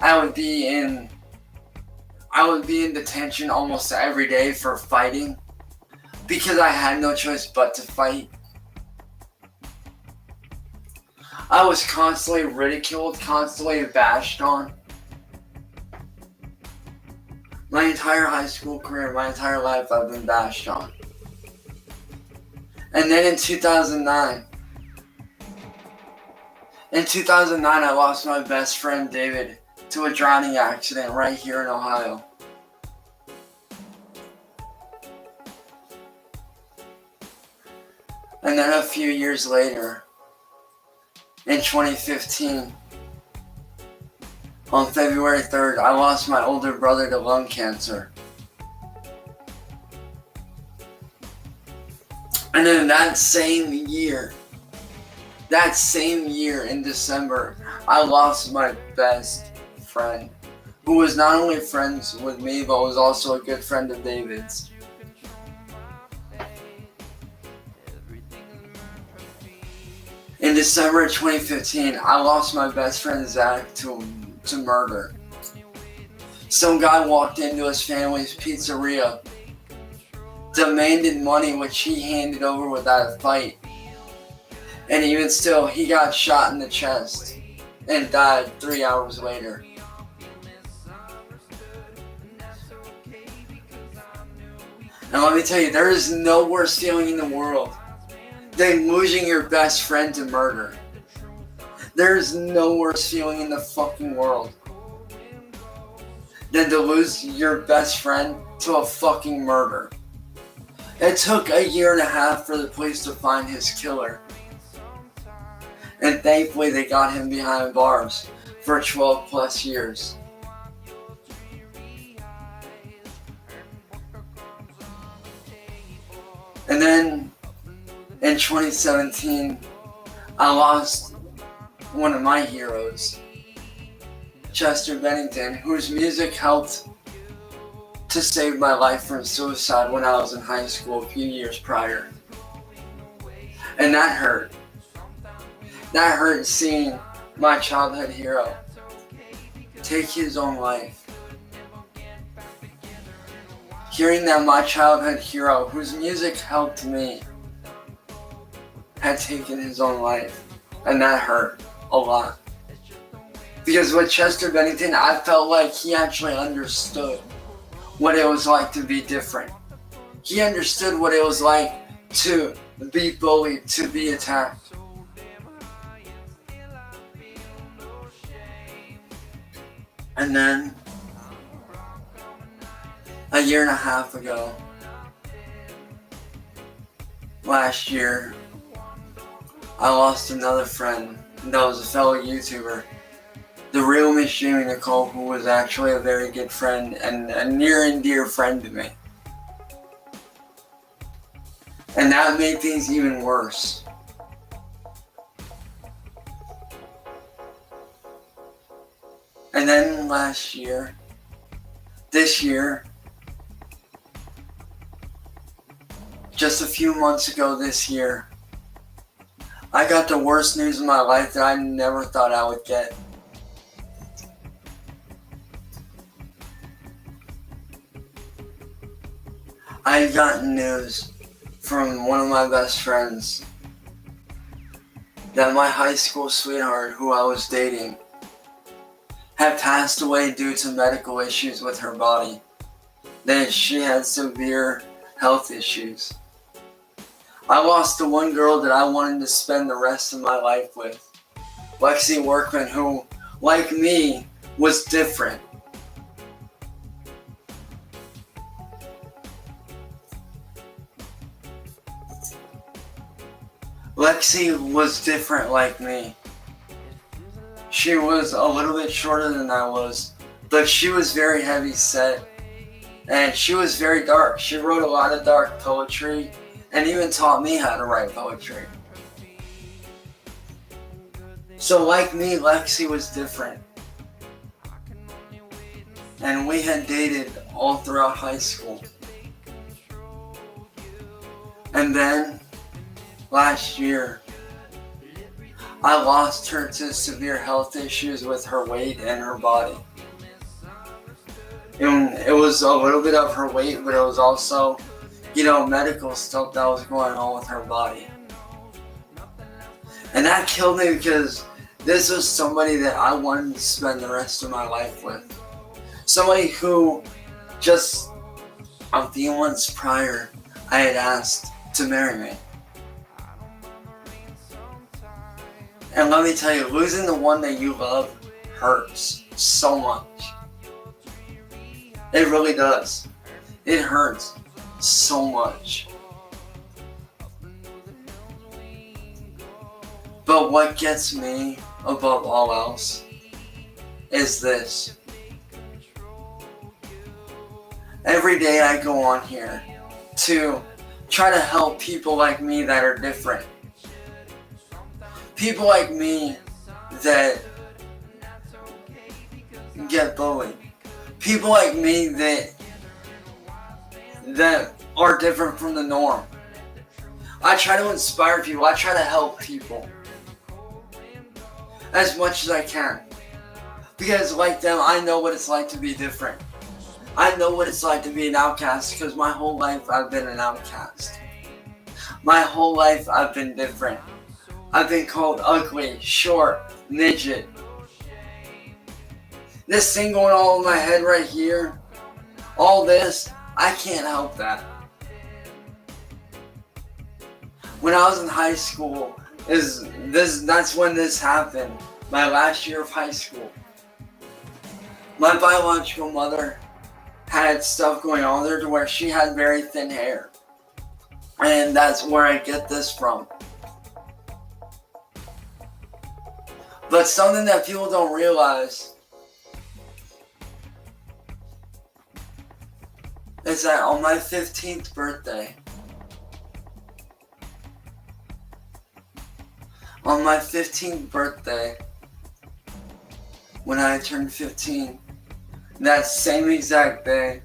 I would be in detention almost every day for fighting because I had no choice but to fight. I was constantly ridiculed, constantly bashed on. My entire high school career, my entire life, I've been bashed on. And then in 2009, I lost my best friend David to a drowning accident right here in Ohio. And then a few years later, in 2015, on February 3rd, I lost my older brother to lung cancer. And then that same year in December, I lost my best friend, who was not only friends with me, but was also a good friend of David's. In December 2015, I lost my best friend Zach to murder. Some guy walked into his family's pizzeria, demanded money which he handed over without a fight. And even still, he got shot in the chest and died 3 hours later. And let me tell you, there is no worse feeling in the world than losing your best friend to murder. There is no worse feeling in the fucking world than to lose your best friend to a fucking murder. It took 1.5 years for the police to find his killer. And thankfully they got him behind bars for 12 plus years. And then in 2017, I lost one of my heroes, Chester Bennington, whose music helped to save my life from suicide when I was in high school a few years prior. And that hurt. That hurt seeing my childhood hero take his own life. Hearing that my childhood hero, whose music helped me, had taken his own life. And that hurt a lot. Because with Chester Bennington, I felt like he actually understood what it was like to be different. He understood what it was like to be bullied, to be attacked. And then, 1.5 years ago, last year, I lost another friend that was a fellow YouTuber, the real Miss Jamie Nicole, who was actually a very good friend and a near and dear friend to me. And that made things even worse. And then this year, just a few months ago this year, I got the worst news of my life that I never thought I would get. I had gotten news from one of my best friends that my high school sweetheart, who I was dating, had passed away due to medical issues with her body. That she had severe health issues. I lost the one girl that I wanted to spend the rest of my life with, Lexi Workman, who, like me, was different. Lexi was different like me. She was a little bit shorter than I was, but she was very heavy set And she was very dark. She wrote a lot of dark poetry and even taught me how to write poetry. So like me, Lexi was different. And we had dated all throughout high school. And then, last year, I lost her to severe health issues with her weight and her body. And it was a little bit of her weight, but it was also, medical stuff that was going on with her body. And that killed me because this was somebody that I wanted to spend the rest of my life with. Somebody who just a few months prior, I had asked to marry me. And let me tell you, losing the one that you love hurts so much. It really does. It hurts so much. But what gets me above all else is this. Every day I go on here to try to help people like me that are different. People like me that get bullied. People like me that are different from the norm. I try to inspire people. I try to help people as much as I can. Because like them, I know what it's like to be different. I know what it's like to be an outcast because my whole life I've been an outcast. My whole life I've been different. I've been called ugly, short, midget. This thing going on in my head right here, all this, I can't help that. When I was in high school, that's when this happened. My last year of high school. My biological mother had stuff going on there to where she had very thin hair. And that's where I get this from. But something that people don't realize is that on my 15th birthday, when I turned 15, that same exact day,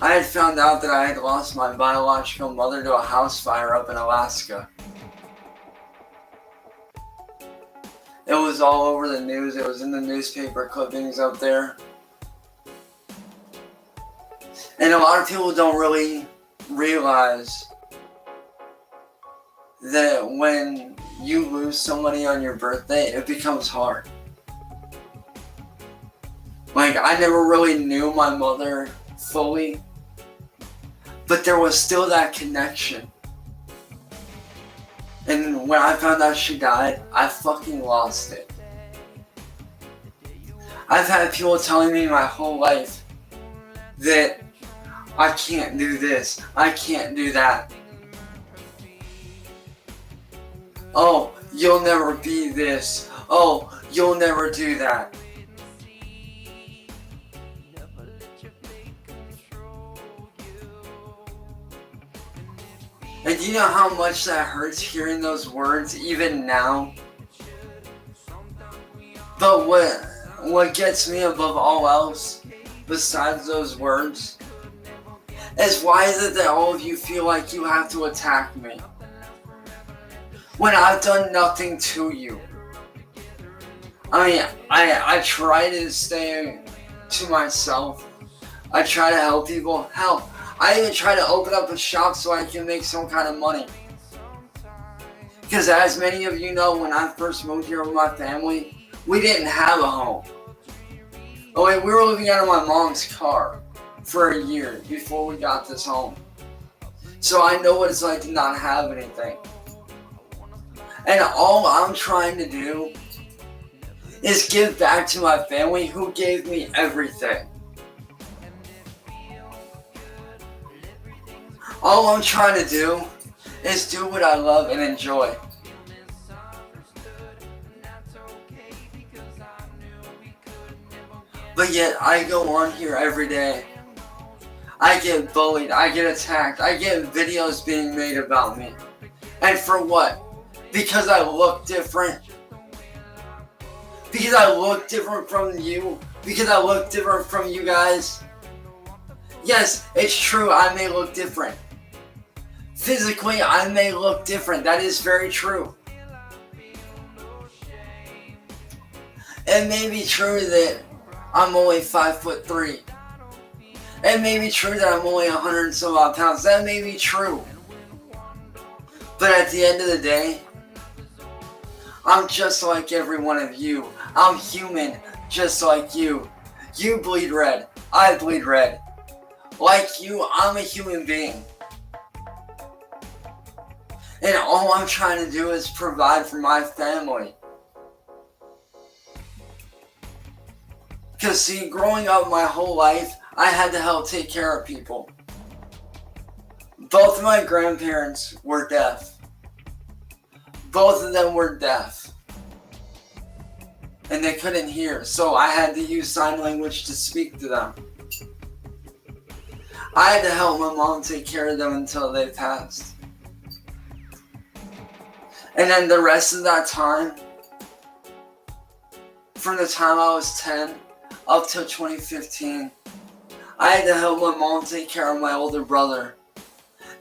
I had found out that I had lost my biological mother to a house fire up in Alaska. It was all over the news. It was in the newspaper clippings up there. And a lot of people don't really realize that when you lose somebody on your birthday, it becomes hard. Like, I never really knew my mother fully, but there was still that connection. And when I found out she died, I fucking lost it. I've had people telling me my whole life that I can't do this, I can't do that. Oh, you'll never be this. Oh, you'll never do that. And do you know how much that hurts hearing those words even now? But what gets me above all else, besides those words, is why is it that all of you feel like you have to attack me when I've done nothing to you? I mean, I try to stay to myself. I try to help people. Hell, I even try to open up a shop so I can make some kind of money. Because as many of you know, when I first moved here with my family, we didn't have a home. Oh wait, we were living out of my mom's car for a year before we got this home. So I know what it's like to not have anything. And all I'm trying to do is give back to my family who gave me everything. All I'm trying to do is do what I love and enjoy. But yet I go on here every day. I get bullied, I get attacked, I get videos being made about me. And for what? Because I look different? Because I look different from you? Because I look different from you guys? Yes, it's true, I may look different. Physically, I may look different. That is very true. It may be true that I'm only 5'3". It may be true that I'm only 100 and some odd pounds. That may be true. But at the end of the day, I'm just like every one of you. I'm human, just like you. You bleed red. I bleed red. Like you, I'm a human being. And all I'm trying to do is provide for my family. Because see, growing up my whole life, I had to help take care of people. Both of my grandparents were deaf. Both of them were deaf. And they couldn't hear, so I had to use sign language to speak to them. I had to help my mom take care of them until they passed. And then the rest of that time, from the time I was 10 up till 2015, I had to help my mom take care of my older brother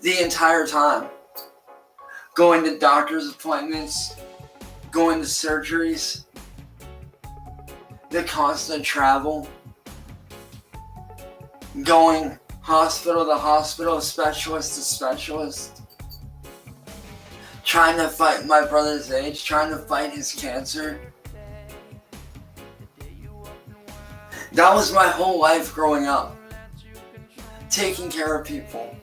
the entire time. Going to doctor's appointments, going to surgeries, the constant travel, going hospital to hospital, specialist to specialist, trying to fight my brother's age, trying to fight his cancer. That was my whole life growing up. Taking care of people.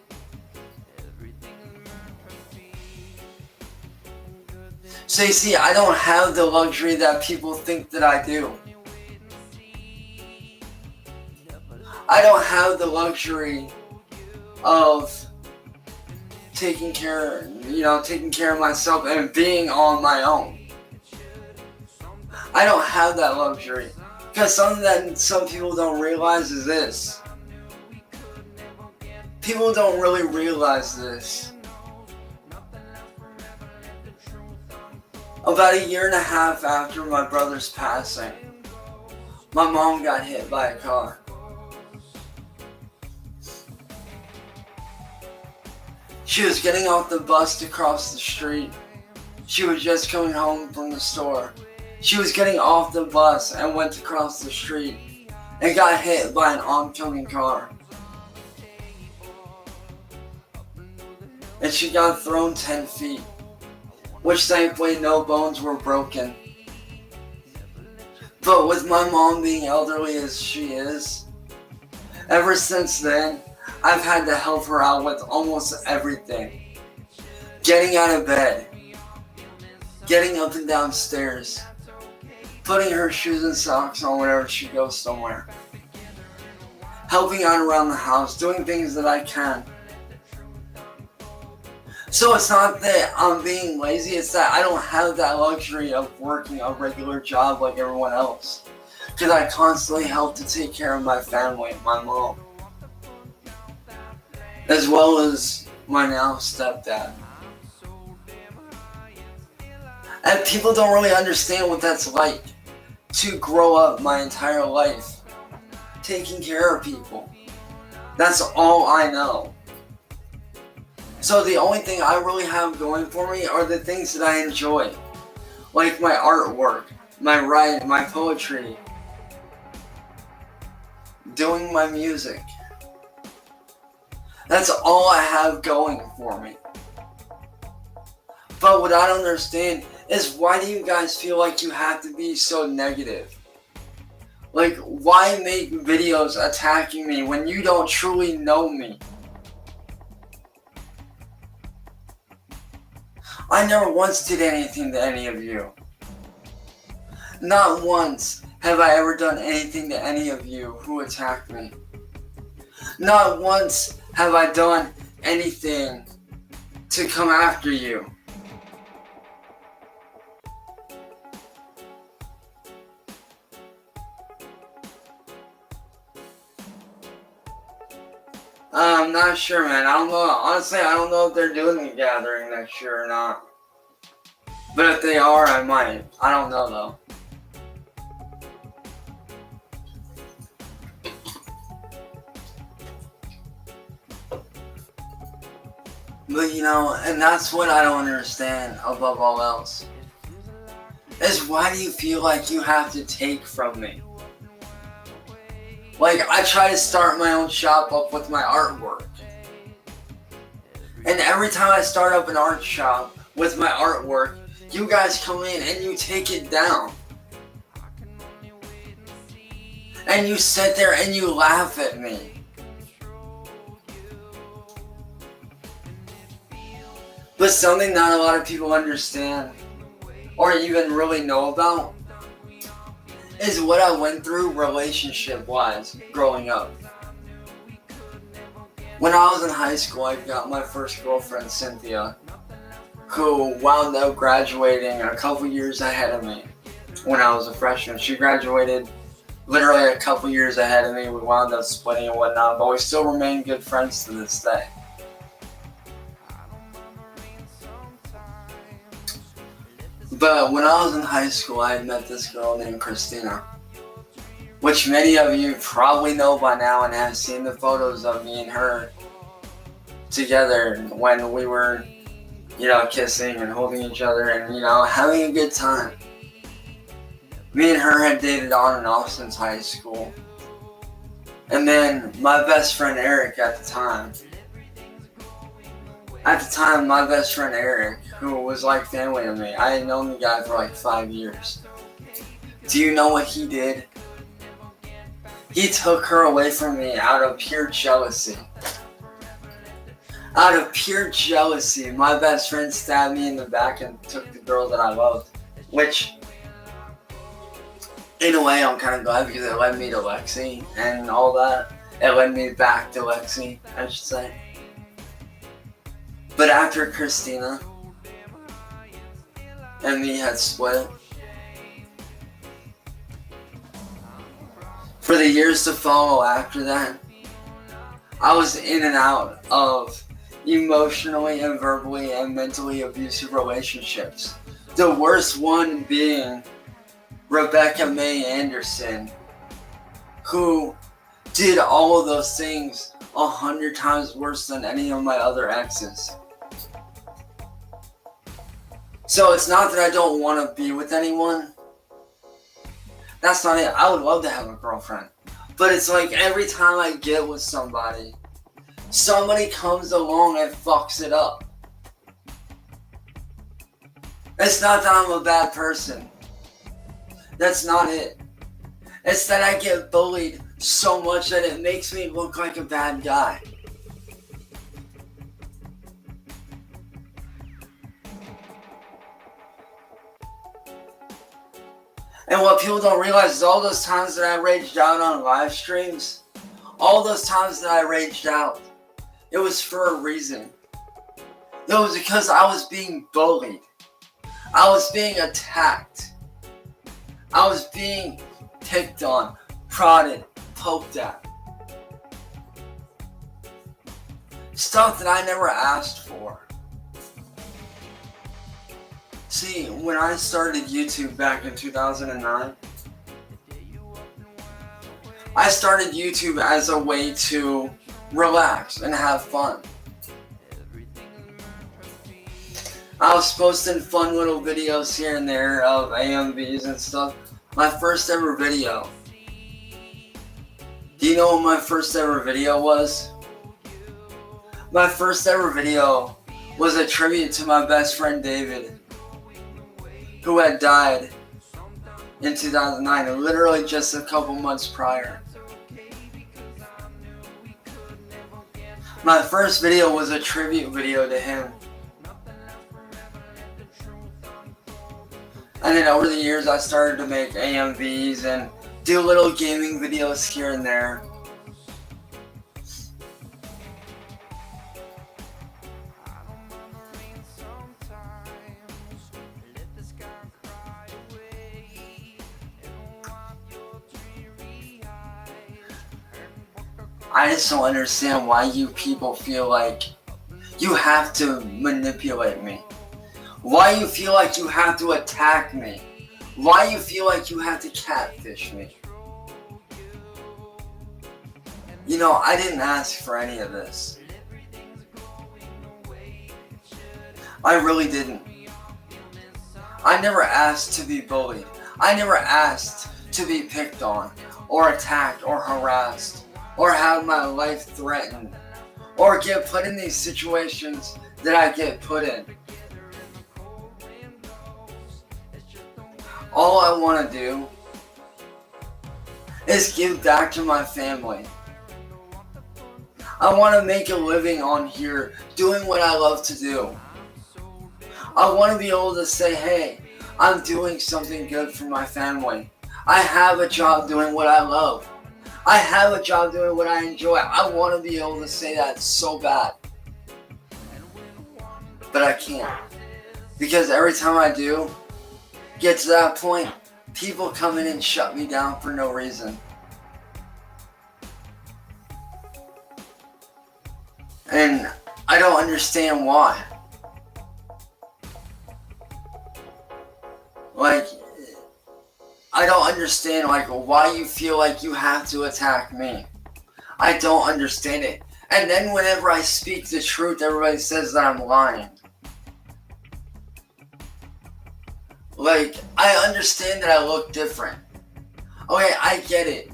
So you see, I don't have the luxury that people think that I do. I don't have the luxury of taking care of myself and being on my own. I don't have that luxury. Because something that some people don't realize is this. People don't really realize this. About a year and a half after my brother's passing, my mom got hit by a car. She was getting off the bus to cross the street. She was just coming home from the store. She was getting off the bus and went to cross the street and got hit by an oncoming car. And she got thrown 10 feet, which thankfully no bones were broken. But with my mom being elderly as she is, ever since then, I've had to help her out with almost everything. Getting out of bed, getting up and down stairs, putting her shoes and socks on whenever she goes somewhere, helping out around the house, doing things that I can. So it's not that I'm being lazy, it's that I don't have that luxury of working a regular job like everyone else. Because I constantly help to take care of my family, my mom, as well as my now stepdad. And people don't really understand what that's like, to grow up my entire life taking care of people. That's all I know. So the only thing I really have going for me are the things that I enjoy. Like my artwork, my writing, my poetry, doing my music. That's all I have going for me. But what I don't understand is, why do you guys feel like you have to be so negative? Like, why make videos attacking me when you don't truly know me? I never once did anything to any of you. Not once have I ever done anything to any of you who attacked me. Not once have I done anything to come after you. I'm not sure, man. I don't know. Honestly, I don't know if they're doing the gathering next year or not. But if they are, I might. I don't know, though. But, you know, and that's what I don't understand above all else. Is why do you feel like you have to take from me? Like, I try to start my own shop up with my artwork. And every time I start up an art shop with my artwork, you guys come in and you take it down. And you sit there and you laugh at me. But something not a lot of people understand or even really know about is what I went through relationship-wise growing up. When I was in high school, I got my first girlfriend, Cynthia, who wound up graduating a couple years ahead of me when I was a freshman. She graduated literally a couple years ahead of me. We wound up splitting and whatnot, but we still remain good friends to this day. But when I was in high school, I had met this girl named Christina, which many of you probably know by now and have seen the photos of me and her together when we were, you know, kissing and holding each other and, you know, having a good time. Me and her had dated on and off since high school. And then my best friend Eric at the time, my best friend Eric, who was like family to me, I had known the guy for like 5 years. Do you know what he did? He took her away from me out of pure jealousy. Out of pure jealousy, my best friend stabbed me in the back and took the girl that I loved. Which, in a way, I'm kind of glad because it led me to Lexi and all that. It led me back to Lexi, I should say. But after Christina and me had split, for the years to follow after that, I was in and out of emotionally and verbally and mentally abusive relationships. The worst one being Rebecca May Anderson, who did all of those things 100 times worse than any of my other exes. So it's not that I don't want to be with anyone. That's not it. I would love to have a girlfriend. But it's like every time I get with somebody, somebody comes along and fucks it up. It's not that I'm a bad person. That's not it. It's that I get bullied so much that it makes me look like a bad guy. And what people don't realize is all those times that I raged out on live streams, all those times that I raged out, it was for a reason. It was because I was being bullied. I was being attacked. I was being picked on, prodded, poked at. Stuff that I never asked for. See, when I started YouTube back in 2009, I started YouTube as a way to relax and have fun. I was posting fun little videos here and there of AMVs and stuff. My first ever video. Do you know what my first ever video was? My first ever video was a tribute to my best friend David, who had died in 2009, literally just a couple months prior. My first video was a tribute video to him. And then over the years I started to make AMVs and do little gaming videos here and there. I just don't understand why you people feel like you have to manipulate me. Why you feel like you have to attack me. Why you feel like you have to catfish me. You know, I didn't ask for any of this. I really didn't. I never asked to be bullied. I never asked to be picked on, or attacked, or harassed, or have my life threatened, or get put in these situations that I get put in. All I want to do is give back to my family. I want to make a living on here doing what I love to do. I want to be able to say, hey, I'm doing something good for my family. I have a job doing what I love. I have a job doing what I enjoy. I want to be able to say that so bad. But I can't. Because every time I do get to that point, people come in and shut me down for no reason. And I don't understand why. Like, I don't understand, like, why you feel like you have to attack me. I don't understand it. And then whenever I speak the truth, everybody says that I'm lying. Like, I understand that I look different. Okay, I get it.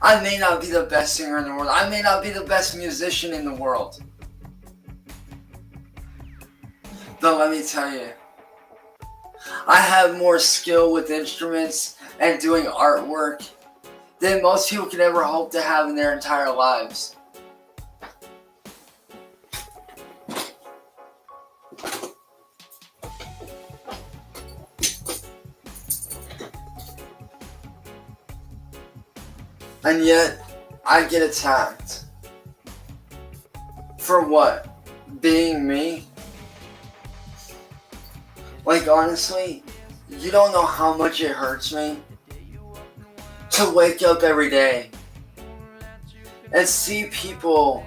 I may not be the best singer in the world. I may not be the best musician in the world. But let me tell you, I have more skill with instruments and doing artwork than most people could ever hope to have in their entire lives. And yet, I get attacked. For what? Being me? Like, honestly, you don't know how much it hurts me to wake up every day and see people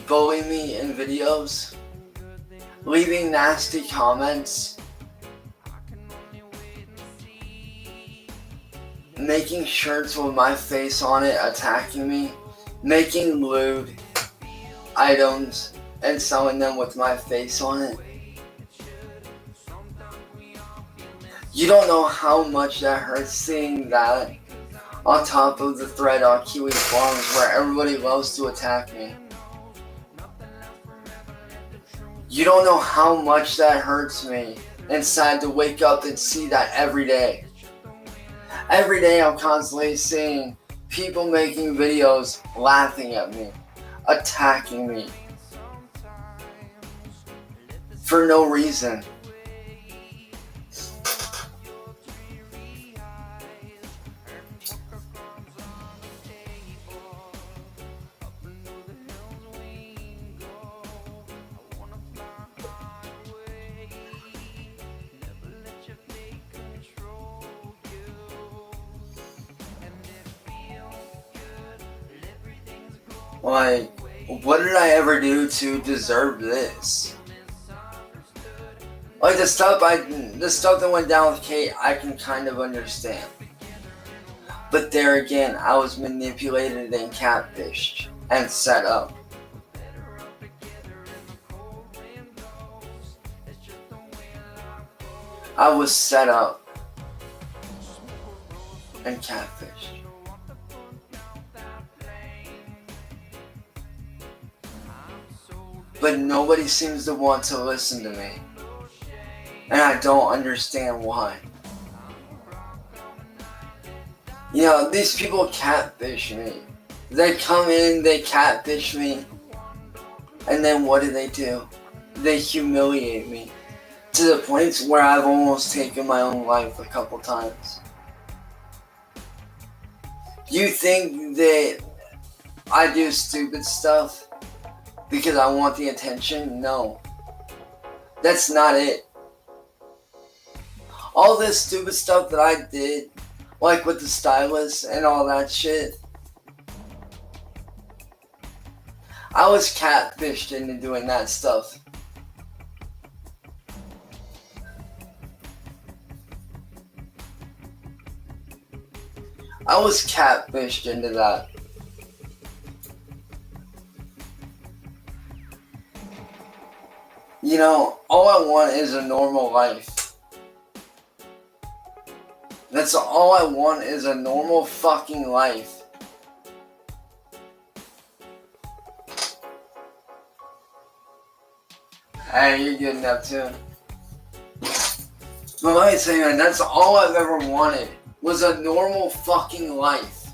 bully me in videos, leaving nasty comments, making shirts with my face on it, attacking me, making lewd items and selling them with my face on it. You don't know how much that hurts seeing that on top of the thread on Kiwi Farms where everybody loves to attack me. You don't know how much that hurts me inside to wake up and see that every day. Every day I'm constantly seeing people making videos laughing at me, attacking me for no reason. Like, what did I ever do to deserve this? Like, the stuff that went down with Kate, I can kind of understand. But there again, I was manipulated and catfished and set up. I was set up and catfished. But nobody seems to want to listen to me. And I don't understand why. You know, these people catfish me. They come in, they catfish me. And then what do? They humiliate me. To the point where I've almost taken my own life a couple times. You think that I do stupid stuff because I want the attention? No. That's not it. All this stupid stuff that I did like with the stylist and all that shit. I was catfished into doing that stuff. I was catfished into that. You know, all I want is a normal life. That's all I want is a normal fucking life. Hey, you're good enough too. But let me tell you, man, that's all I've ever wanted was a normal fucking life.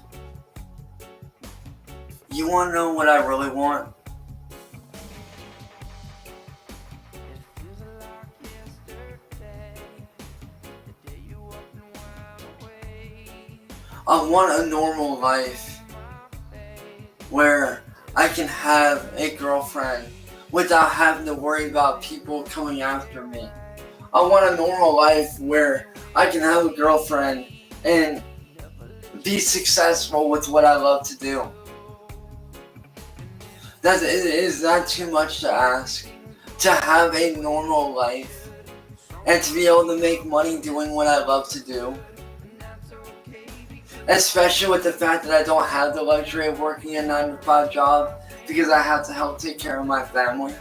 You wanna know what I really want? I want a normal life where I can have a girlfriend without having to worry about people coming after me. I want a normal life where I can have a girlfriend and be successful with what I love to do. Is that too much to ask? To have a normal life and to be able to make money doing what I love to do? Especially with the fact that I don't have the luxury of working a 9-to-5 job because I have to help take care of my family.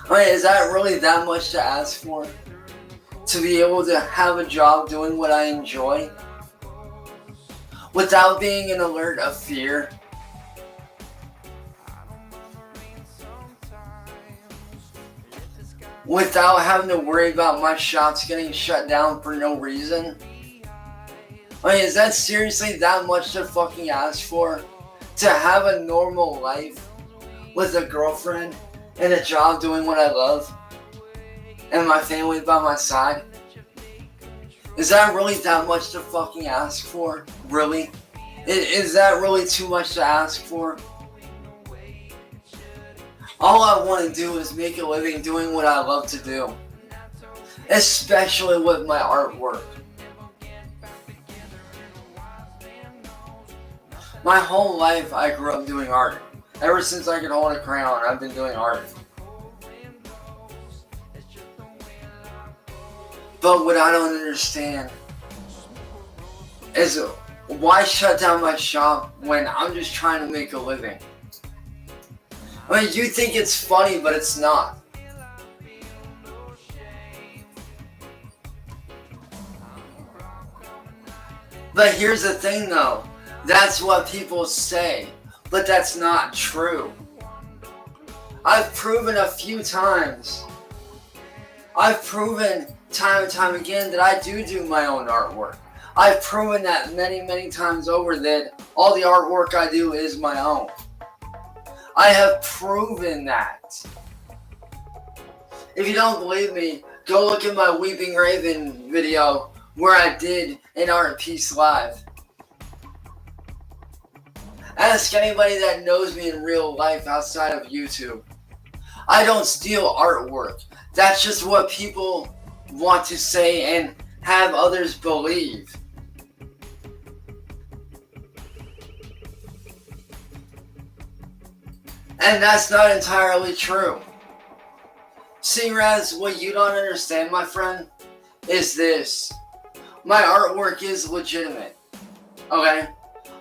I mean, is that really that much to ask for? To be able to have a job doing what I enjoy without being an alert of fear? Without having to worry about my shops getting shut down for no reason? I mean, is that seriously that much to fucking ask for? To have a normal life with a girlfriend and a job doing what I love and my family by my side? Is that really that much to fucking ask for? Really? Is that really too much to ask for? All I want to do is make a living doing what I love to do. Especially with my artwork. My whole life I grew up doing art. Ever since I could hold a crayon, I've been doing art. But what I don't understand is why shut down my shop when I'm just trying to make a living? I mean, you think it's funny, but it's not. But here's the thing though. That's what people say, but that's not true. I've proven a few times. I've proven time and time again that I do my own artwork. I've proven that many times over that all the artwork I do is my own. I have proven that. If you don't believe me, go look at my Weeping Raven video where I did an art piece live. Ask anybody that knows me in real life outside of YouTube. I don't steal artwork. That's just what people want to say and have others believe. And that's not entirely true. Cyraxx, what you don't understand, my friend, is this. My artwork is legitimate. Okay?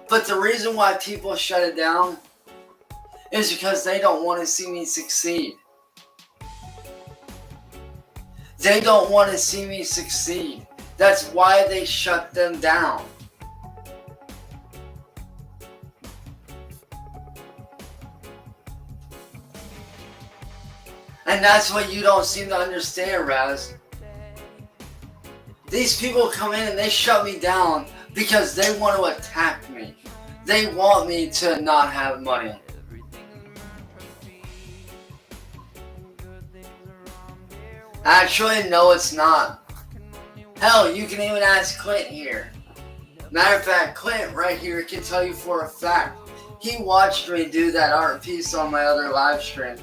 But the reason why people shut it down is because they don't want to see me succeed. They don't want to see me succeed. That's why they shut them down. And that's what you don't seem to understand, Raz. These people come in and they shut me down because they want to attack me. They want me to not have money. Actually, no, it's not. Hell, you can even ask Clint here. Matter of fact, Clint right here can tell you for a fact. He watched me do that art piece on my other live stream.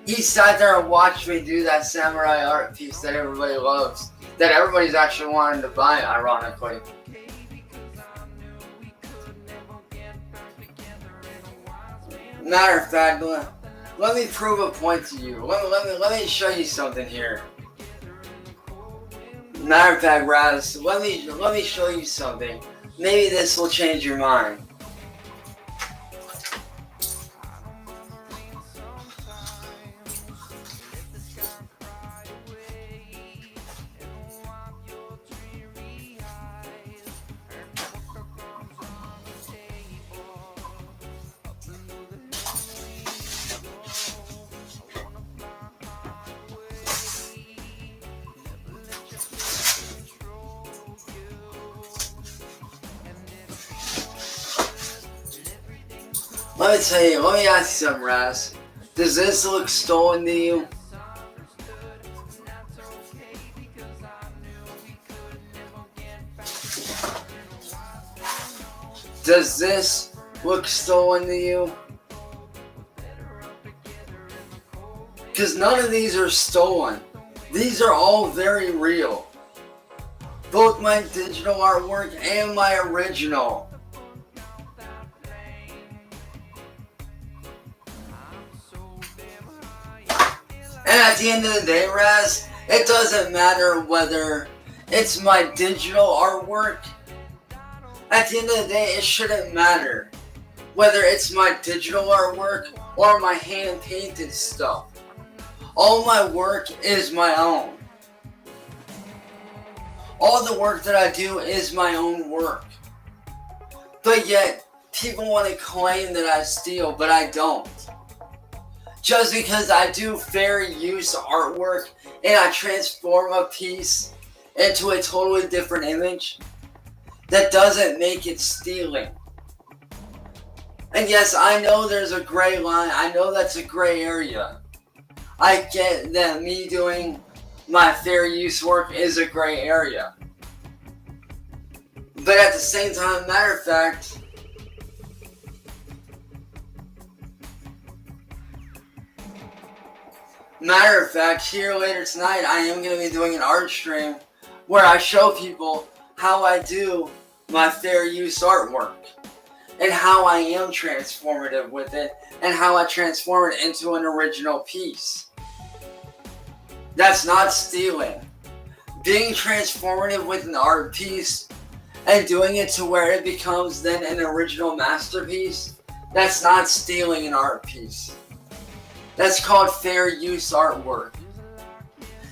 He sat there and watched me do that samurai art piece that everybody loves. That everybody's actually wanting to buy, ironically. Matter of fact, let me prove a point to you. Let me show you something here. Matter of fact, Raz, let me show you something. Maybe this will change your mind. Let me tell you, let me ask you something, Raz. Does this look stolen to you? Does this look stolen to you? Because none of these are stolen. These are all very real. Both my digital artwork and my original. And at the end of the day, Raz, it doesn't matter whether it's my digital artwork. At the end of the day, it shouldn't matter whether it's my digital artwork or my hand-painted stuff. All my work is my own. All the work that I do is my own work. But yet, people want to claim that I steal, but I don't. Just because I do fair use artwork and I transform a piece into a totally different image, that doesn't make it stealing. And yes, I know there's a gray line. I know that's a gray area. I get that me doing my fair use work is a gray area. But at the same time, matter of fact, here later tonight, I am going to be doing an art stream where I show people how I do my fair use artwork and how I am transformative with it and how I transform it into an original piece. That's not stealing. Being transformative with an art piece and doing it to where it becomes then an original masterpiece, that's not stealing an art piece. That's called fair use artwork.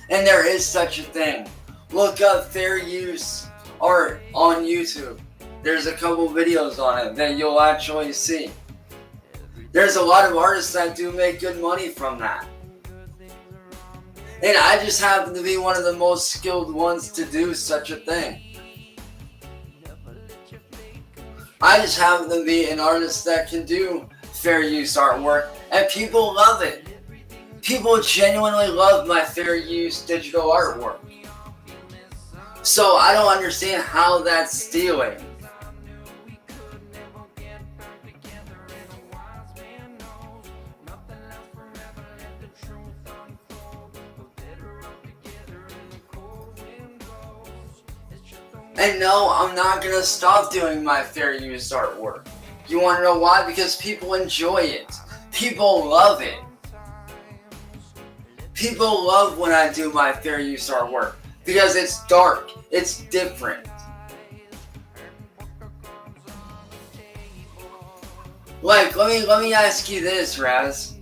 And there is such a thing. Look up fair use art on YouTube. There's a couple videos on it that you'll actually see. There's a lot of artists that do make good money from that. And I just happen to be one of the most skilled ones to do such a thing. I just happen to be an artist that can do fair use artwork, and people love it. People genuinely love my fair use digital artwork. So I don't understand how that's stealing. And no, I'm not gonna stop doing my fair use artwork. You wanna know why? Because people enjoy it. People love it. People love when I do my fair use artwork because it's dark, it's different. Like, let me ask you this, Raz.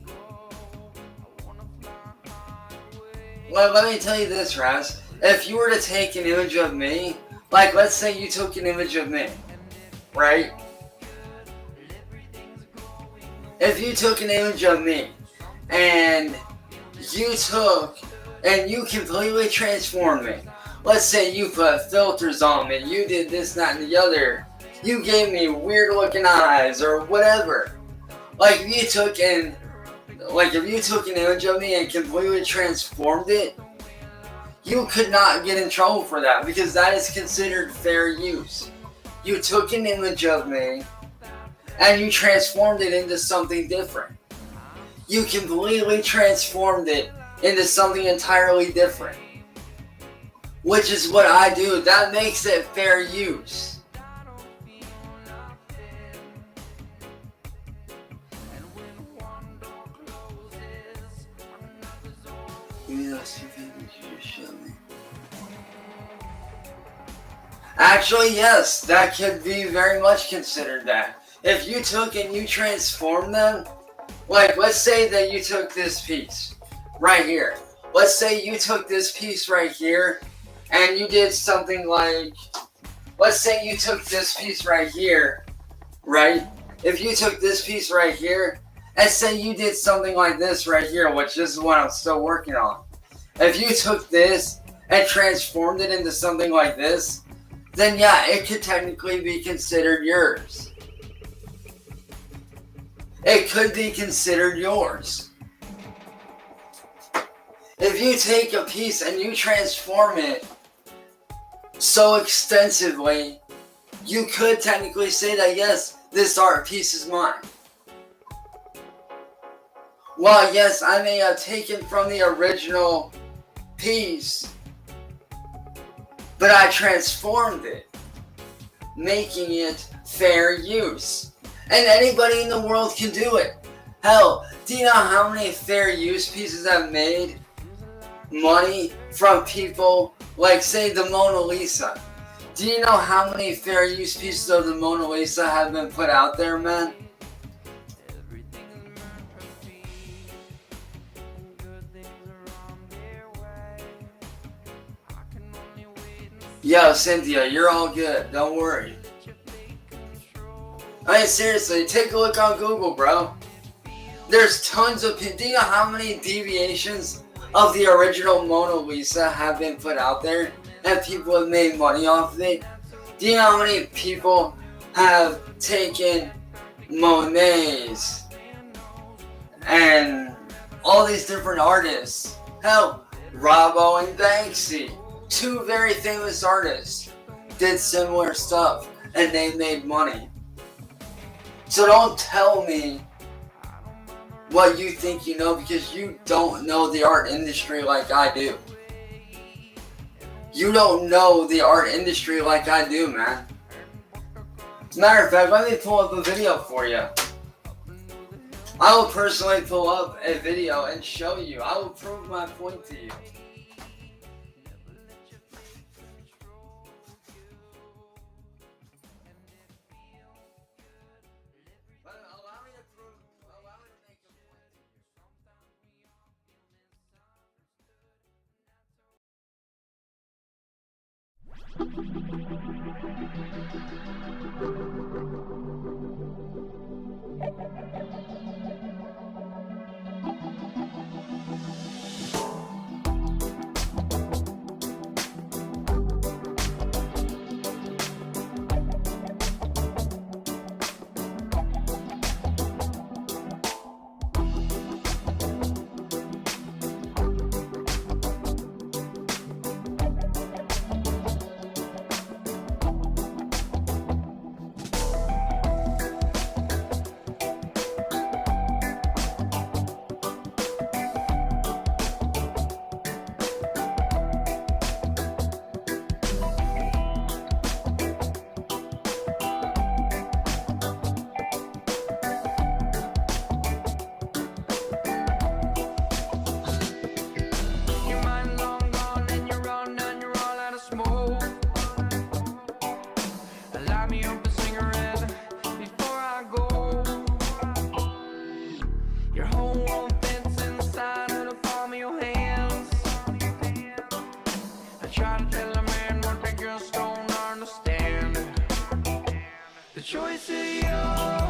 Let me tell you this, Raz. If you were to take an image of me, like let's say you took an image of me, right? If you took an image of me and you completely transformed me. Let's say you put filters on me, you did this, that, and the other. You gave me weird looking eyes or whatever. Like if you took an image of me and completely transformed it, you could not get in trouble for that because that is considered fair use. You took an image of me and you transformed it into something different. You completely transformed it into something entirely different. Which is what I do. That makes it fair use. Maybe that's the thing that you just showed me. Actually, yes, that could be very much considered that. If you took and you transformed them, like let's say that you took this piece right here. Let's say you took this piece right here and you did something like, let's say you took this piece right here, right? If you took this piece right here and say you did something like this right here, which is what I'm still working on. If you took this and transformed it into something like this, then yeah, it could technically be considered yours. It could be considered yours. If you take a piece and you transform it so extensively, you could technically say that yes, this art piece is mine. Well, yes, I may have taken from the original piece, but I transformed it, making it fair use. And anybody in the world can do it. Hell, do you know how many fair use pieces have made money from people like, say, the Mona Lisa? Do you know how many fair use pieces of the Mona Lisa have been put out there, man? Yo, Cynthia, you're all good. Don't worry. I mean, seriously, take a look on Google, bro. There's tons of people. Do you know how many deviations of the original Mona Lisa have been put out there and people have made money off of it? Do you know how many people have taken Monets and all these different artists? Hell, Robbo and Banksy, two very famous artists, did similar stuff and they made money. So don't tell me what you think you know, because you don't know the art industry like I do. You don't know the art industry like I do, man. As a matter of fact, let me pull up a video for you. I will personally pull up a video and show you. I will prove my point to you. Choice is yours.